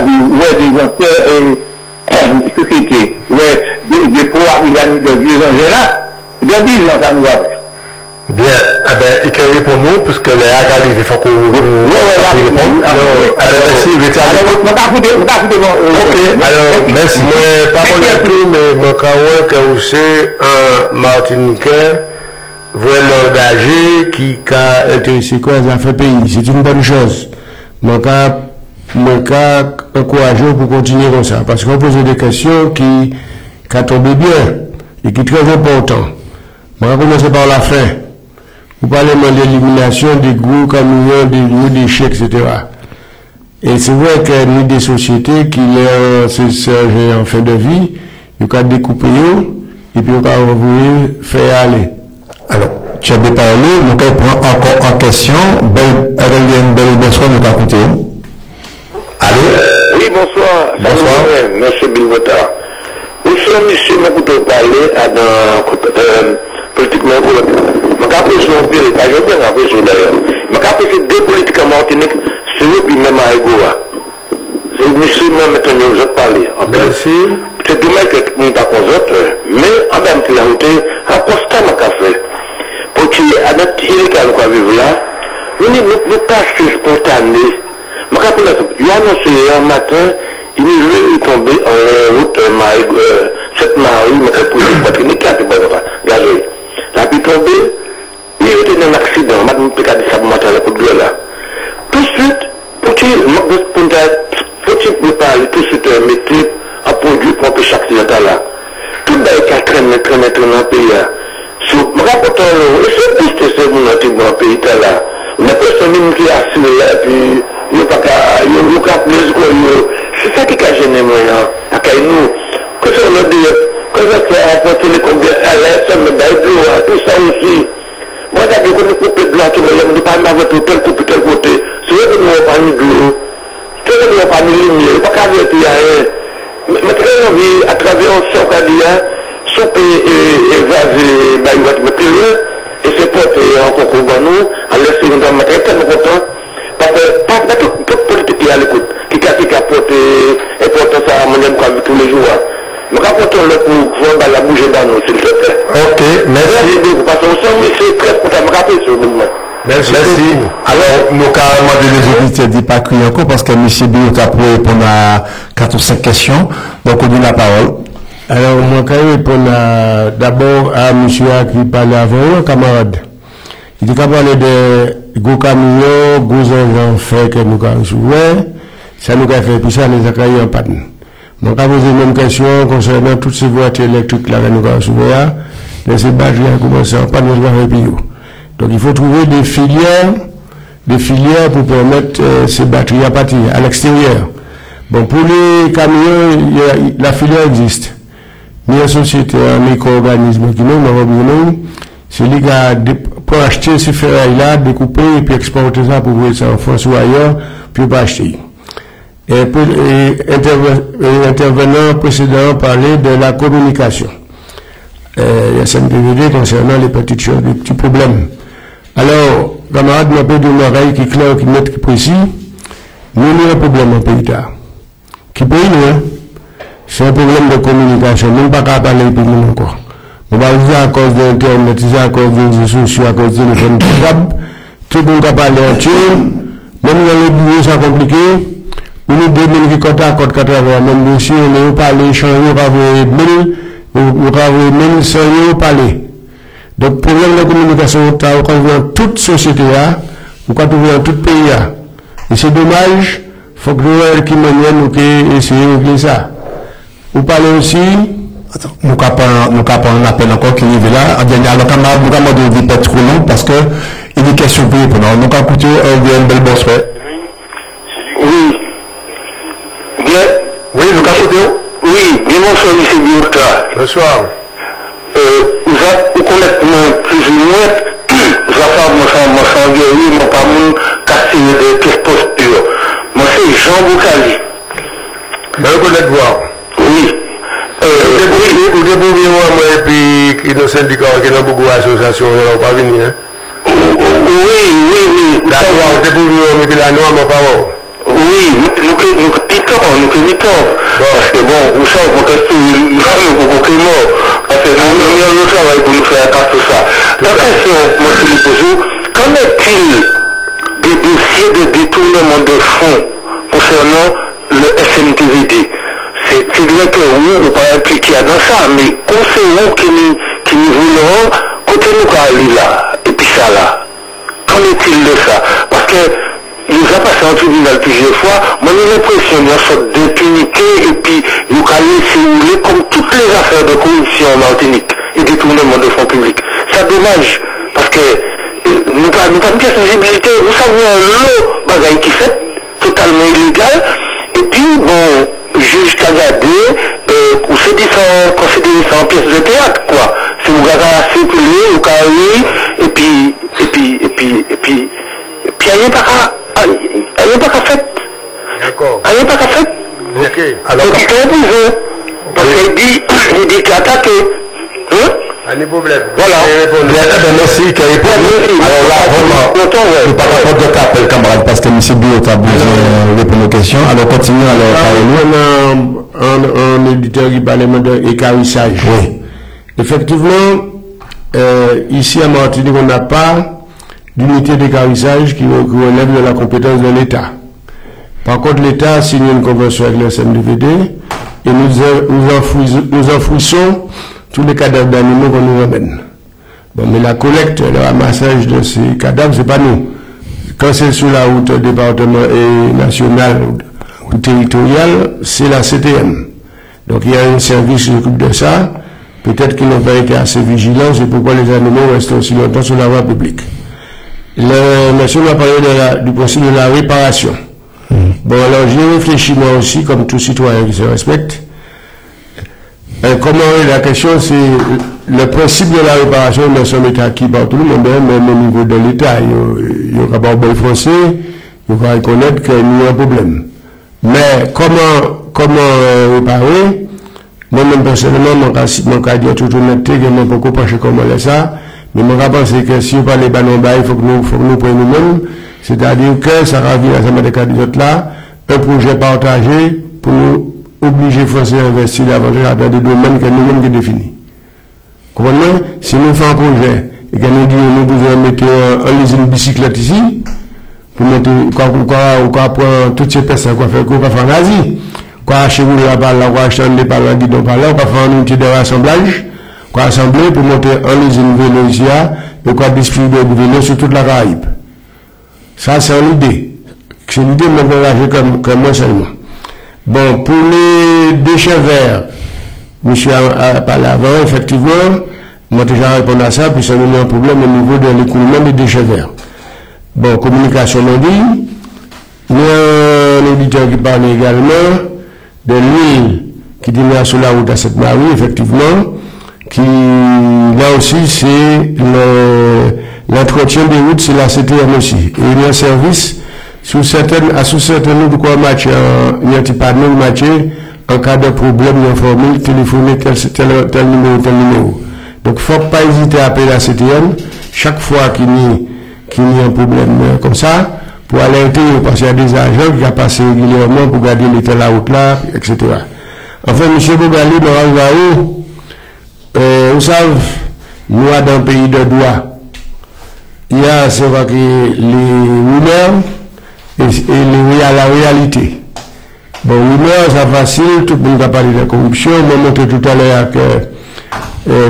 société, des pouvoirs organiques de vieux engins là, de 10 ans, ça nous va faire. Bien, eh bien, il faut répondre nous, puisque les analyses, il faut qu'on réponde. Alors, merci, alors, merci. Mais, par contre, mais, quand que c'est un Martiniquais, vraiment engagé, qui a intéressé quoi, ça fait pays. C'est une bonne chose. Mon cas encourageant pour continuer comme ça. Parce qu'on pose des questions qui tombent bien, et qui sont très importantes. On va commencer par la fin. Vous parlez de l'élimination des gros camions, des gros déchets, etc. Et c'est vrai qu'il y a des sociétés qui ont en fin de vie, ils ont découpé et puis ils ont faire aller. Alors, tu as parlé, nous allons prendre encore en question. Bonsoir, nous allons écouter. Allô? Oui, bonsoir. Bonsoir. Monsieur Bilbota. Nous sommes ici, nous pouvons parler à politiquement correct. Je vais appeler je vais bien appeler d'ailleurs. Je vais appeler deux politiques martiniques, c'est eux qui même à Egoa. C'est monsieur même maintenant vous parler. Merci. C'est dommage que nous avons autres, mais en même temps, un constat m'a fait. Pour qu'il y ait un autre illégal qu'on vivre là, nous passons spontané. Je rappelle, il y a annoncé un matin, il est tombé en route, cette Marie, mais pour une Martinique, qui a été gazée. La vie tombée, il y a eu un accident, madame Pécade Sabmatin, la poudre là. Tout de suite, pour qu'il faut parler tout de suite, mettre un produit pour empêcher l'accident là. Tout le monde qui traîne dans le pays. Si vous rapportez, c'est juste que c'est dans le pays là. On a personne qui a assis là, puis il n'y a pas qu'à c'est ça qui a gêné moi. Nous, que ça veut dire, que ça fait apporter les combien à l'air, ça me donne tout ça aussi. Moi, j'ai des coupes de blanc qui me parlent avec tel côté. C'est vrai que nous n'avons pas mis de l'eau. C'est vrai que nous n'avons pas mis de lumière. Pas qu'à dire qu'il y a rien. Mais très envie, à travers un son candidat, son pays est évasé, il va être plus loin, et c'est porté encore au nous, à laisser une dame tellement content, parce que pas toute politique qui est à l'écoute, qui a porté importance à mon aime tous les jours. Nous rapportons le pour voir la bouger dans nous, s'il te plaît. Ok, merci. Parce qu'on sent c'est très content de me rappeler ce mouvement. Merci. Alors, nous carrément de les auditeurs dit pas crier encore parce que M. Biot a pu répondre à 4 ou 5 questions. Donc, on donne la parole. Alors, moi, quand je réponds d'abord à M. qui parlait avant, camarade. Il dit qu'on parlait de gros camions, gros engins faits que nous avons souvent. Ça nous a fait, puis ça nous a créé en panne. Donc, on a posé une même question concernant toutes ces voitures électriques là que nous avons souvent. Ces batteries ont commencé en panne, nous avons fait. Donc, il faut trouver des filières pour permettre ces batteries à partir à l'extérieur. Bon, pour les camions, la filière existe. ni une société, un micro-organisme qui nous, c'est lui qui a pour acheter ces ferrailles-là, découper et puis exporter ça pour voir ça en France ou ailleurs, puis pas acheter. Et intervenant précédemment parlait de la communication. Il y a SMTVD concernant les petites choses, les petits problèmes. Alors, camarade m'a fait une oreille qui est claire, qui est net, qui est précis. Nous avons un problème en pays tard. Qui paye nous, hein? C'est un problème de communication. Nous ne pouvons pas parler pour nous encore. On va dire à cause d'Internet, à cause des réseaux sociaux, à cause de téléphone portable. Tout le monde peut parler en Dieu. Même dans les bureaux, c'est compliqué. Nous nous demandons qui compte à côté 80. Même monsieur, on ne pas parler, changer, on va voir 1000, on va voir 1100 euros parler. Donc, problème de communication, on trouve dans toute société, on peut trouver dans tout pays. Et c'est dommage, il faut que nous, qui nous essayer de régler ça. Vous parlez aussi. Attends, nous avons un appel encore qui est là. Alors, nous avons de pas trop long parce que il y a des questions pour répondre. Nous avons écouté un bel boss. Oui. Bien. Oui, nous avons écouté. Oui, bien bonsoir, M. Biorka. Bonsoir. Vous connaissez plus ou moins, moi, sans guérir, moi, pas mon casser de pièces postures. Moi, c'est Jean Boukali. Mais vous connaissez voir. Oui. Vous débrouillez moi et puis nos syndicats qui ont beaucoup d'associations, ils n'ont pas venu. Oui. D'accord, vous débrouillez moi et puis la noix, ma parole. Oui, nous quittons. Parce que bon, vous savez, mon question, nous sommes beaucoup morts. Parce que nous avons le travail pour nous faire à tout ça. La question, moi, je lui pose, qu'en est-il des dossiers de détournement de fonds concernant le SMTVD? C'est vrai que oui, on ne peut pas impliquer dans ça, mais conseillons qui nous voulons, côté nous aller là, et puis ça là. Qu'en est-il de ça? Parce que il nous a passé en tribunal plusieurs fois, moi j'ai l'impression d'une sorte d'impunité et puis nous allons si vous voulez comme toutes les affaires de corruption en Martinique et détournement de fonds publics. C'est dommage parce que nous pas une sensibilité, nous savons le bagage qui fait totalement illégal et puis bon, juge Kagade, ou se dit sans considérer ça en pièce de théâtre quoi. Si vous avez circulé, vous carré et puis il n'y a pas qu'à faire. D'accord. Il n'y a pas qu'à faire. Ok. Alors, il est parce qu'il dit qu'il a attaqué. Pas de problème. Voilà. Merci, qui a répondu. Alors là, vraiment, par rapport de appel, camarade, parce que M. Biot a besoin de répondre aux questions. Alors, continuons alors. Un éditeur qui parlait de écarissage. Oui. Effectivement, ici à Martinique, on n'a pas d'unité d'écarissage qui relève de la compétence de l'État. Par contre, l'État a signé une convention avec le SMTVD et nous enfouissons tous les cadavres d'animaux qu'on nous ramène. Bon, mais la collecte, le ramassage de ces cadavres, c'est pas nous. Quand c'est sur la route départementale et nationale ou territoriale, c'est la CTM. Donc il y a un service qui s'occupe de ça. Peut-être qu'ils n'ont pas été assez vigilants, c'est pourquoi les animaux restent aussi longtemps sur la voie publique. Le monsieur m'a parlé du principe de la réparation. Bon, alors j'y réfléchis moi aussi, comme tout citoyen qui se respecte. Comment la question, c'est le principe de la réparation, nous sommes acquis par tout le monde, même au niveau de l'État. Il y aura pas de français, il va reconnaître qu'il y a un problème. Mais comment réparer? Moi-même, personnellement, mon cas dit toute honnêteté, que je beaucoup penché comment ça. Mais mon cas pense que si on parle de ballons bas, il faut que nous prenions nous-mêmes. C'est-à-dire que ça revient à ce cas d'autres là, un projet partagé pour nous obliger Français à investir davantage dans des domaines que nous-mêmes qui définissons. Comprenez? Si nous faisons un projet et que nous disons nous pouvons mettre en usine bicyclette ici, pour mettre, quoi prendre toutes ces personnes, quoi faire en Asie, quoi acheter là-bas, quoi acheter un départ là, guidon par là, quoi faire un outil de rassemblage, quoi assembler pour monter en usine vélo ici, et quoi distribuer du vélo sur toute la Caraïbe. Ça, c'est une idée. C'est une idée, mais comme moi seulement. Bon, pour les déchets verts, monsieur a parlé avant, effectivement, moi déjà répondu à ça, puis ça nous met un problème au niveau de l'écoulement des déchets verts. Bon, communication m'a dit, nous avons un auditeur qui parle également de l'huile qui est sur la route à Sainte-Marie, effectivement, qui, là aussi, c'est l'entretien des routes, c'est la CTM aussi. Et il y a un service, sous certaines de quoi match, il y a un petit panneau match, en cas de problème, il y a une formule, téléphoner tel numéro. Donc, il ne faut pas hésiter à appeler la CTM chaque fois qu'il y a un problème comme ça, pour alerter, parce qu'il y a des agents qui ont passé régulièrement pour garder l'état de la route là, etc. Enfin, M. Bogali, vous savez, nous, dans le pays de droit, il y a, c'est vrai que les rumeurs et la réalité. Bon, rumeurs, c'est facile, tout le monde a parlé de la corruption. On m'a montré tout à l'heure que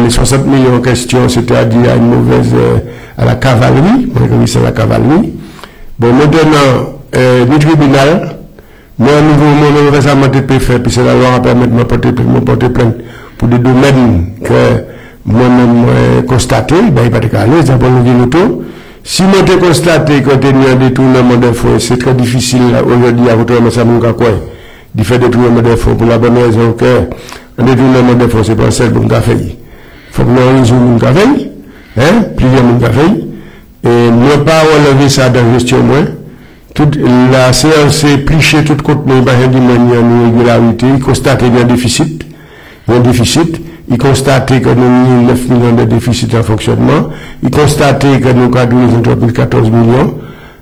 les 60 millions en question, c'est-à-dire une mauvaise, à la cavalerie, c'est la cavalerie. Bon, maintenant, le tribunal, moi, nous récemment été fait, puis c'est la loi qui permet de me porter plainte pour des domaines que moi-même constaté, ben, il va être calé, c'est pour nous l'auto. Si moi j'ai constaté que tu as un détournement de fonds, c'est très difficile aujourd'hui à retrouver ça, mon quoi, de faire détournement de fonds pour la bonne raison que un détournement de fonds, c'est pas seul pour café. Il faut que nous résoudre mon café, hein, plusieurs mon café, et ne pas relever ça dans la gestion, moi. Toute la CRC pliché tout contenu, il y a une irrégularité, il constate qu'il y a un déficit, il constate que nous avons 9 millions de déficit en fonctionnement, il constate que nous avons les entreprises 14 millions,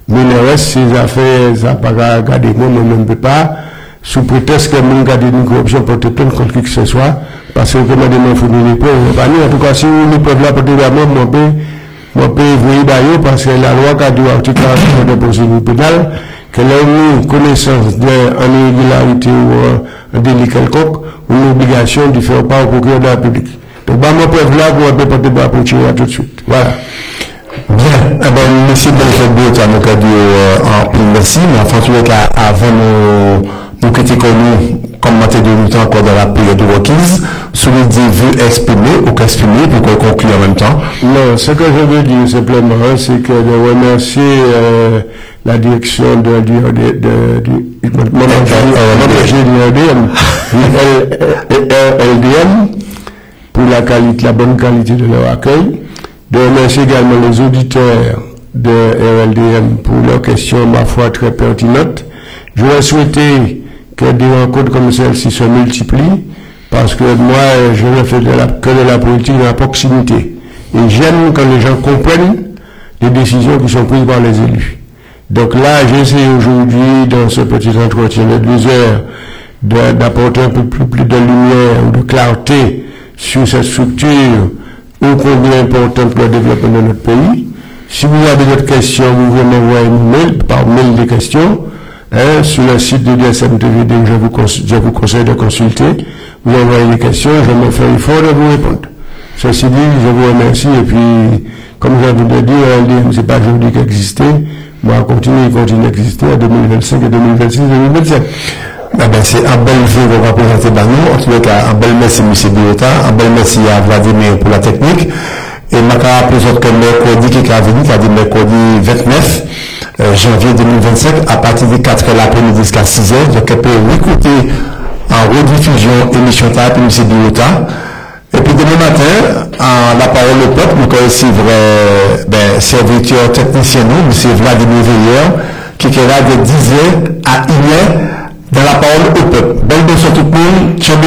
mais le reste, ces affaires, ça n'a pas gardé, moi, je ne peux pas, sous prétexte que nous avons une corruption pour te plaindre contre qui que ce soit, parce que comment nous fournir les preuves, en tout cas, si nous pouvons la porter d'abord, mon pays vous d'ailleurs, parce que la loi qui a dit article 40 de procédure pénale, qu'elle a eu connaissance d'une irrégularité ou un délit quelconque, ou une obligation de faire part au procureur de la République. Donc, bah, mon preuve là, vous pouvez porter pour tirer tout de suite. Voilà. Bien. Eh ben, monsieur Belfort, tu as nous dit en plus merci, mais en tous les cas, avant nous critiquons commenter de nous encore dans la période requise, celui qui veut exprimer ou qu'exprimer pour qu'on conclue en même temps. Non, ce que je veux dire simplement, c'est que de remercier la direction de LDM pour la bonne qualité de leur accueil, de remercier également les auditeurs de RLDM pour leurs questions, ma foi, très pertinentes. Je vais souhaiter que des rencontres comme celle-ci se multiplient, parce que moi, je ne fais que de la politique de la proximité. Et j'aime quand les gens comprennent les décisions qui sont prises par les élus. Donc là, j'essaie aujourd'hui, dans ce petit entretien de 2 heures, d'apporter un peu plus de lumière ou de clarté sur cette structure ô combien importante pour le développement de notre pays. Si vous avez d'autres questions, vous pouvez m'envoyer un mail, par mail des questions, sur le site de DSM-TVD, je vous conseille de consulter. Vous envoyez des questions, je me fais l'effort de vous répondre. Ceci dit, je vous remercie, et puis, comme je vous l'ai dit, LDM, c'est pas aujourd'hui qu'existait, moi, continue d'exister en 2025 et 2026 et 2027. Eh ben, c'est un bel jeu qu'on va présenter par nous. En tout cas, un bel merci, M. Biota, un bel merci à Vladimir pour la technique. Et ma rappelé que mercredi qui est venu, c'est-à-dire mercredi 29 janvier 2025, à partir de 4h l'après-midi jusqu'à 6h, donc on peut écouter en rediffusion l'émission TAP, M. Biota. Et puis demain matin, la parole au peuple, nous connaissons serviteur technicien, nous, M. Vladimir Veilleur, qui est là de 10h à 1h dans la parole au peuple. Belle bonsoir tout le monde, ciao.